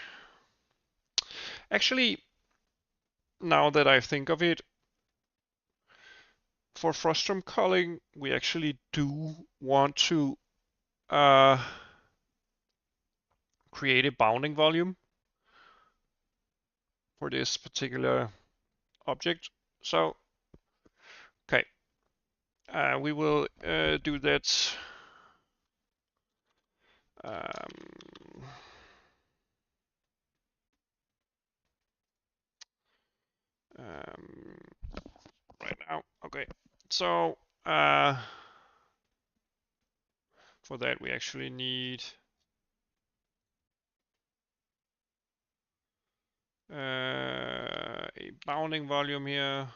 Actually, now that I think of it, for frustum calling, we actually do want to create a bounding volume for this particular object. So, okay, we will do that. Um, right now. Okay, so for that we actually need a bounding volume here.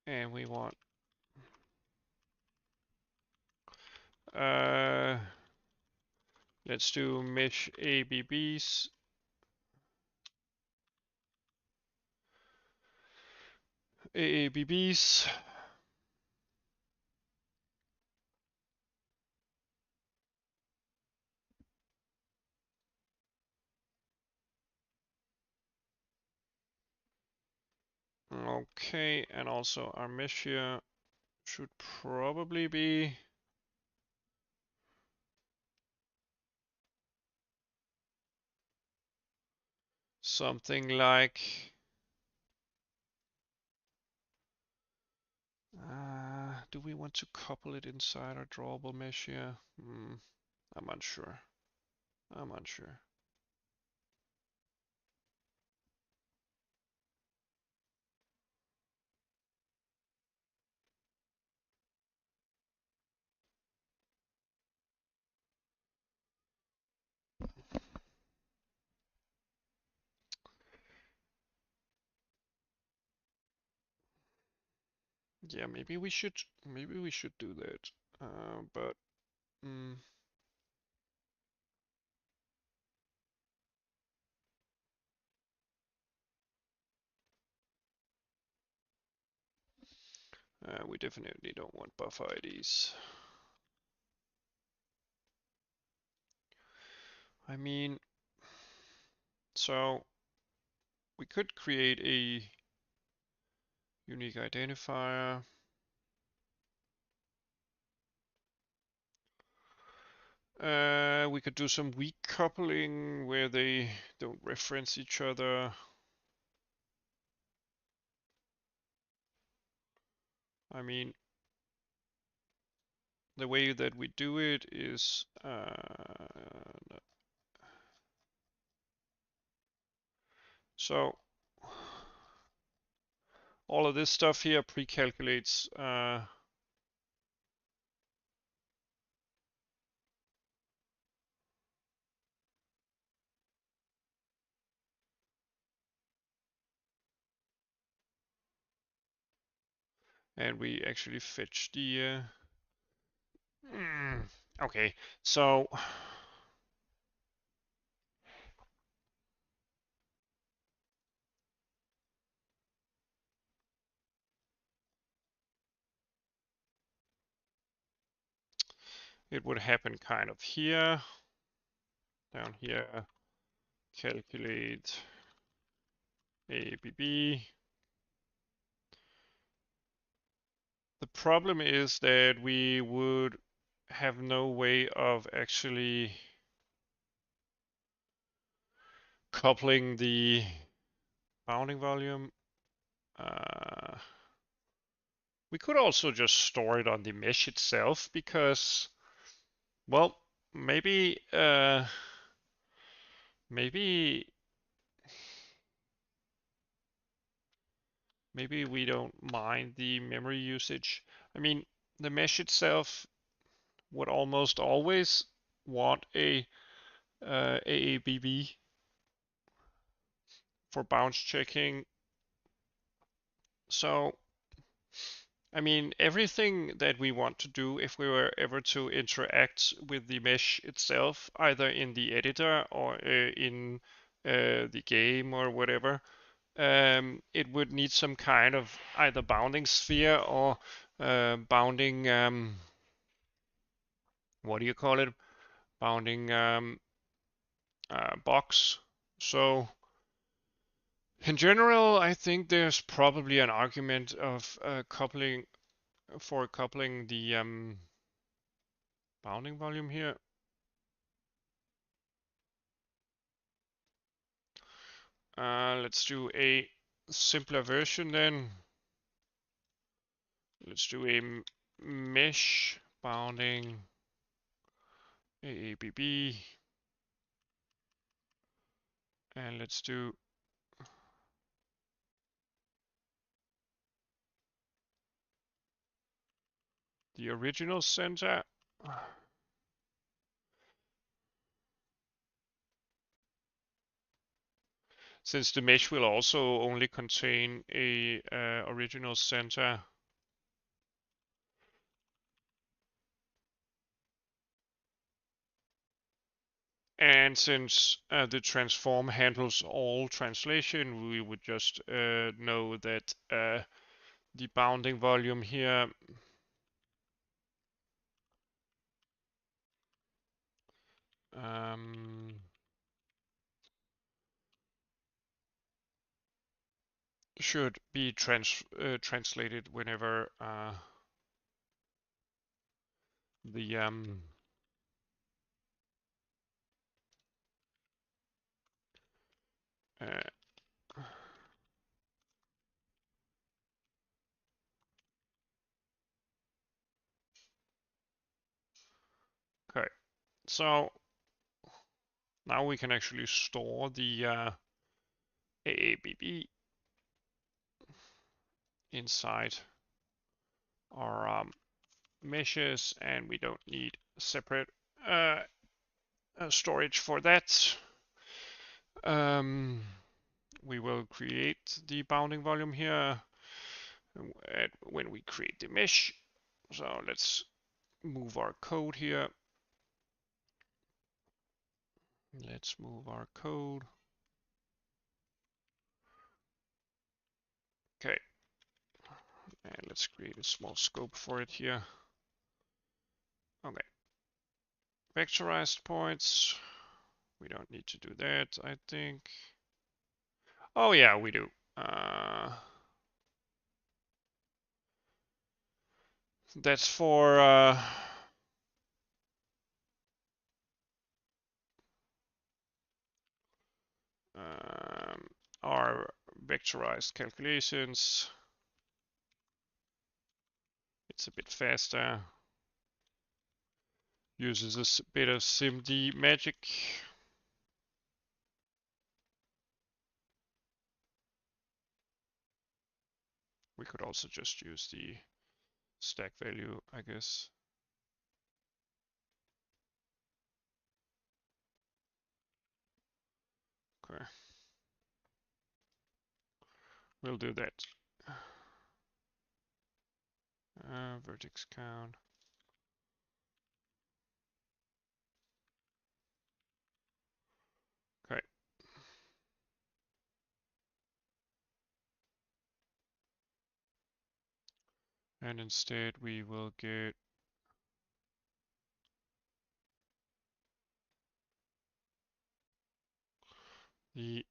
And we want let's do mesh ABBs. AABBs. Okay, and also our mesh here should probably be something like do we want to couple it inside our drawable mesh here? I'm unsure. I'm unsure. Yeah, maybe we should do that. But we definitely don't want buffer IDs. I mean, so we could create a unique identifier. We could do some weak coupling where they don't reference each other. I mean, the way that we do it is so all of this stuff here pre-calculates and we actually fetch the okay, so it would happen kind of here, down here, calculate ABB. The problem is that we would have no way of actually coupling the bounding volume. We could also just store it on the mesh itself because, well, maybe maybe we don't mind the memory usage. I mean, the mesh itself would almost always want a AABB for bounce checking. So, I mean, everything that we want to do, if we were ever to interact with the mesh itself, either in the editor or in the game or whatever, it would need some kind of either bounding sphere or bounding, what do you call it? Bounding box. So in general, I think there's probably an argument of coupling the bounding volume here. Let's do a simpler version then. Let's do a mesh bounding AABB, and let's do the original center. Since the mesh will also only contain a original center, and since the transform handles all translation, we would just know that the bounding volume here should be translated whenever the okay. So now we can actually store the AABB inside our meshes, and we don't need separate storage for that. We will create the bounding volume here when we create the mesh. So let's move our code here. Let's move our code. Okay. And let's create a small scope for it here. Okay. Vectorized points. We don't need to do that, I think. Oh yeah, we do. That's for our vectorized calculations. It's a bit faster. Uses a bit of SIMD magic. We could also just use the stack value, I guess. Okay. We'll do that. Vertex count. Okay. And instead we will get the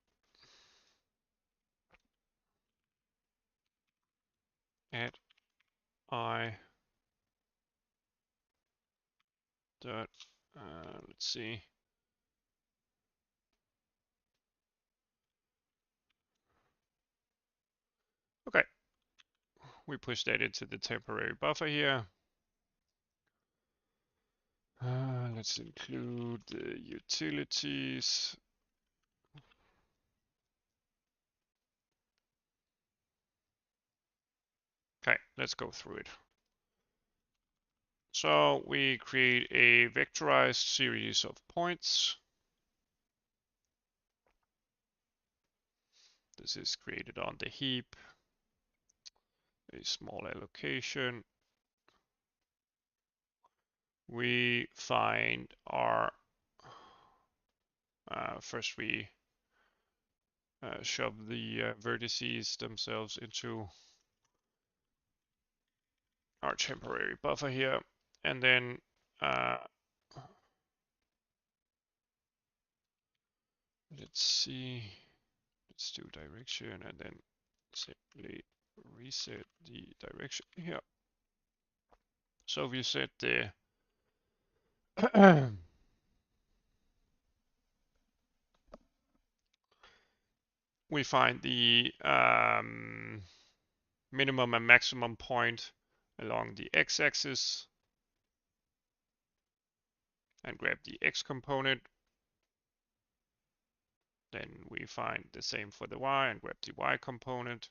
at I dot let's see, We push that into the temporary buffer here. Let's include the utilities. Okay, let's go through it. So we create a vectorized series of points. This is created on the heap. A small allocation. We find our, first we shove the vertices themselves into our temporary buffer here, and then let's see, let's do direction and then simply reset the direction here. So we set the we find the minimum and maximum point along the x-axis and grab the x component. Then we find the same for the y and grab the y component.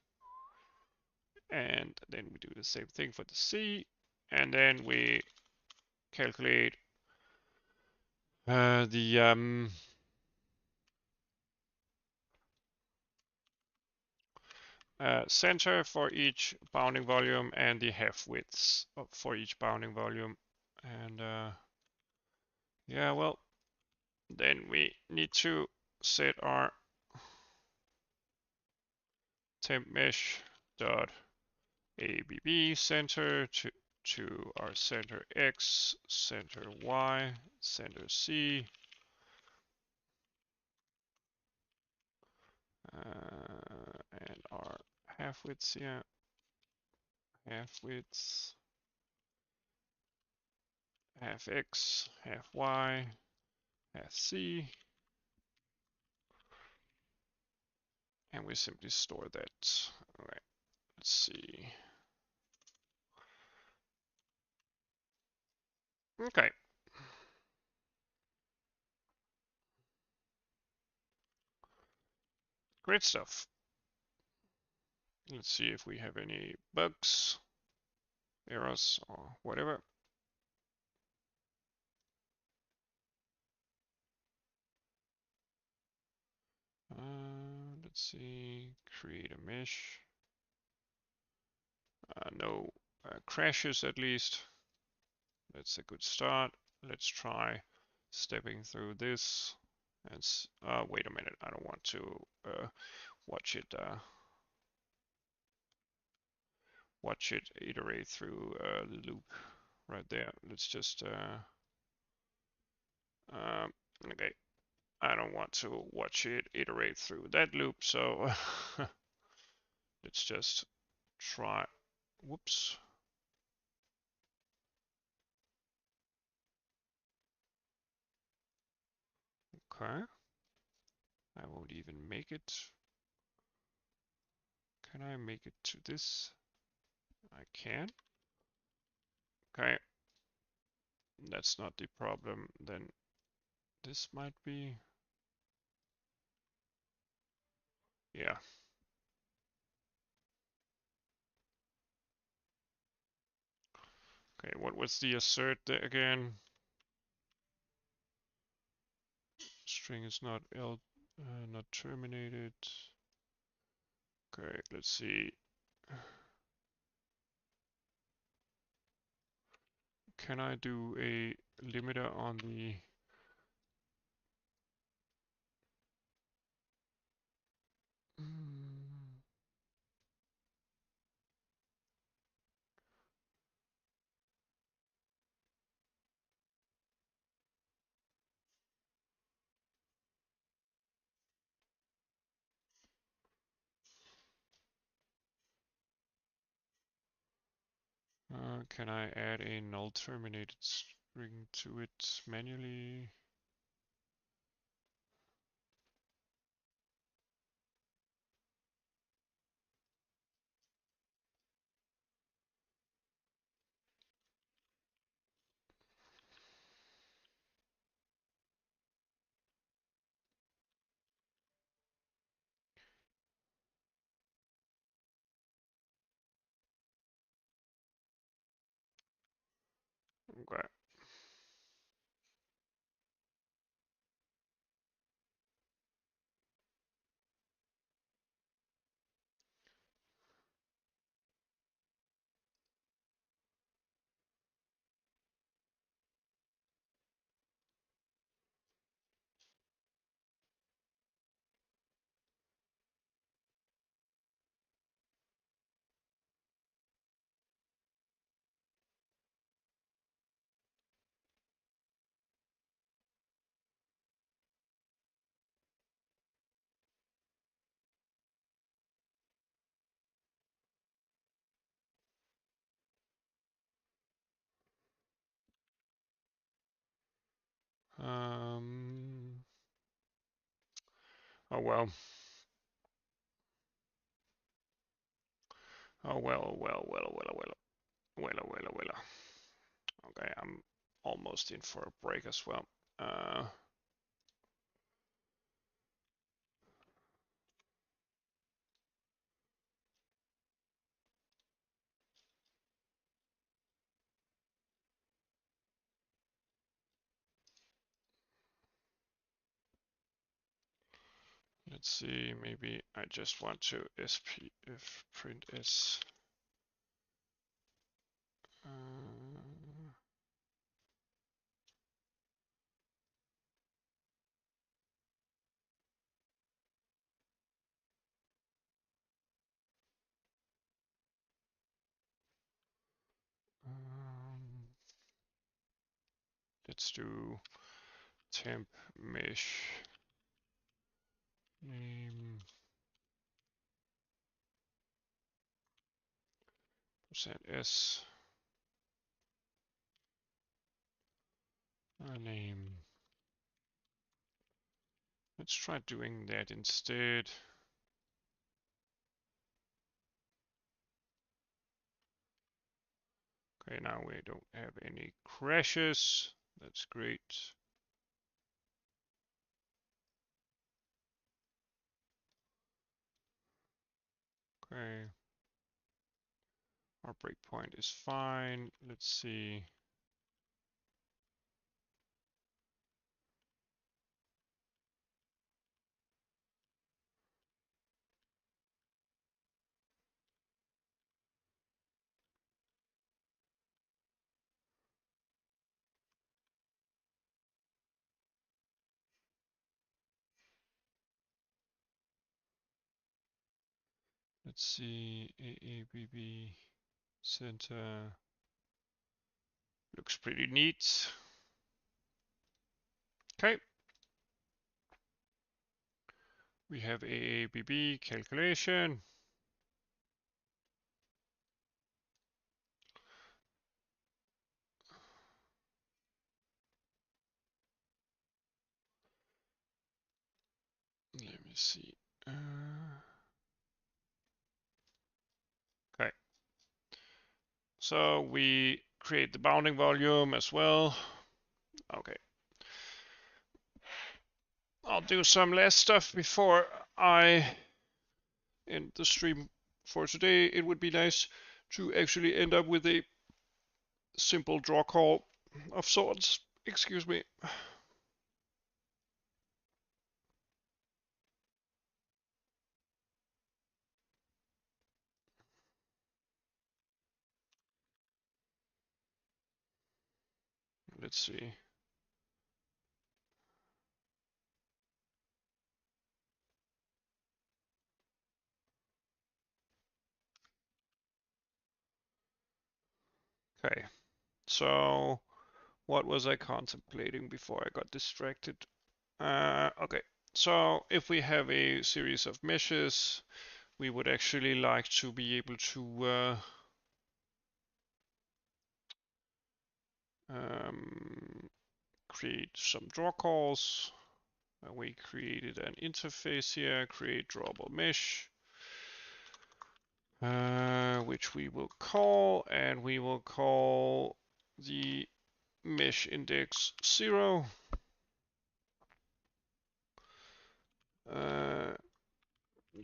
And then we do the same thing for the c. And then we calculate the center for each bounding volume and the half widths for each bounding volume. And yeah, well, then we need to set our temp mesh dot ABB center to our center X, center Y, center C, and our half widths here, half widths, half X, half Y, half C, and we simply store that. All right, let's see. Okay. Great stuff. Let's see if we have any bugs, errors, or whatever. Let's see, create a mesh. No crashes at least. That's a good start. Let's try stepping through this. And wait a minute, I don't want to watch it iterate through the loop right there. Let's just okay. I don't want to watch it iterate through that loop, so let's just try. Whoops. Okay. I won't even make it. Can I make it to this? I can. Okay. That's not the problem. Then this might be. Yeah. Okay, what was the assert there again? String is not not terminated. Okay, let's see. Can I do a limiter on the can I add a null terminated string to it manually? Okay. Oh well. Oh well, well. Okay, I'm almost in for a break as well. Let's see, maybe I just want to if print s. Let's do temp mesh name %s name. Let's try doing that instead. Okay, now we don't have any crashes. That's great. Okay. Our breakpoint is fine. Let's see. Let's see. AABB center. Looks pretty neat. Okay. We have AABB calculation. Let me see. Okay. So we create the bounding volume as well. Okay. I'll do some last stuff before I end the stream for today. It would be nice to actually end up with a simple draw call of sorts. Excuse me. Let's see. Okay. So what was I contemplating before I got distracted? Okay. So if we have a series of meshes, we would actually like to be able to create some draw calls. We created an interface here, create drawable mesh, which we will call, and we will call the mesh index 0.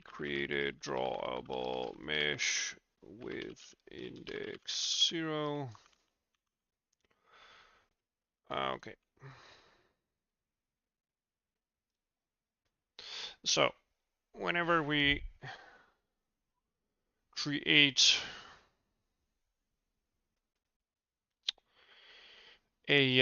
Created drawable mesh with index 0. Okay. So whenever we create a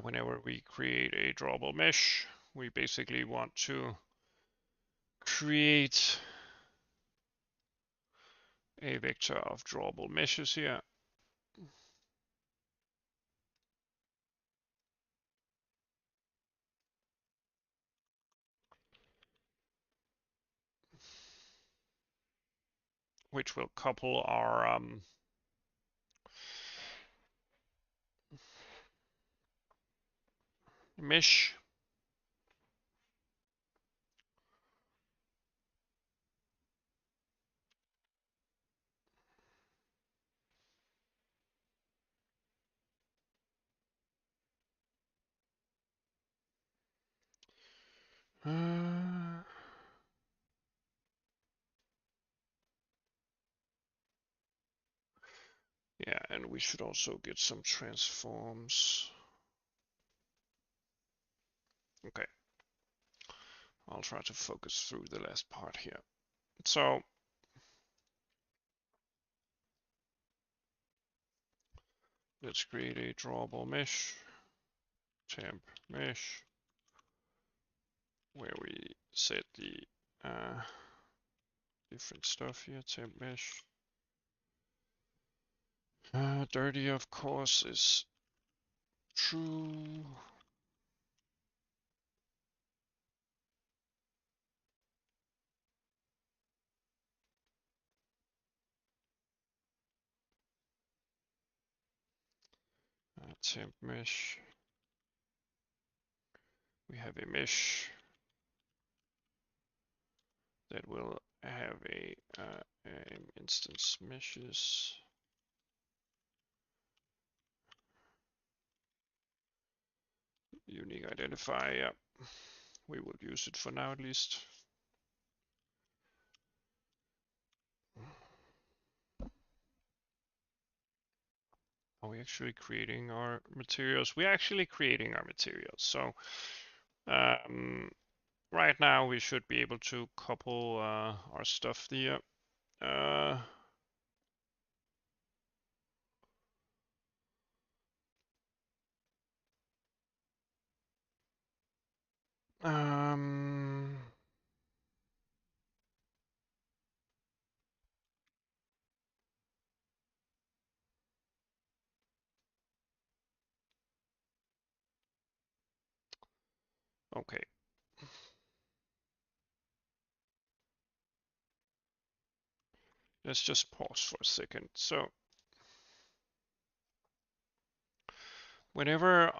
whenever we create a drawable mesh, we basically want to create a vector of drawable meshes here. Which will couple our mesh. Yeah, and we should also get some transforms. Okay, I'll try to focus through the last part here. So let's create a drawable mesh, temp mesh, where we set the different stuff here. Temp mesh. Dirty, of course, is true. Temp mesh. We have a mesh that will have a instance meshes. Unique identifier. Yeah. We will use it for now at least. Are we actually creating our materials? We're actually creating our materials. So right now we should be able to couple our stuff there. Okay. Let's just pause for a second. So whenever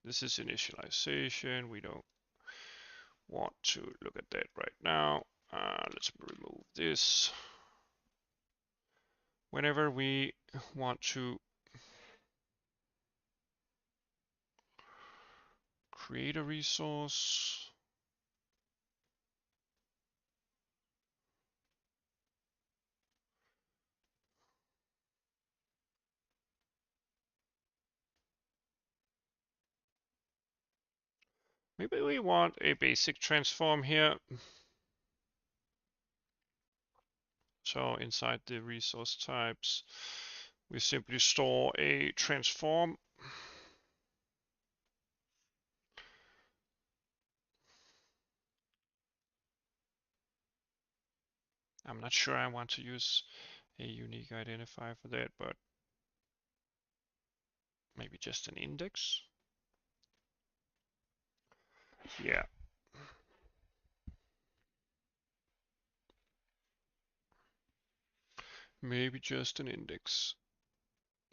this is initialization, we don't want to look at that right now. Let's remove this. Whenever we want to create a resource, maybe we want a basic transform here. So inside the resource types, we simply store a transform. I'm not sure I want to use a unique identifier for that, but maybe just an index. Yeah. Maybe just an index.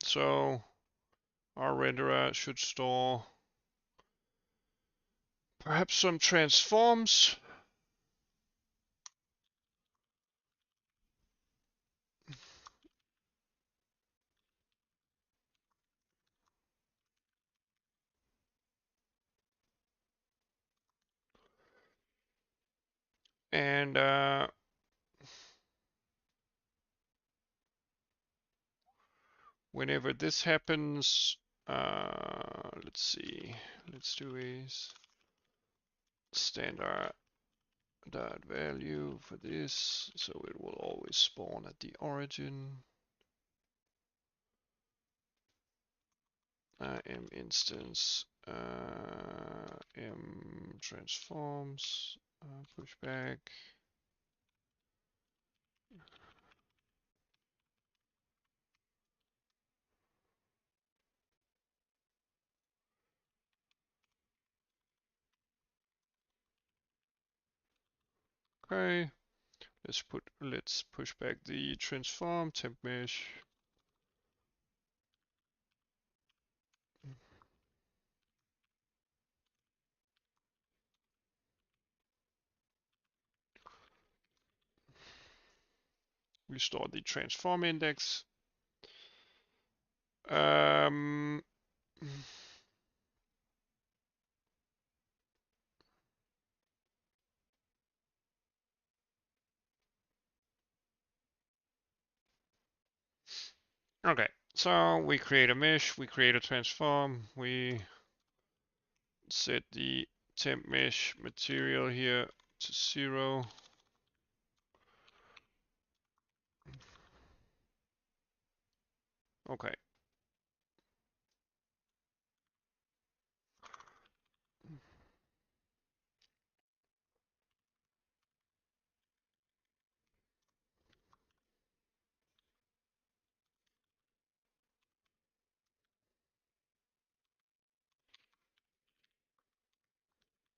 So our renderer should store perhaps some transforms. And whenever this happens, let's see, let's do a standard dot value for this, so it will always spawn at the origin. M instance M transforms pushback. Okay, let's push back the transform temp mesh. We store the transform index. Um, okay, so we create a mesh, we create a transform, we set the temp mesh material here to 0. Okay.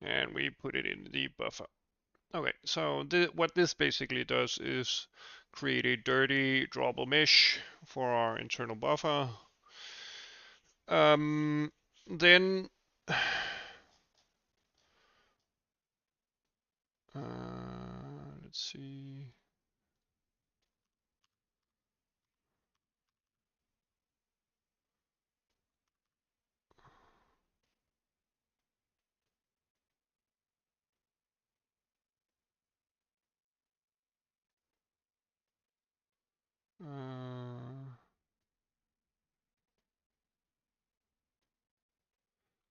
And we put it in the buffer. Okay, so what this basically does is create a dirty drawable mesh for our internal buffer. Then let's see.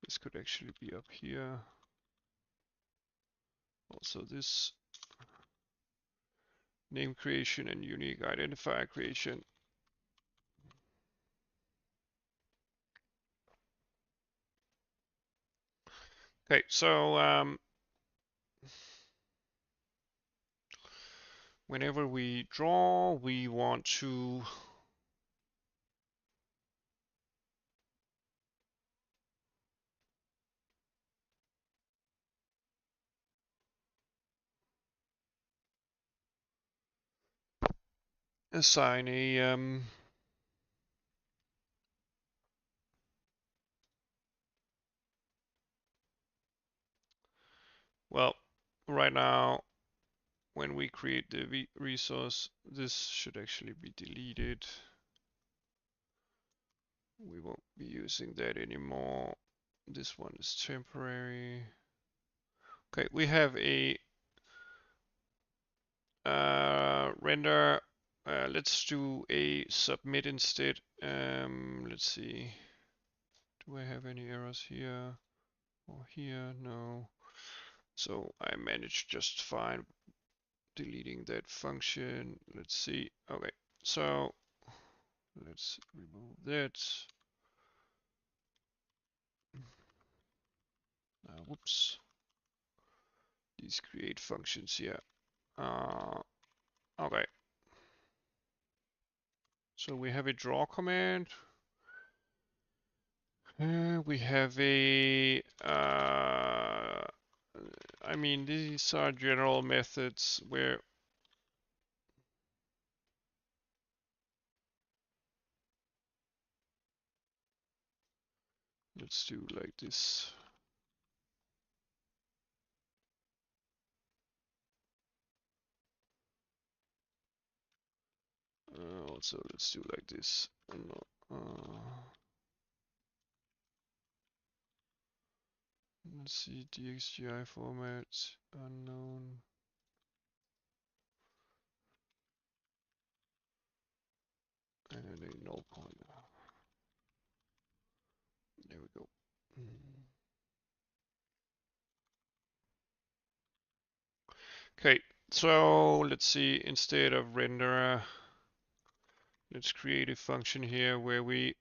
This could actually be up here. Also this name creation and unique identifier creation. Okay, so whenever we draw, we want to assign a well, right now when we create the resource, this should actually be deleted. We won't be using that anymore. This one is temporary. Okay, we have a render. Let's do a submit instead. Let's see. Do I have any errors here or here? No. So I managed just fine deleting that function. Let's see. Okay, so let's remove that. Whoops. These create functions here. Okay. So we have a draw command. We have a, I mean, these are general methods where let's do like this. Also, let's do like this. Let's see, DXGI format, unknown. and a null pointer. There we go. Okay, so let's see, instead of renderer, let's create a function here where we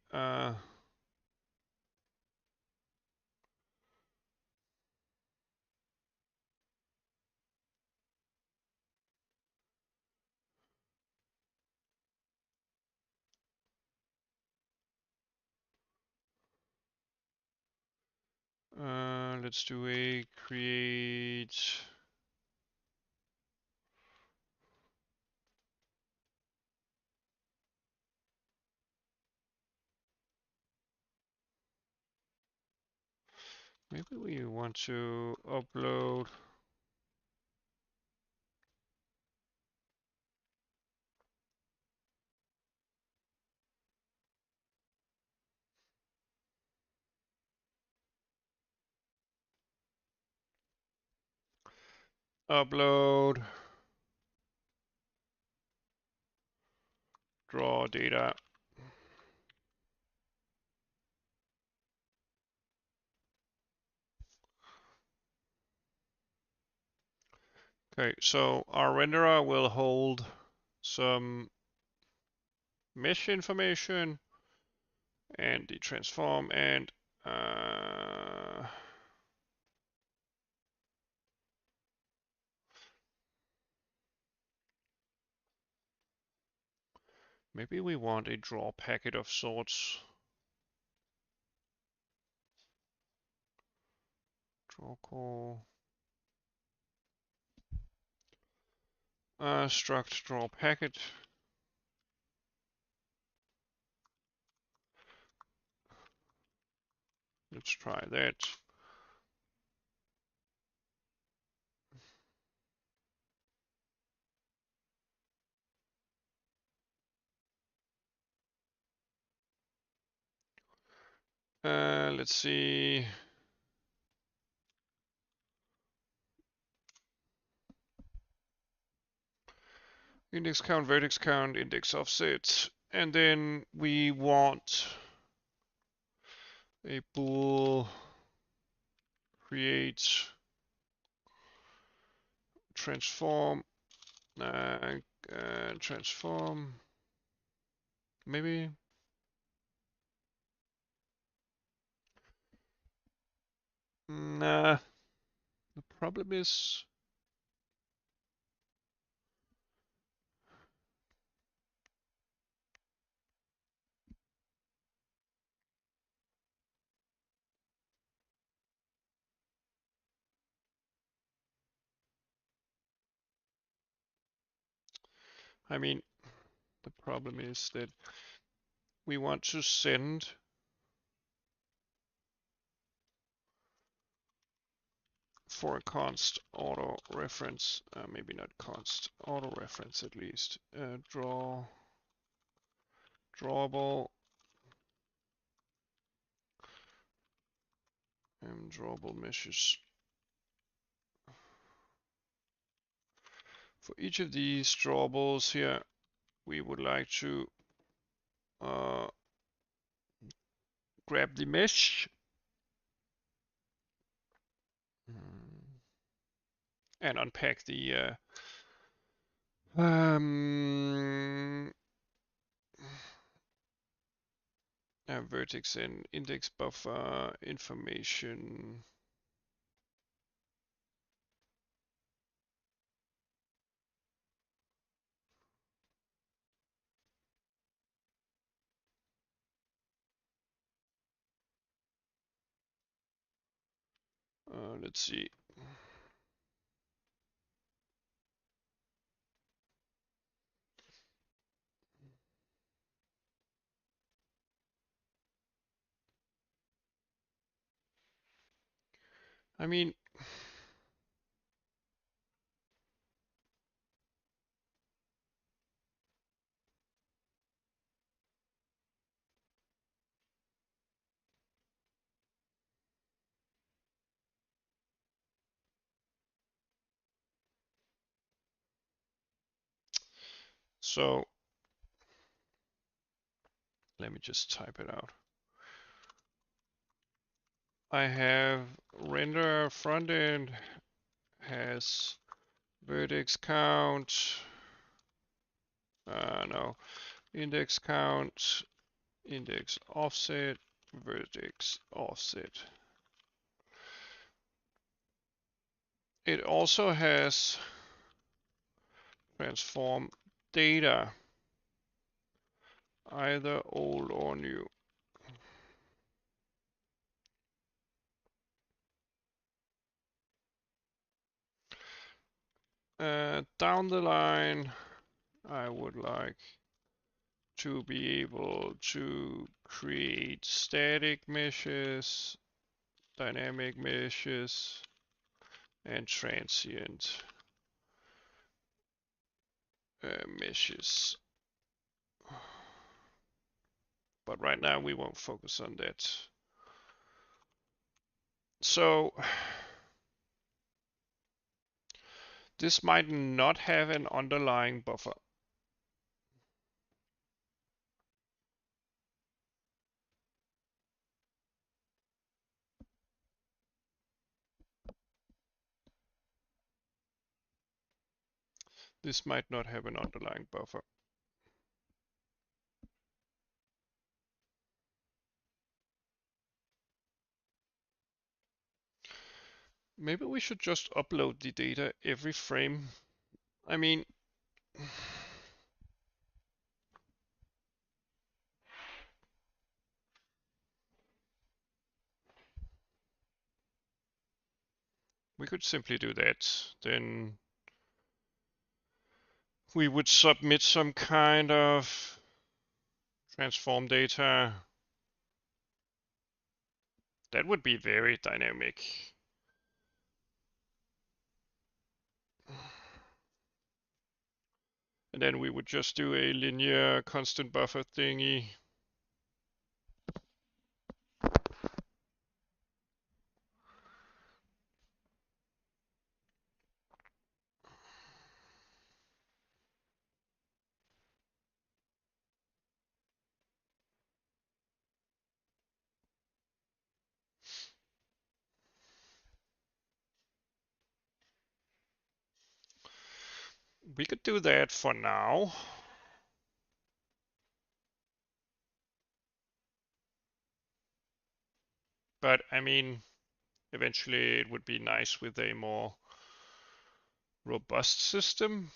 let's do a create. Maybe we want to upload. Upload. Draw data. Okay, so our renderer will hold some mesh information and the transform and maybe we want a draw packet of sorts. Draw call. Struct draw packet. Let's try that. Let's see. Index count, vertex count, index offset. And then we want a bool create transform transform maybe. Nah, the problem is, I mean, the problem is that we want to send for a const auto reference, maybe not const auto reference at least, drawable and drawable meshes. For each of these drawables here, we would like to grab the mesh and unpack the vertex and index buffer information. Let's see. I mean, so Let me just type it out. I have render front end has vertex count. No, index count, index offset, vertex offset. It also has transform data, either old or new. Down the line, I would like to be able to create static meshes, dynamic meshes, and transient meshes. But right now we won't focus on that. So this might not have an underlying buffer. This might not have an underlying buffer. Maybe we should just upload the data every frame. I mean, we could simply do that. Then we would submit some kind of transform data. That would be very dynamic. And then we would just do a linear constant buffer thingy. We could do that for now. But I mean, eventually it would be nice with a more robust system.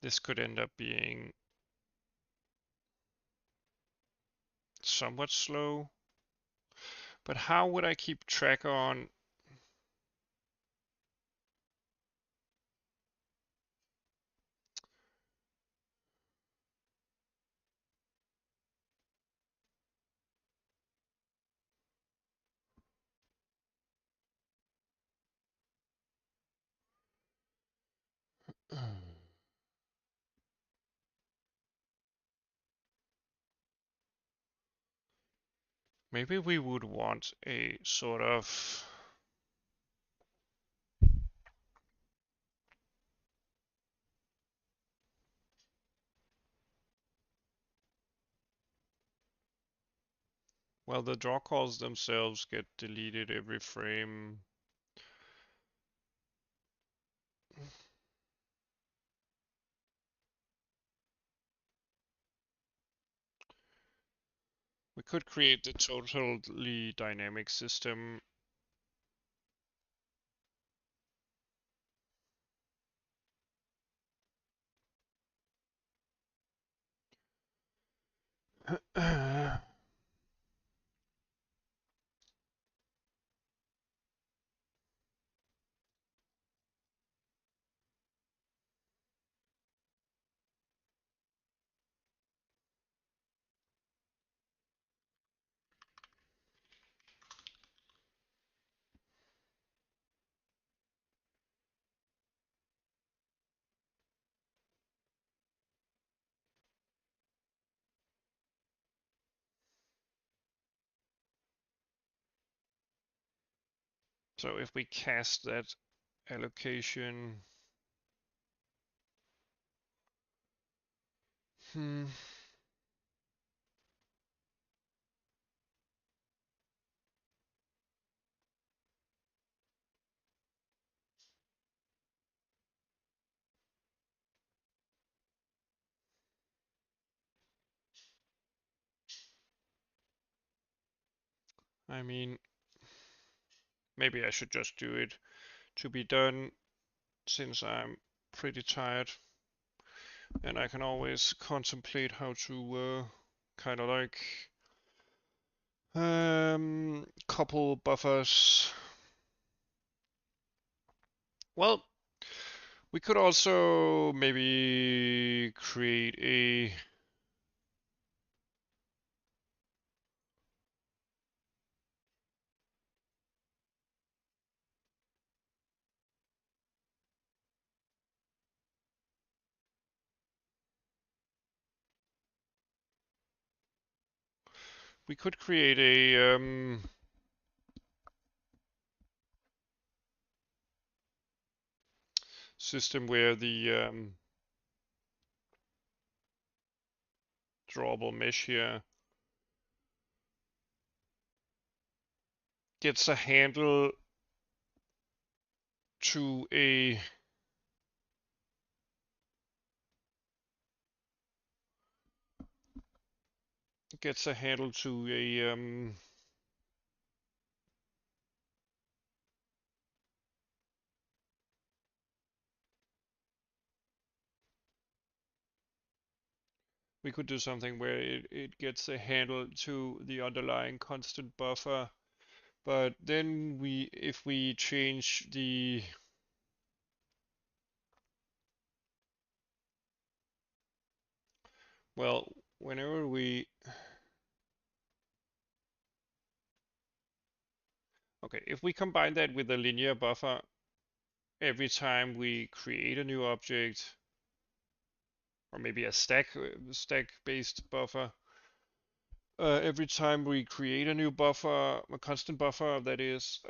This could end up being somewhat slow. But how would I keep track on? Maybe we would want a sort of well, the draw calls themselves get deleted every frame. We could create the totally dynamic system. So if we cast that allocation, I mean, maybe I should just do it to be done since I'm pretty tired, and I can always contemplate how to kind of like couple buffers. Well, we could also maybe create a system where the drawable mesh here gets a handle to a we could do something where it gets a handle to the underlying constant buffer, but then if we change the well, whenever we okay, if we combine that with a linear buffer every time we create a new object, or maybe a stack-based buffer, every time we create a new buffer, a constant buffer that is,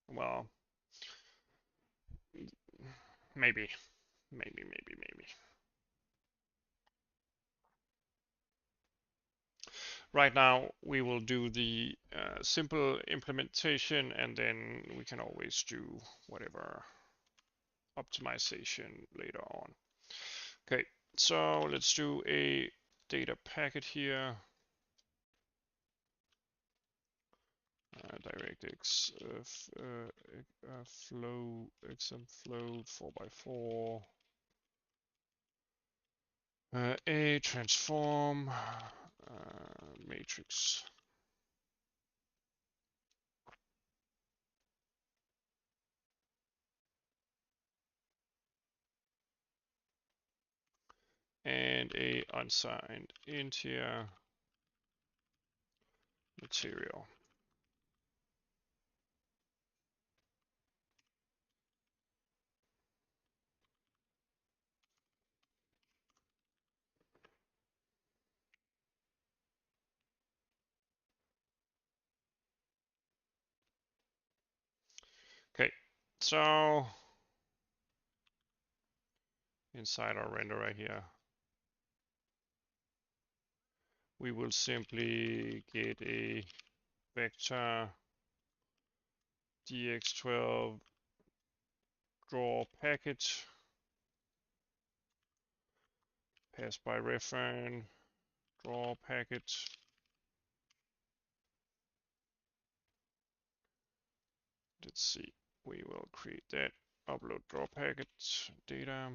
well, maybe. Right now, we will do the simple implementation, and then we can always do whatever optimization later on. Okay, so let's do a data packet here. Directx flow exam float 4x4. A transform matrix. And a unsigned int here, material. Okay, so inside our render right here, we will simply get a vector dx12 draw package pass by reference draw package. Let's see, we will create that upload draw package data.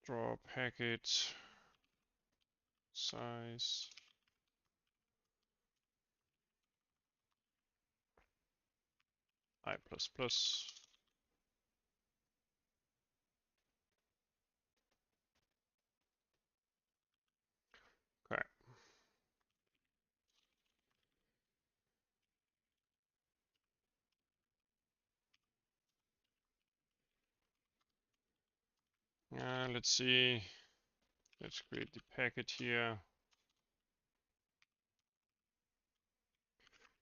Draw package size I++. Okay. Let's see. Let's create the packet here.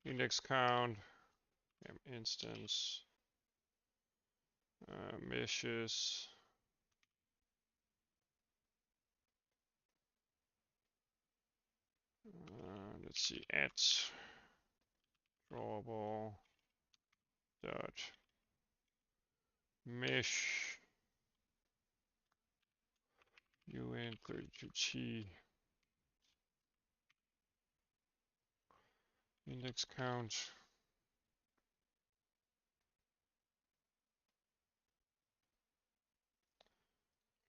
Index count, instance, meshes. Let's see, add drawable dot mesh un32t index count.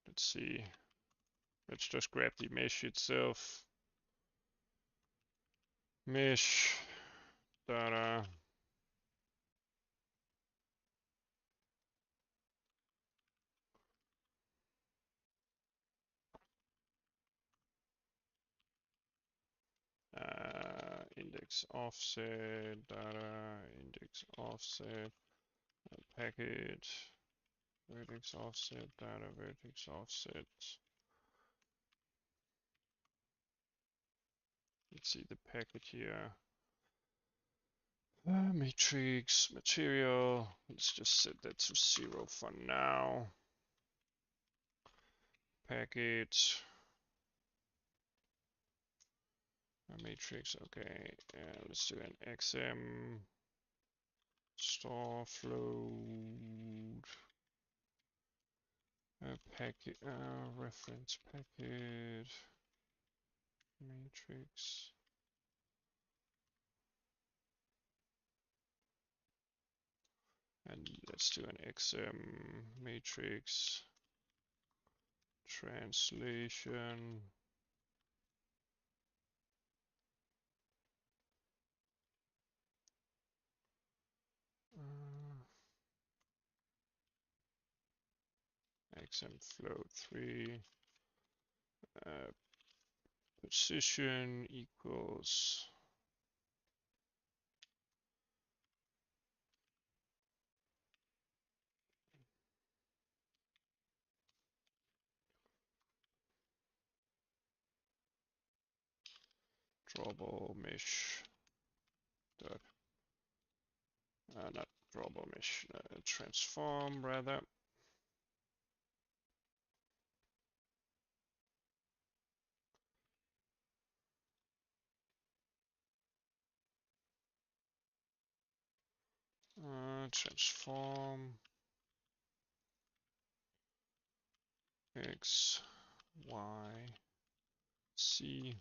Let's see. Let's just grab the mesh itself. Mesh data. Index offset data, index offset packet, vertex offset data, vertex offset. Let's see the packet here. Matrix material. Let's just set that to 0 for now. Packet. Matrix. Okay. Let's do an XM store float. Packet. Reference packet. Matrix. And let's do an XM matrix translation. XM float 3 position equals drawable mesh dot not drawable mesh transform rather. Transform x y c.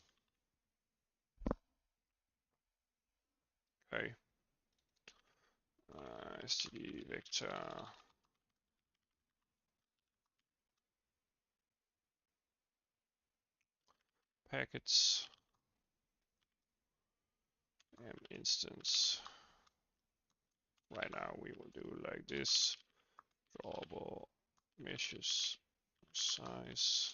Okay. Std vector packets and instance. Right now we will do like this. Drawable meshes size.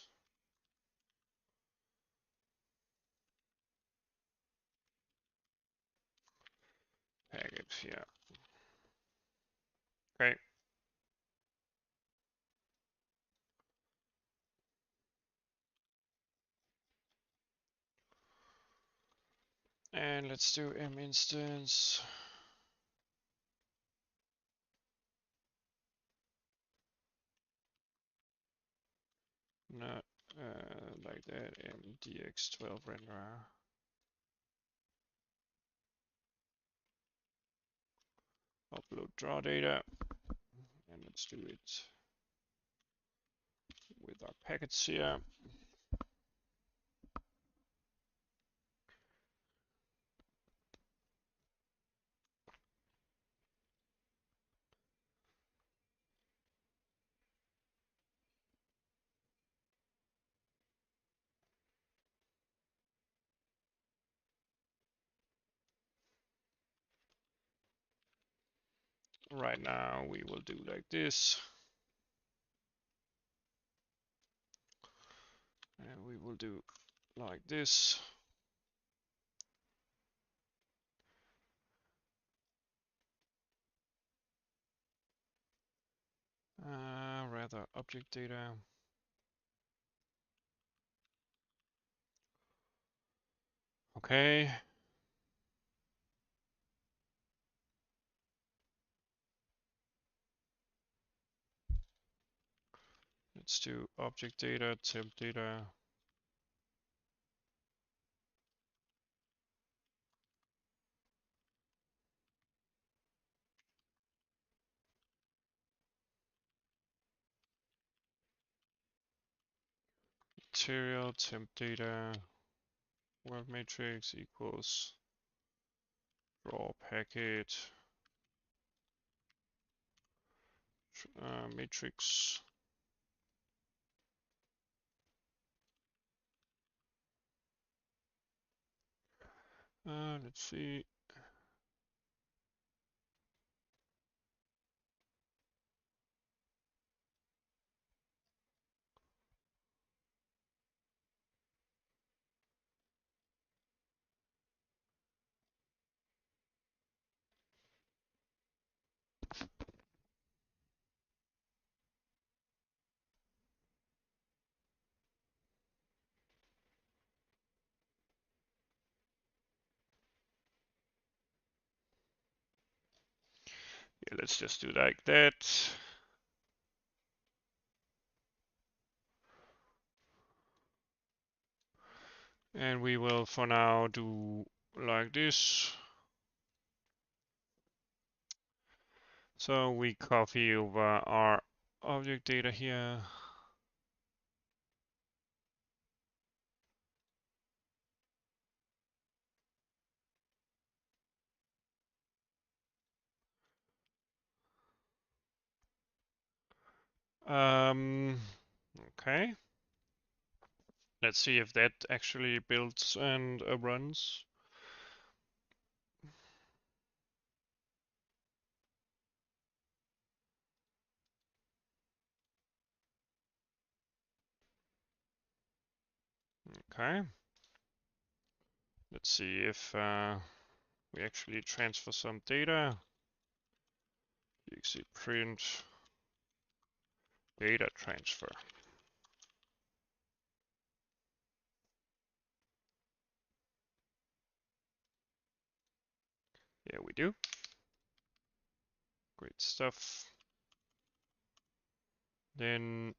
Packet here. Okay. And let's do m instance. Not like that. MDX12 renderer. Upload draw data. And let's do it with our packets here. Right now we will do like this. And we will do like this. Rather object data. Okay. Let's do object data, temp data. Material, temp data, world matrix equals draw packet, matrix. Let's see. Yeah, let's just do like that. And we will for now do like this. So we copy over our object data here. Okay. Let's see if that actually builds and runs. Okay. Let's see if we actually transfer some data. Exe print data transfer. Yeah, we do. Great stuff. Then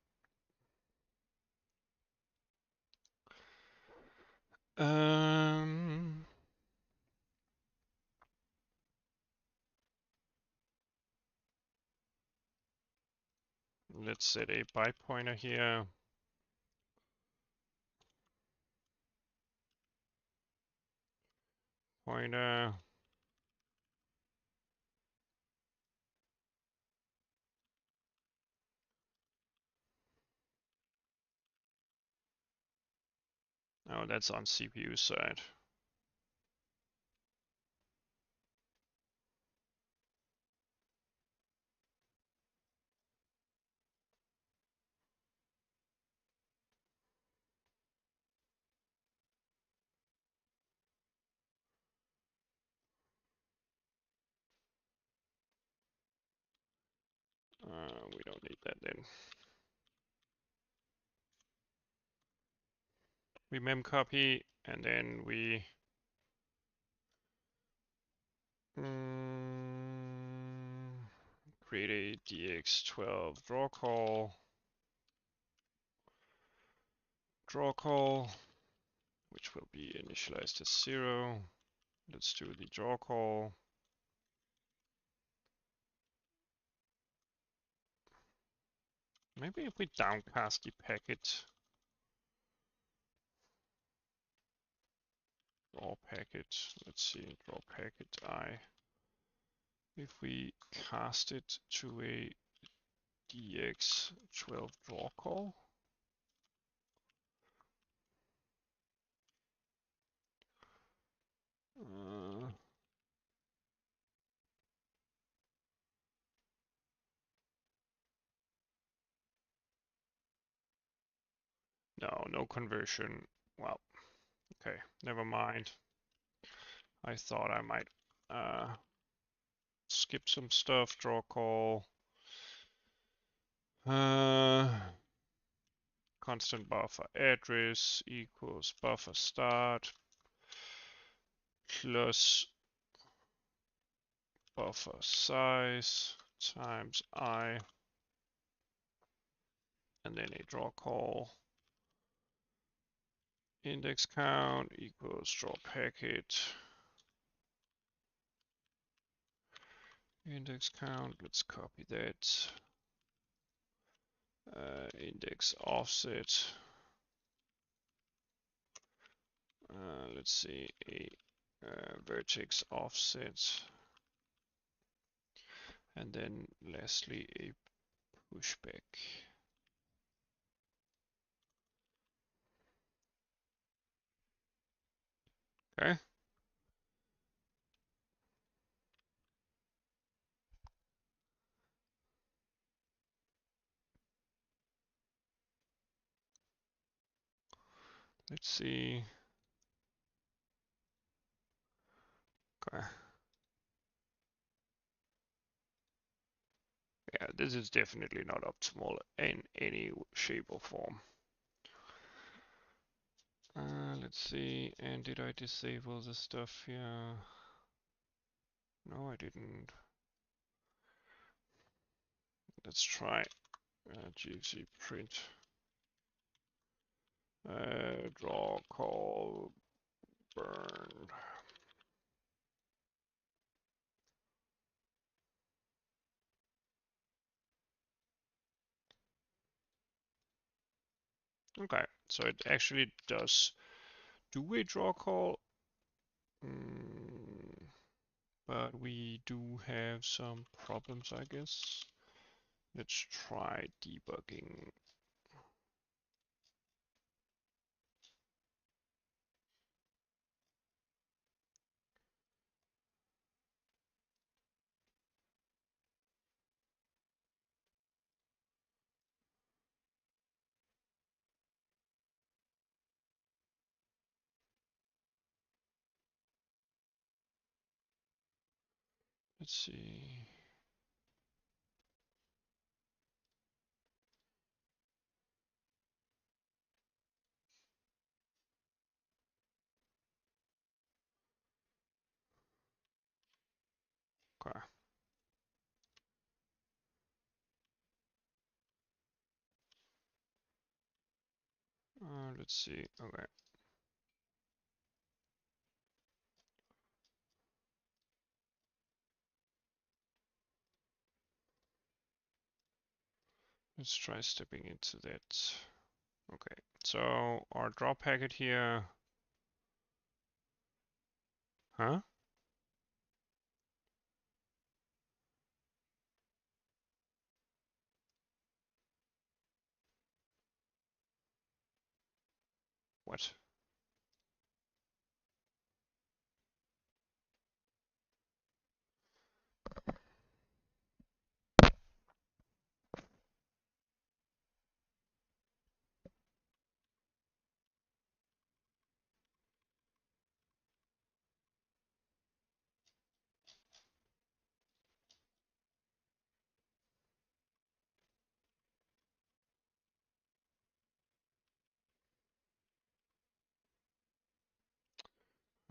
let's set a byte pointer here. Pointer. Oh, that's on CPU side. We don't need that then. We memcopy and then we create a Directx12 draw call, which will be initialized as 0. Let's do the draw call. Maybe if we downcast the packet, draw packet, let's see, draw packet I. If we cast it to a Directx12 draw call, no conversion. Well, okay, never mind. I thought I might skip some stuff. Draw call. Constant buffer address equals buffer start. plus buffer size times I, and then a draw call index count equals draw packet index count. Let's copy that. Index offset. Let's see, a vertex offset, and then lastly a pushback. Okay. Let's see. Okay. Yeah, this is definitely not optimal in any shape or form. Let's see, and did I disable the stuff here? No, I didn't. Let's try gxc print draw call burn. Okay, so it actually does do a draw call, but we do have some problems, I guess. Let's try debugging. Let's see. Okay. Let's see. Okay. Let's try stepping into that. Okay. So our draw packet here. Huh? What?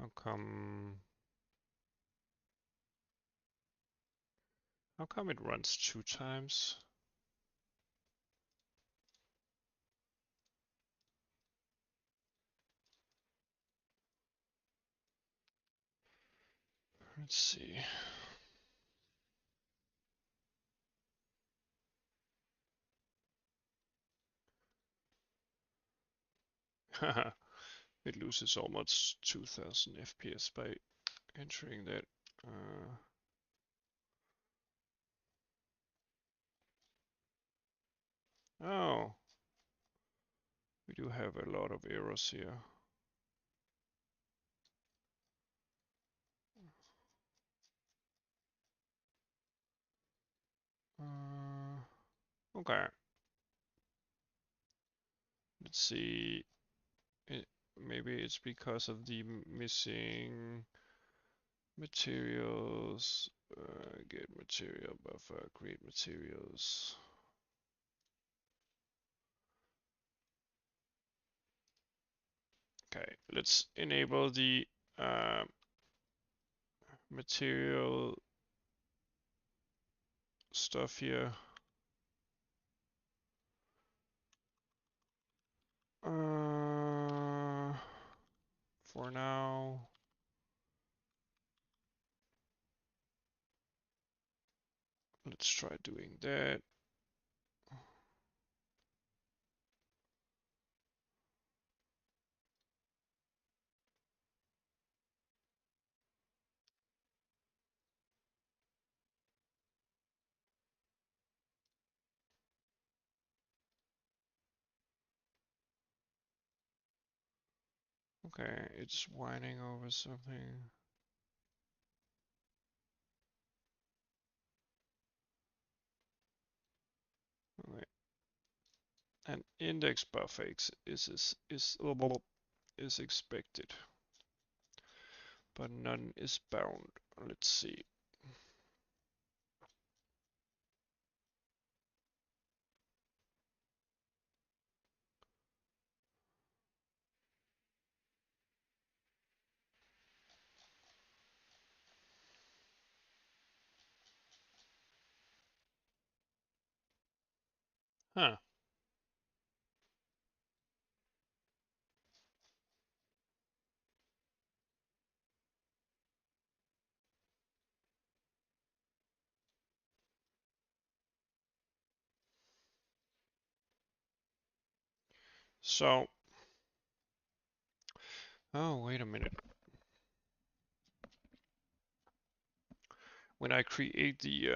How come? How come it runs 2 times? Let's see. It loses almost 2000 FPS by entering that. Oh, we do have a lot of errors here. Okay. Let's see. Maybe it's because of the missing materials. Get material buffer, create materials. Okay, let's enable the material stuff here. For now. Let's try doing that. Okay, it's whining over something. Okay. An index buffer is expected, but none is bound. Let's see. Huh. So, oh, wait a minute. When I create the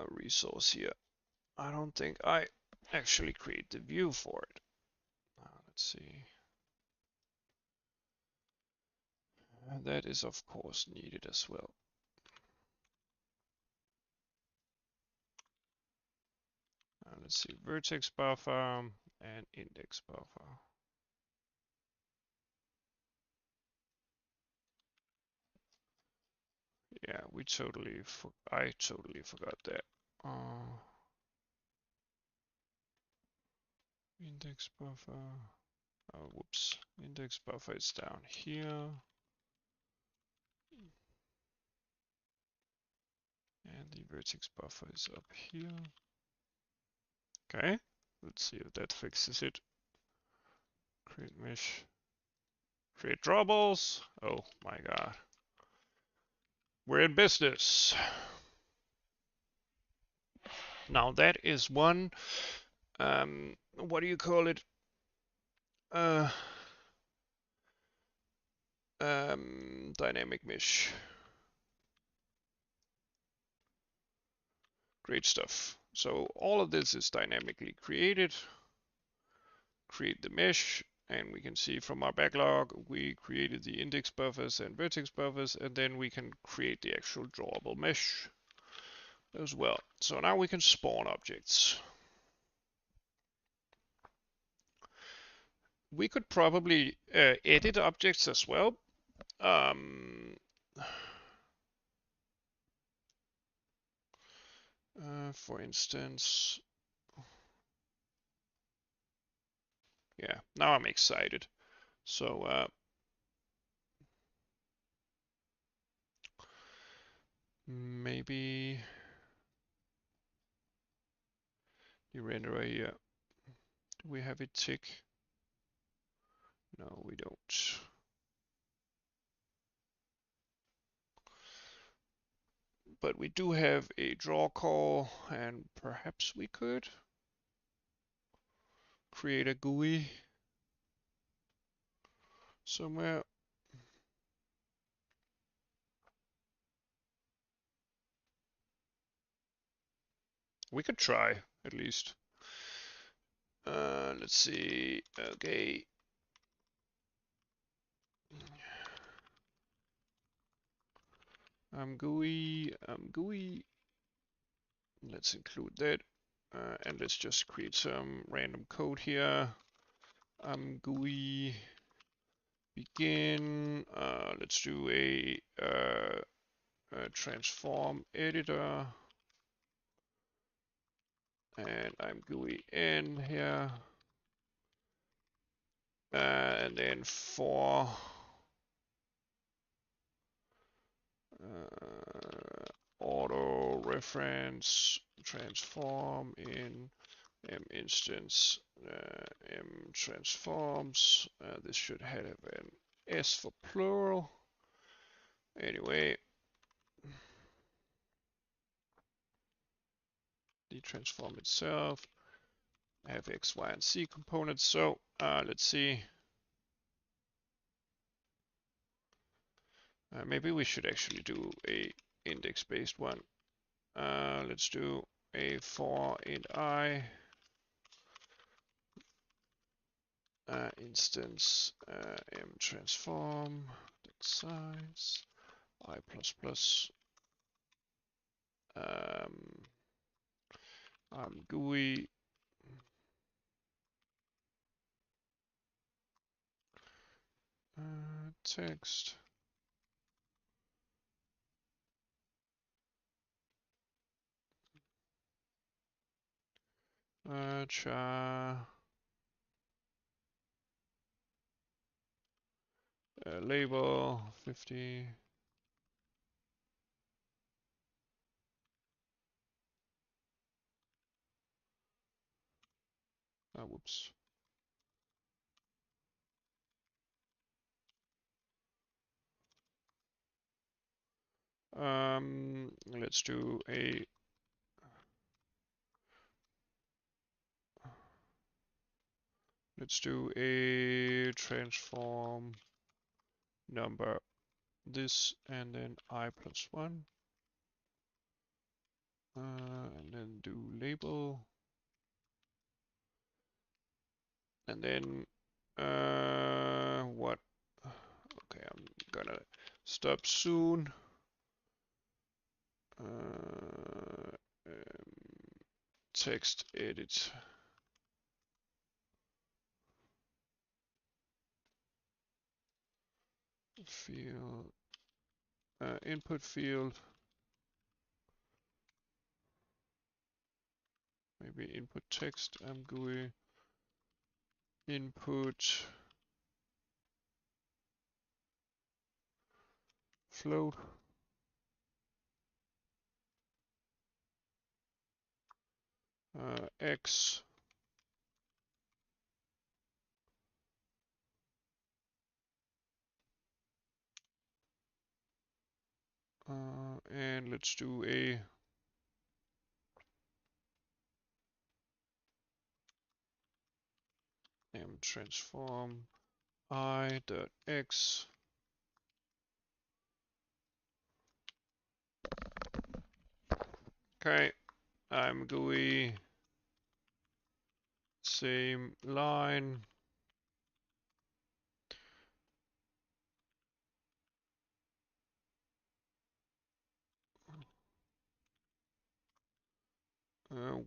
resource here, I don't think I actually create the view for it. Let's see. That is of course needed as well. Let's see, vertex buffer and index buffer. Yeah, I totally forgot that. Index buffer. Oh, whoops. Index buffer is down here. And the vertex buffer is up here. Okay, let's see if that fixes it. Create mesh. Create drawables. Oh my god. We're in business. Now that is one, what do you call it? Dynamic mesh. Great stuff. So all of this is dynamically created. Create the mesh, and we can see from our backlog, we created the index buffers and vertex buffers, and then we can create the actual drawable mesh as well. So now we can spawn objects. We could probably edit objects as well. For instance, yeah, now I'm excited. So maybe the renderer here. Do we have it tick? No, we don't. But we do have a draw call, and perhaps we could create a GUI somewhere. We could try, at least. Let's see. Okay. GUI. Let's include that. And let's just create some random code here. GUI begin. Let's do a transform editor. And ImGUI in here. and then for auto reference transform in m instance m transforms. This should have an s for plural. Anyway, the transform itself have x, y, and z components. So let's see. Maybe we should actually do a index-based one. Let's do a for int I instance m transform size I ImGUI text char label 50. Whoops. Let's do a transform number this and then I plus 1 and then do label and then what? Okay, I'm gonna stop soon. Text edit. Field input field. Maybe input text. ImGUI input float. X. And let's do a m transform I dot x. Okay, ImGUI same line.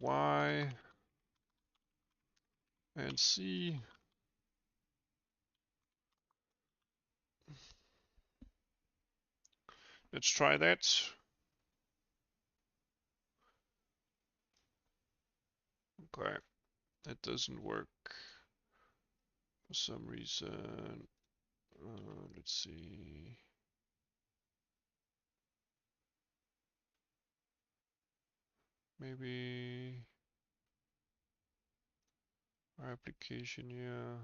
Y and C. Let's try that. Okay, that doesn't work for some reason. Let's see. Maybe our application here.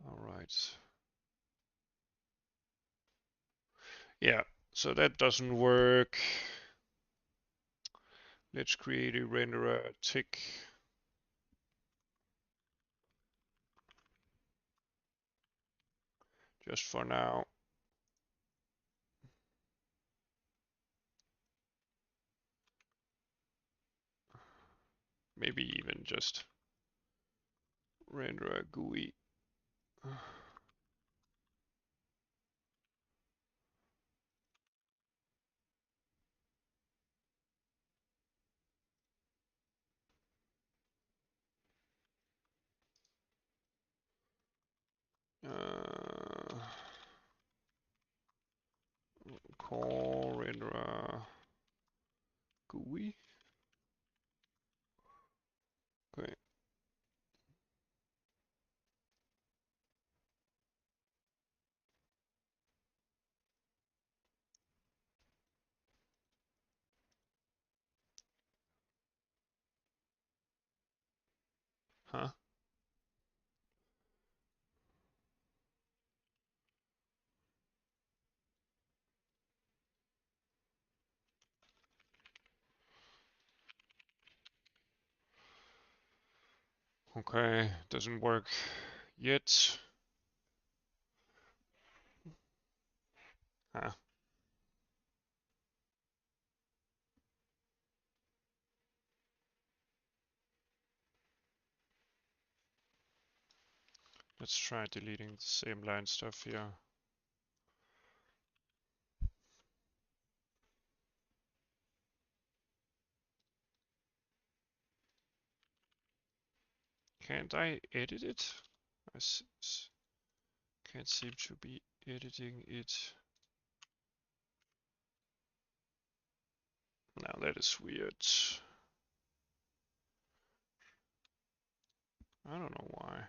All right. Yeah, so that doesn't work. Let's create a renderer tick. Just for now. Maybe even just renderer GUI. core renderer GUI. Okay. Huh? Okay, doesn't work yet. Huh. Let's try deleting the same line stuff here. Can't I edit it? Can't seem to be editing it. Now that is weird. I don't know why.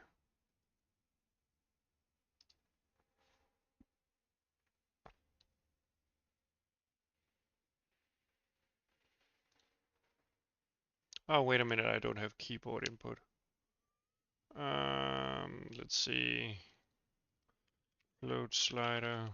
Oh, wait a minute, I don't have keyboard input. Let's see. Load slider.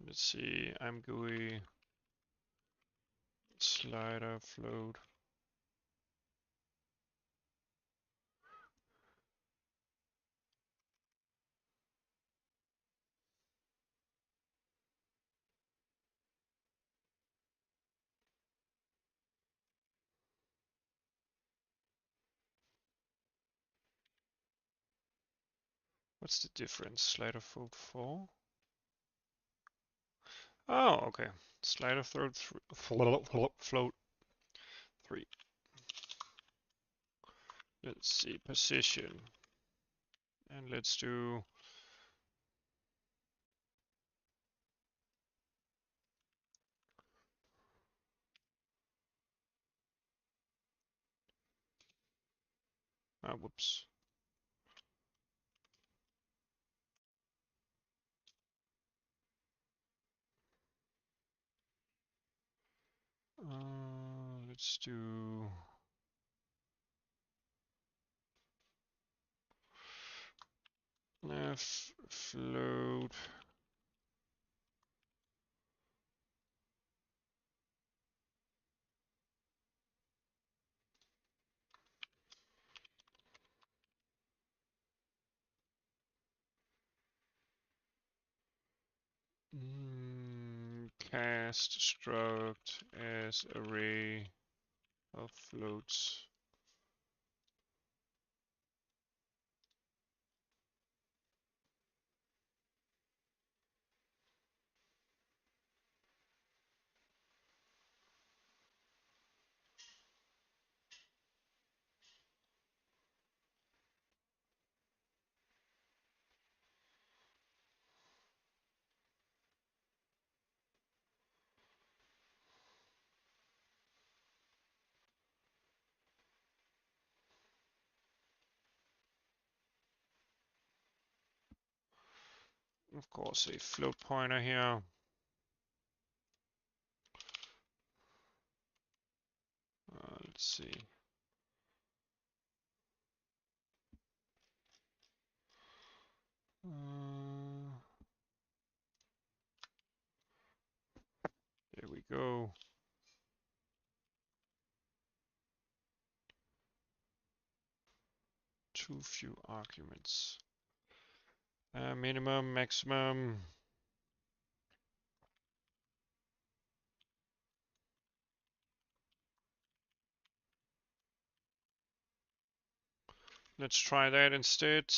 Let's see, ImGUI slider float. What's the difference? Slider float 4? Oh, okay. Slider float 3. Let's see, position. And let's do whoops. Let's do float. Cast struct as array of floats. Of course, a float pointer here. Let's see. There we go. Too few arguments. Minimum, maximum. Let's try that instead.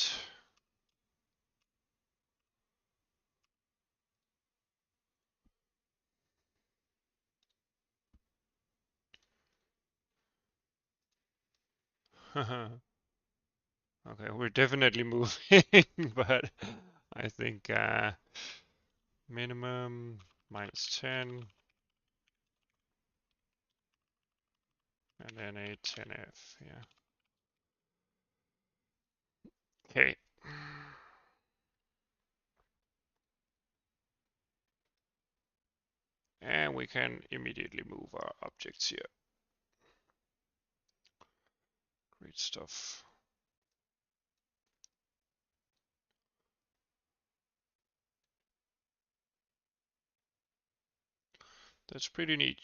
Okay, we're definitely moving, but I think minimum -10 and then a 10F, yeah. Okay. And we can immediately move our objects here. Great stuff. That's pretty neat.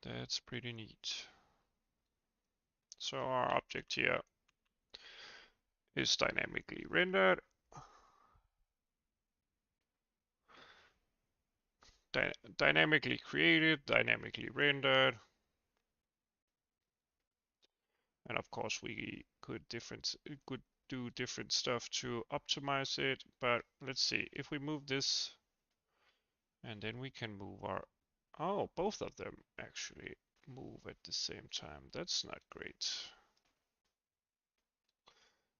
That's pretty neat. So our object here is dynamically rendered. Dynamically created, dynamically rendered. And of course we could do different stuff to optimize it, but let's see, if we move this and then we can move our, oh, both of them actually move at the same time. That's not great.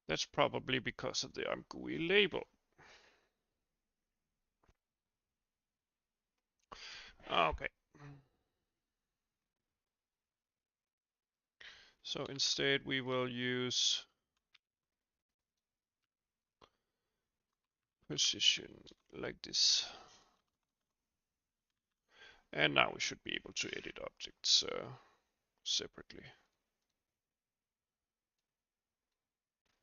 That's probably because of the ImGUI label. Okay. So instead we will use position like this. And now we should be able to edit objects separately.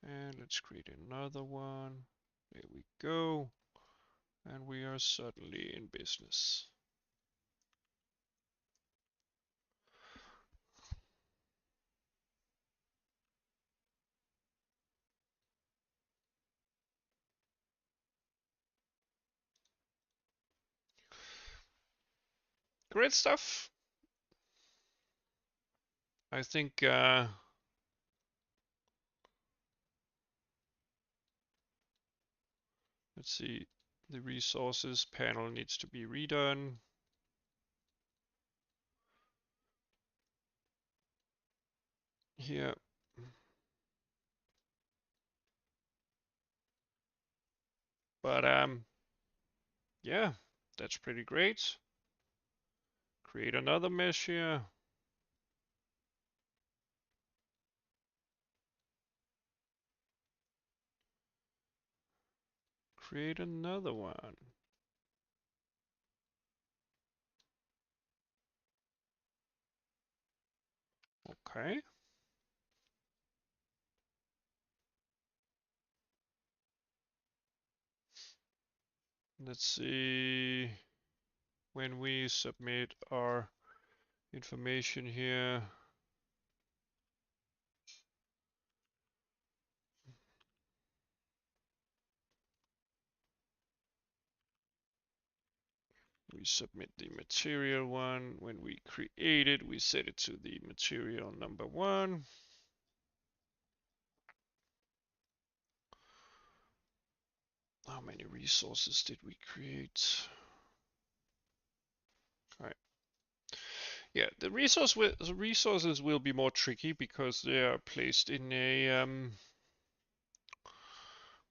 And let's create another one. There we go. And we are suddenly in business. Great stuff. I think let's see, the resources panel needs to be redone. Here. But yeah, that's pretty great. Create another mesh here. Create another one. Okay. Let's see, when we submit our information here, we submit the material one. When we create it, we set it to the material number 1. How many resources did we create? All right. Yeah, the resources will be more tricky because they are placed in a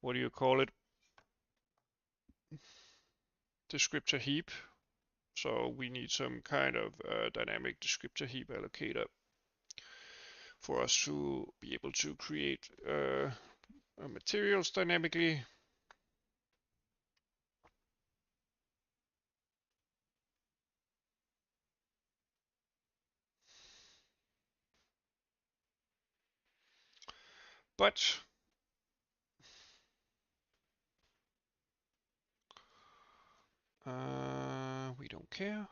what do you call it? Descriptor heap. So we need some kind of dynamic descriptor heap allocator for us to be able to create materials dynamically. But we don't care.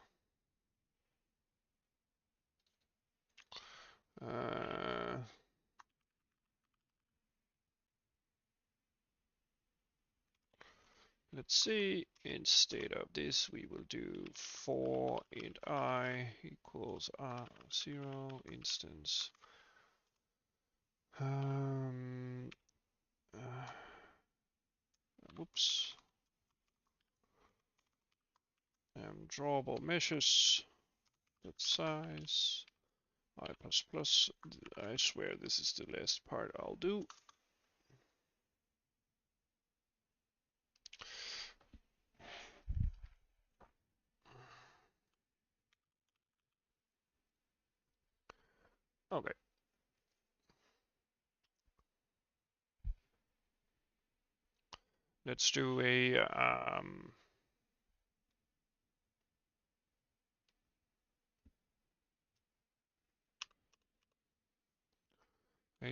Let's see, instead of this, we will do for int I equals r0 instance. Whoops. Drawable meshes. size I++. I swear this is the last part I'll do. Okay. Let's do a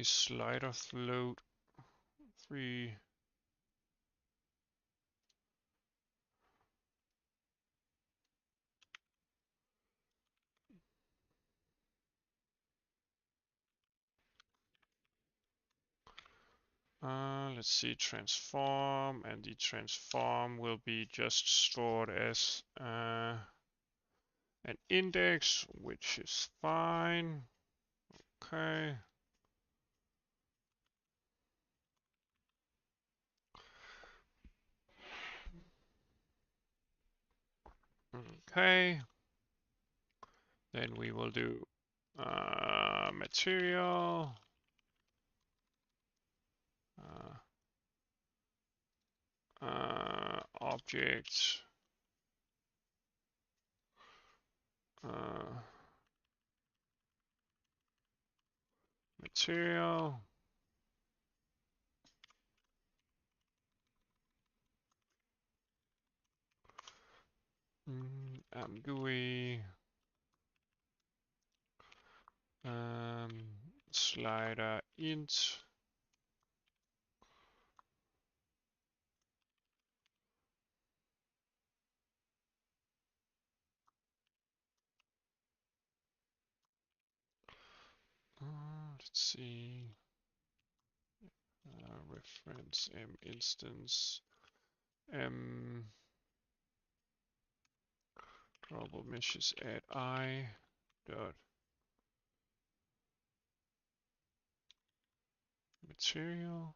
slider float 3. Let's see, transform, and the transform will be just stored as an index, which is fine. Okay. Okay. Then we will do material. Object. Material. ImGUI. Slider int. Let's see. Reference m instance m global meshes add I dot material.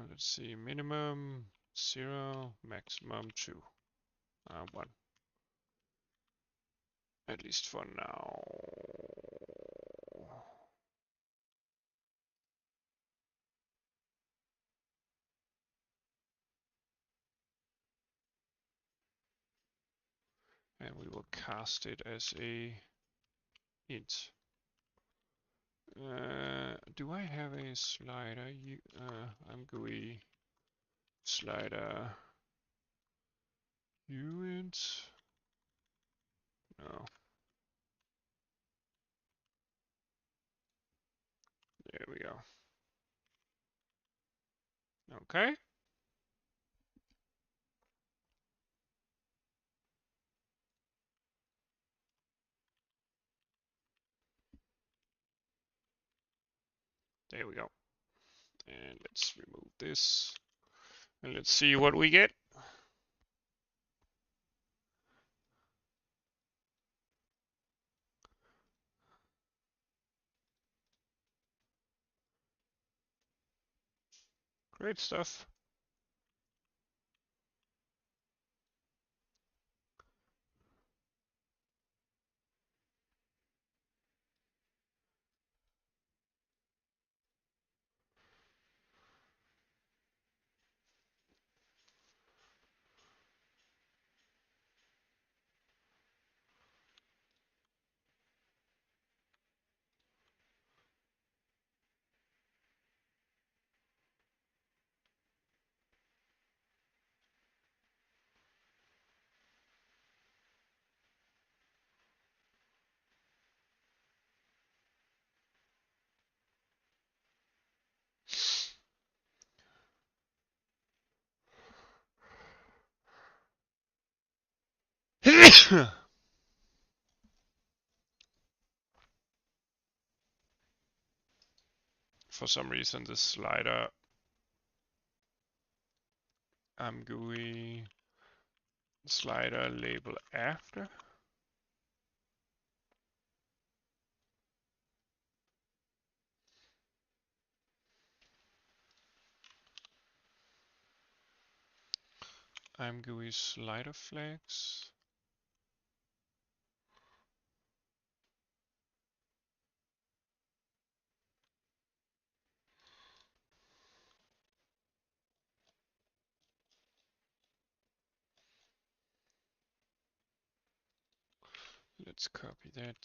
Let's see, minimum 0, maximum 2, 1. At least for now. And we will cast it as a int. Do I have a slider? ImGUI slider uint? No. There we go. Okay. There we go. And let's remove this. And let's see what we get. Great stuff. For some reason, this slider ImGUI slider label after. ImGUI slider flags. Let's copy that.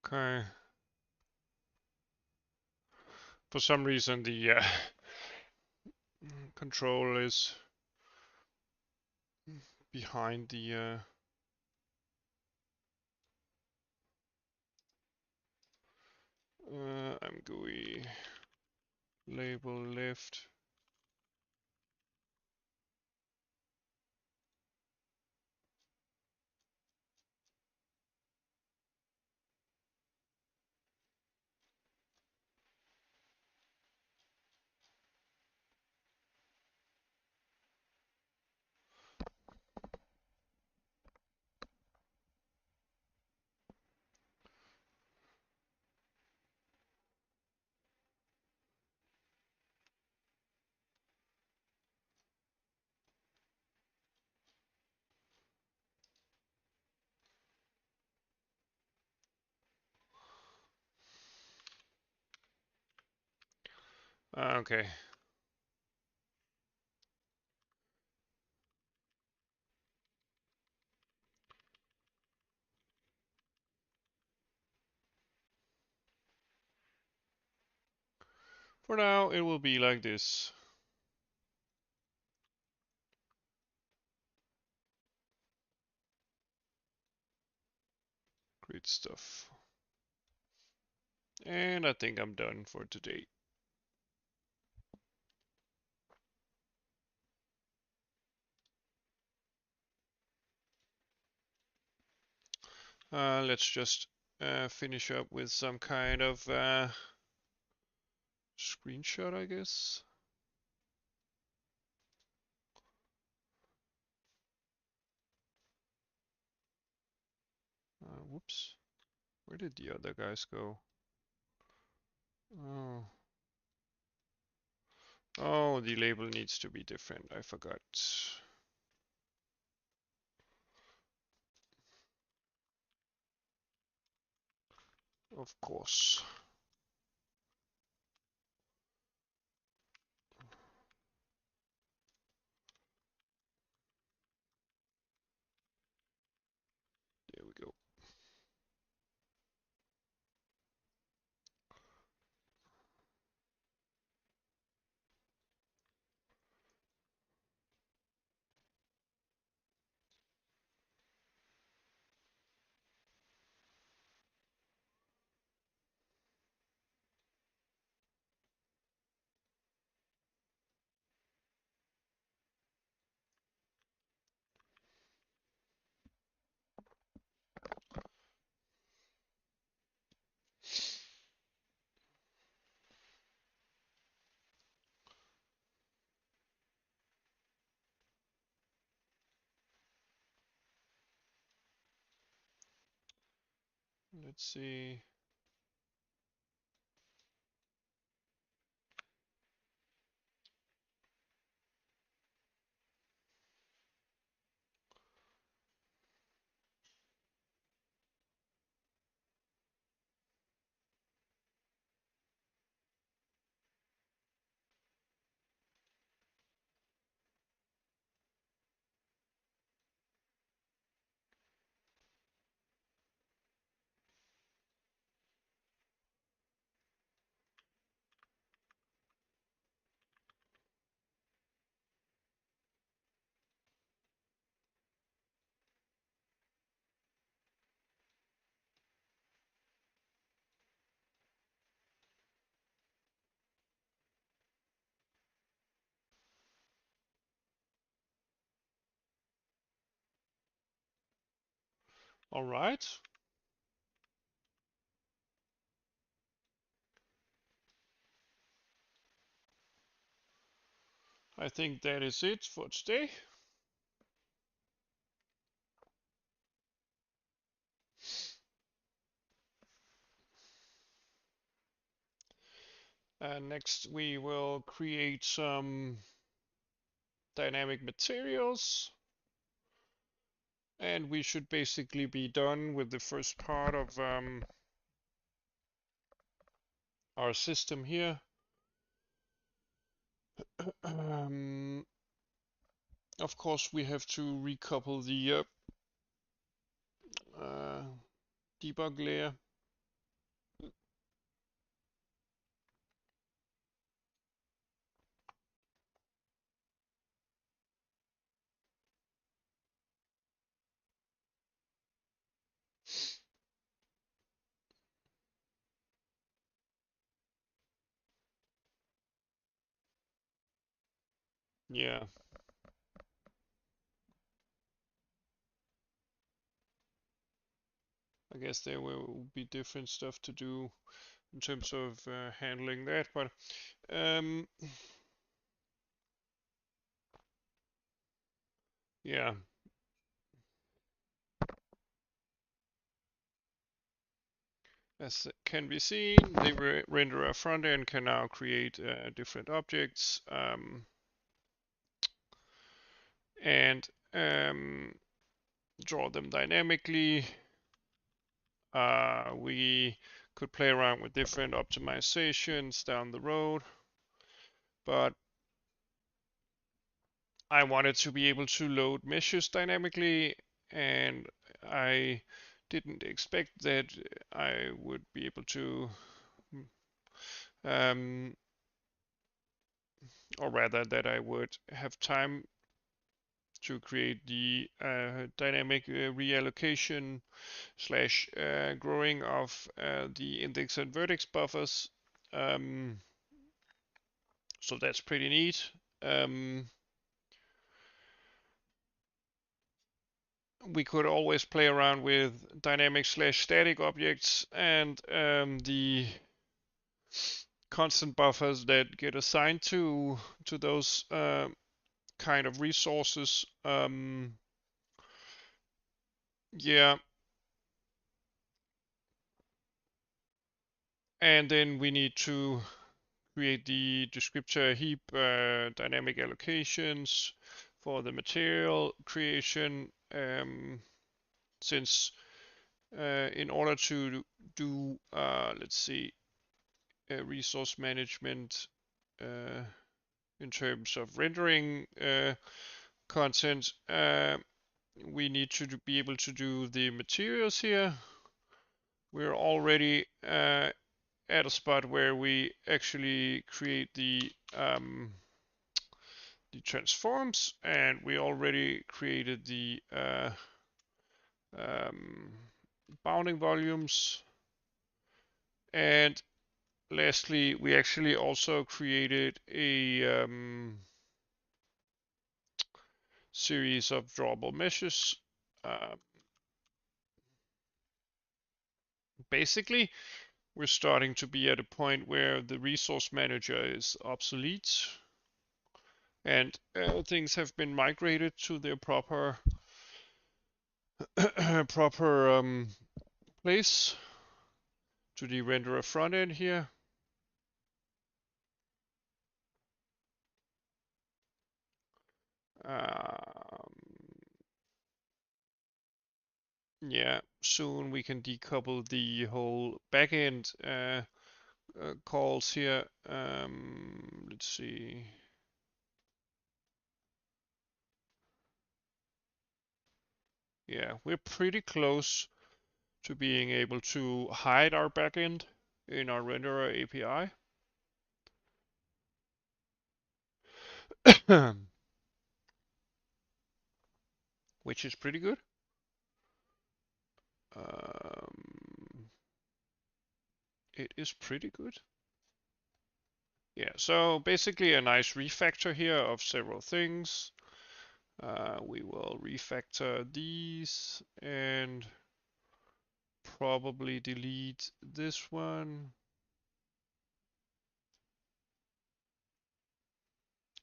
Okay. For some reason, the control is behind the ImGUI label left. Okay. For now, it will be like this. Great stuff. And I think I'm done for today. Let's just finish up with some kind of screenshot, I guess. Whoops. Where did the other guys go? Oh. Oh, the label needs to be different. I forgot. Of course. There we go. Let's see. All right. I think that is it for today. Next, we will create some dynamic materials. And we should basically be done with the first part of our system here. Of course, we have to recouple the debug layer. Yeah, I guess there will be different stuff to do in terms of handling that, but yeah. As can be seen, the renderer front end can now create different objects and draw them dynamically. We could play around with different optimizations down the road, but I wanted to be able to load meshes dynamically, and I didn't expect that I would be able to, um, or rather that I would have time to create the dynamic reallocation slash growing of the index and vertex buffers. Um, so that's pretty neat. We could always play around with dynamic slash static objects and the constant buffers that get assigned to those kind of resources. Yeah, and then we need to create the descriptor heap dynamic allocations for the material creation, since in order to do, let's see, resource management in terms of rendering content, we need to be able to do the materials here. We're already at a spot where we actually create the transforms, and we already created the um, bounding volumes. And lastly, we actually also created a series of drawable meshes. Basically, we're starting to be at a point where the resource manager is obsolete, and things have been migrated to their proper place, to the renderer front end here. Um, yeah, soon we can decouple the whole backend calls here. Let's see. Yeah, we're pretty close to being able to hide our backend in our renderer API. Which is pretty good. It is pretty good. Yeah, so basically a nice refactor here of several things. We will refactor these, and probably delete this one.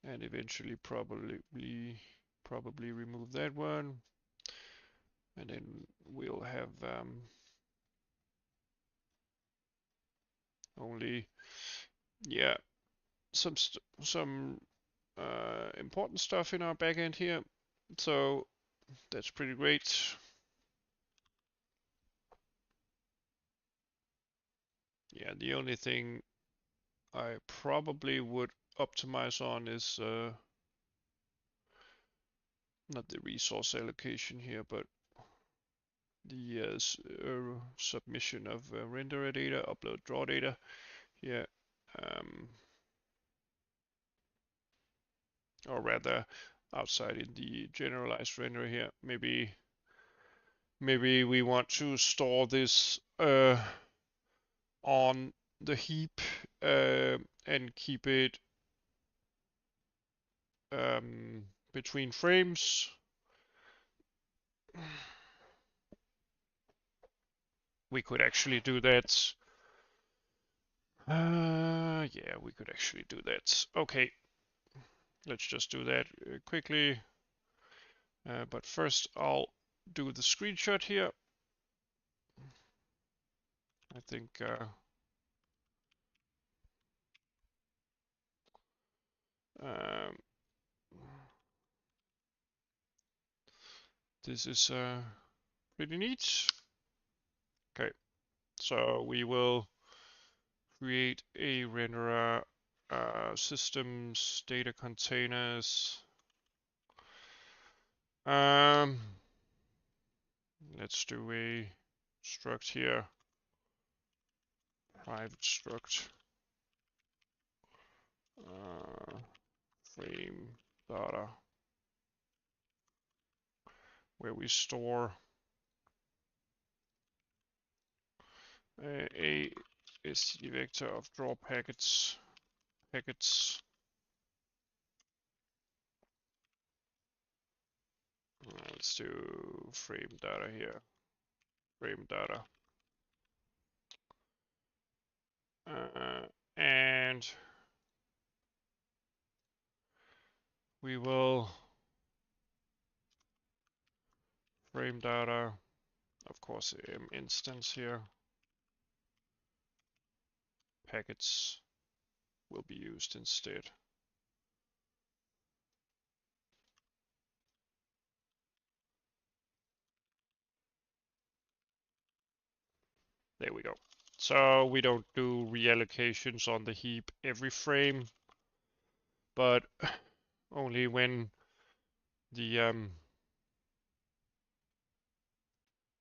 And eventually probably remove that one. And then we'll have only, yeah, some important stuff in our backend here. So that's pretty great. Yeah, the only thing I probably would optimize on is not the resource allocation here, but the submission of render data, upload draw data here, or rather outside in the generalized render here. Maybe we want to store this on the heap and keep it between frames. We could actually do that. Yeah, we could actually do that. Okay, let's just do that quickly. But first, I'll do the screenshot here. I think this is pretty neat. Okay, so we will create a renderer, systems, data containers. Let's do a struct here, private struct, frame data, where we store a std vector of draw packets. Let's do frame data here. Frame data. And we will frame data, of course, instance here. Packets will be used instead. There we go. So we don't do reallocations on the heap every frame, but only when the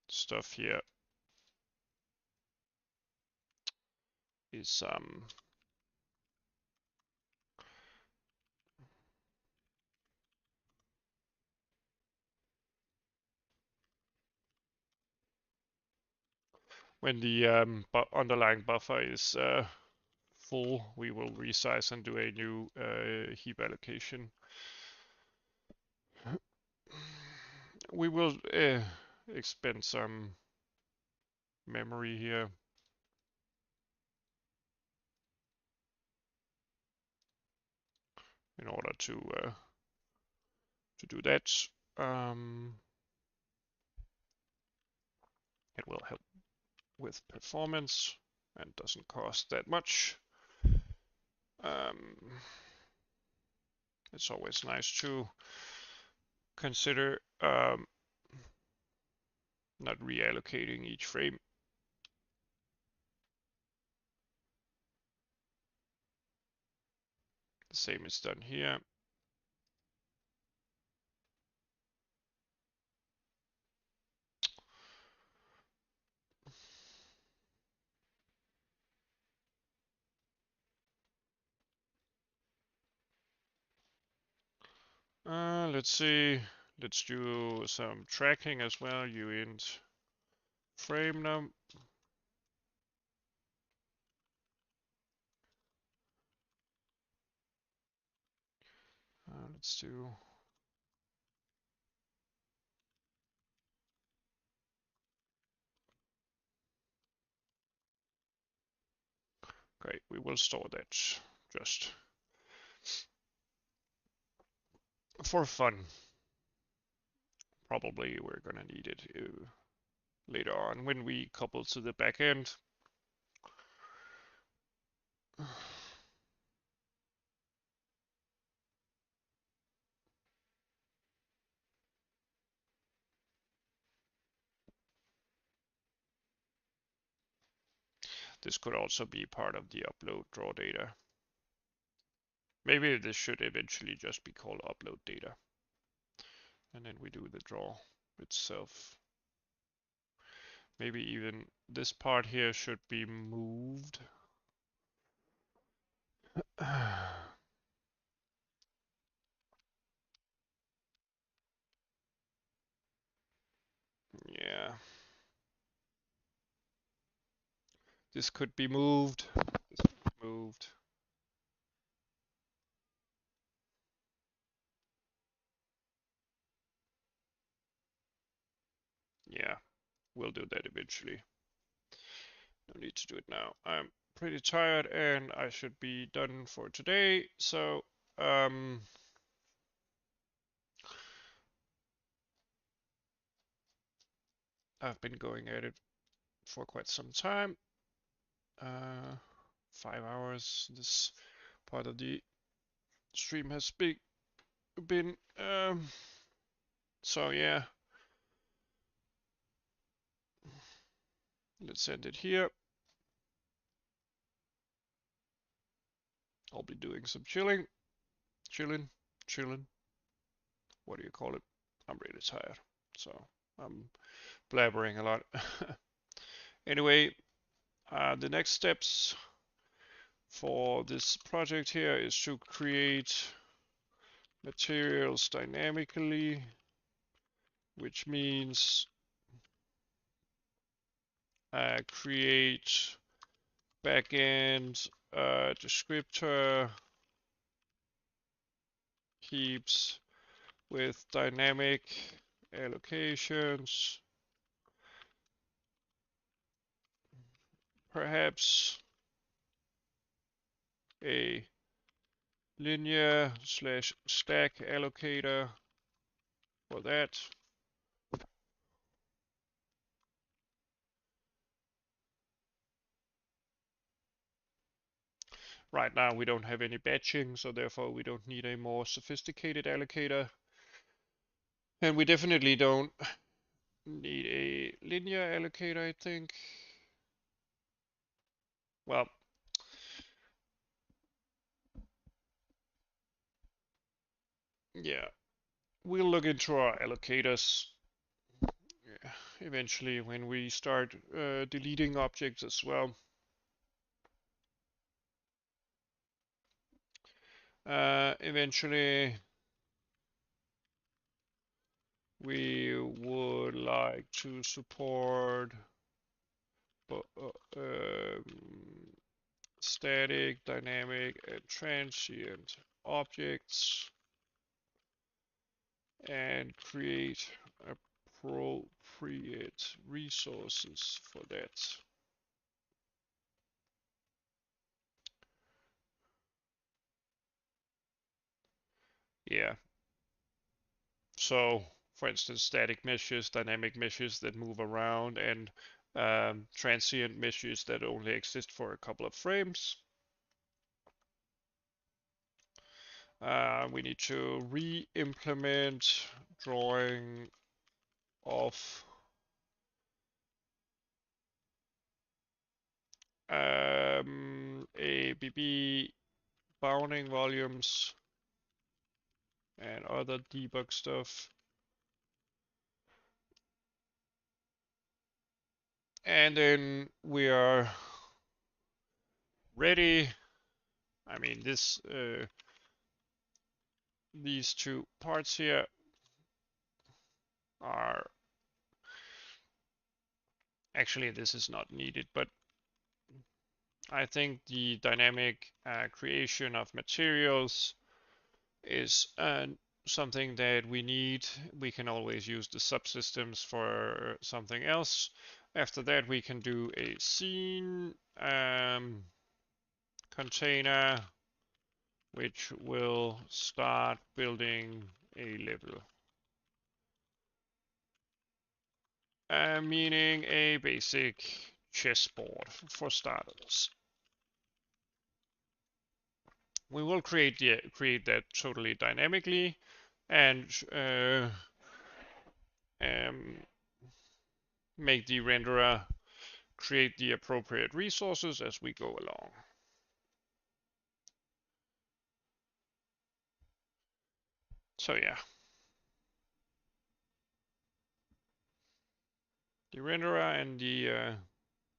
stuff here is when the underlying buffer is full, we will resize and do a new heap allocation. We will expend some memory here in order to do that. It will help with performance and doesn't cost that much. It's always nice to consider not reallocating each frame. The same is done here. Let's see. Let's do some tracking as well. Uint frame num. Let's do Okay, we will store that just for fun. Probably we're gonna need it later on when we couple to the backend. This could also be part of the upload draw data. Maybe this should eventually just be called upload data. And then we do the draw itself. Maybe even this part here should be moved. Yeah. This could be moved. This could be moved. Yeah, we'll do that eventually. No need to do it now. I'm pretty tired and I should be done for today. So, I've been going at it for quite some time. 5 hours. This part of the stream has been so yeah. Let's end it here. I'll be doing some chilling. What do you call it? I'm really tired, so I'm blabbering a lot. Anyway, the next steps for this project here is to create materials dynamically, which means create backend descriptor heaps with dynamic allocations, perhaps a linear/stack allocator for that. Right now we don't have any batching, so therefore we don't need a more sophisticated allocator. And we definitely don't need a linear allocator, I think. Well, yeah, we'll look into our allocators eventually when we start deleting objects as well. Eventually, we would like to support static, dynamic, and transient objects and create appropriate resources for that. Yeah. So, for instance, static meshes, dynamic meshes that move around, and transient meshes that only exist for a couple of frames. We need to re-implement drawing of ABB bounding volumes and other debug stuff. And then we are ready. I mean, these two parts here are actually, this is not needed, but I think the dynamic creation of materials is something that we need. We can always use the subsystems for something else. After that, we can do a scene. container which will start building a level. Meaning a basic chessboard for starters. We will create that totally dynamically and make the renderer create the appropriate resources as we go along. So yeah. The renderer and the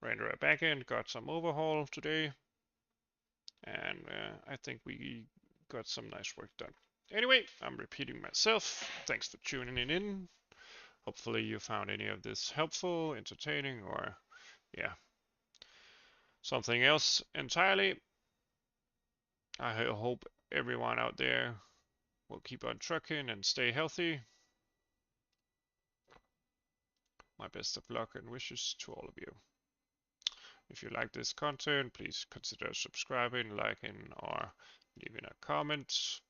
renderer backend got some overhaul today, and I think we got some nice work done. Anyway, I'm repeating myself. Thanks for tuning in. Hopefully you found any of this helpful, entertaining, or yeah, something else entirely. I hope everyone out there will keep on trucking and stay healthy. My best of luck and wishes to all of you. If you like this content, please consider subscribing, liking, or leaving a comment,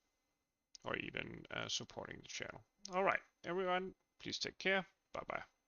or even supporting the channel. All right, everyone, please take care. Bye-bye.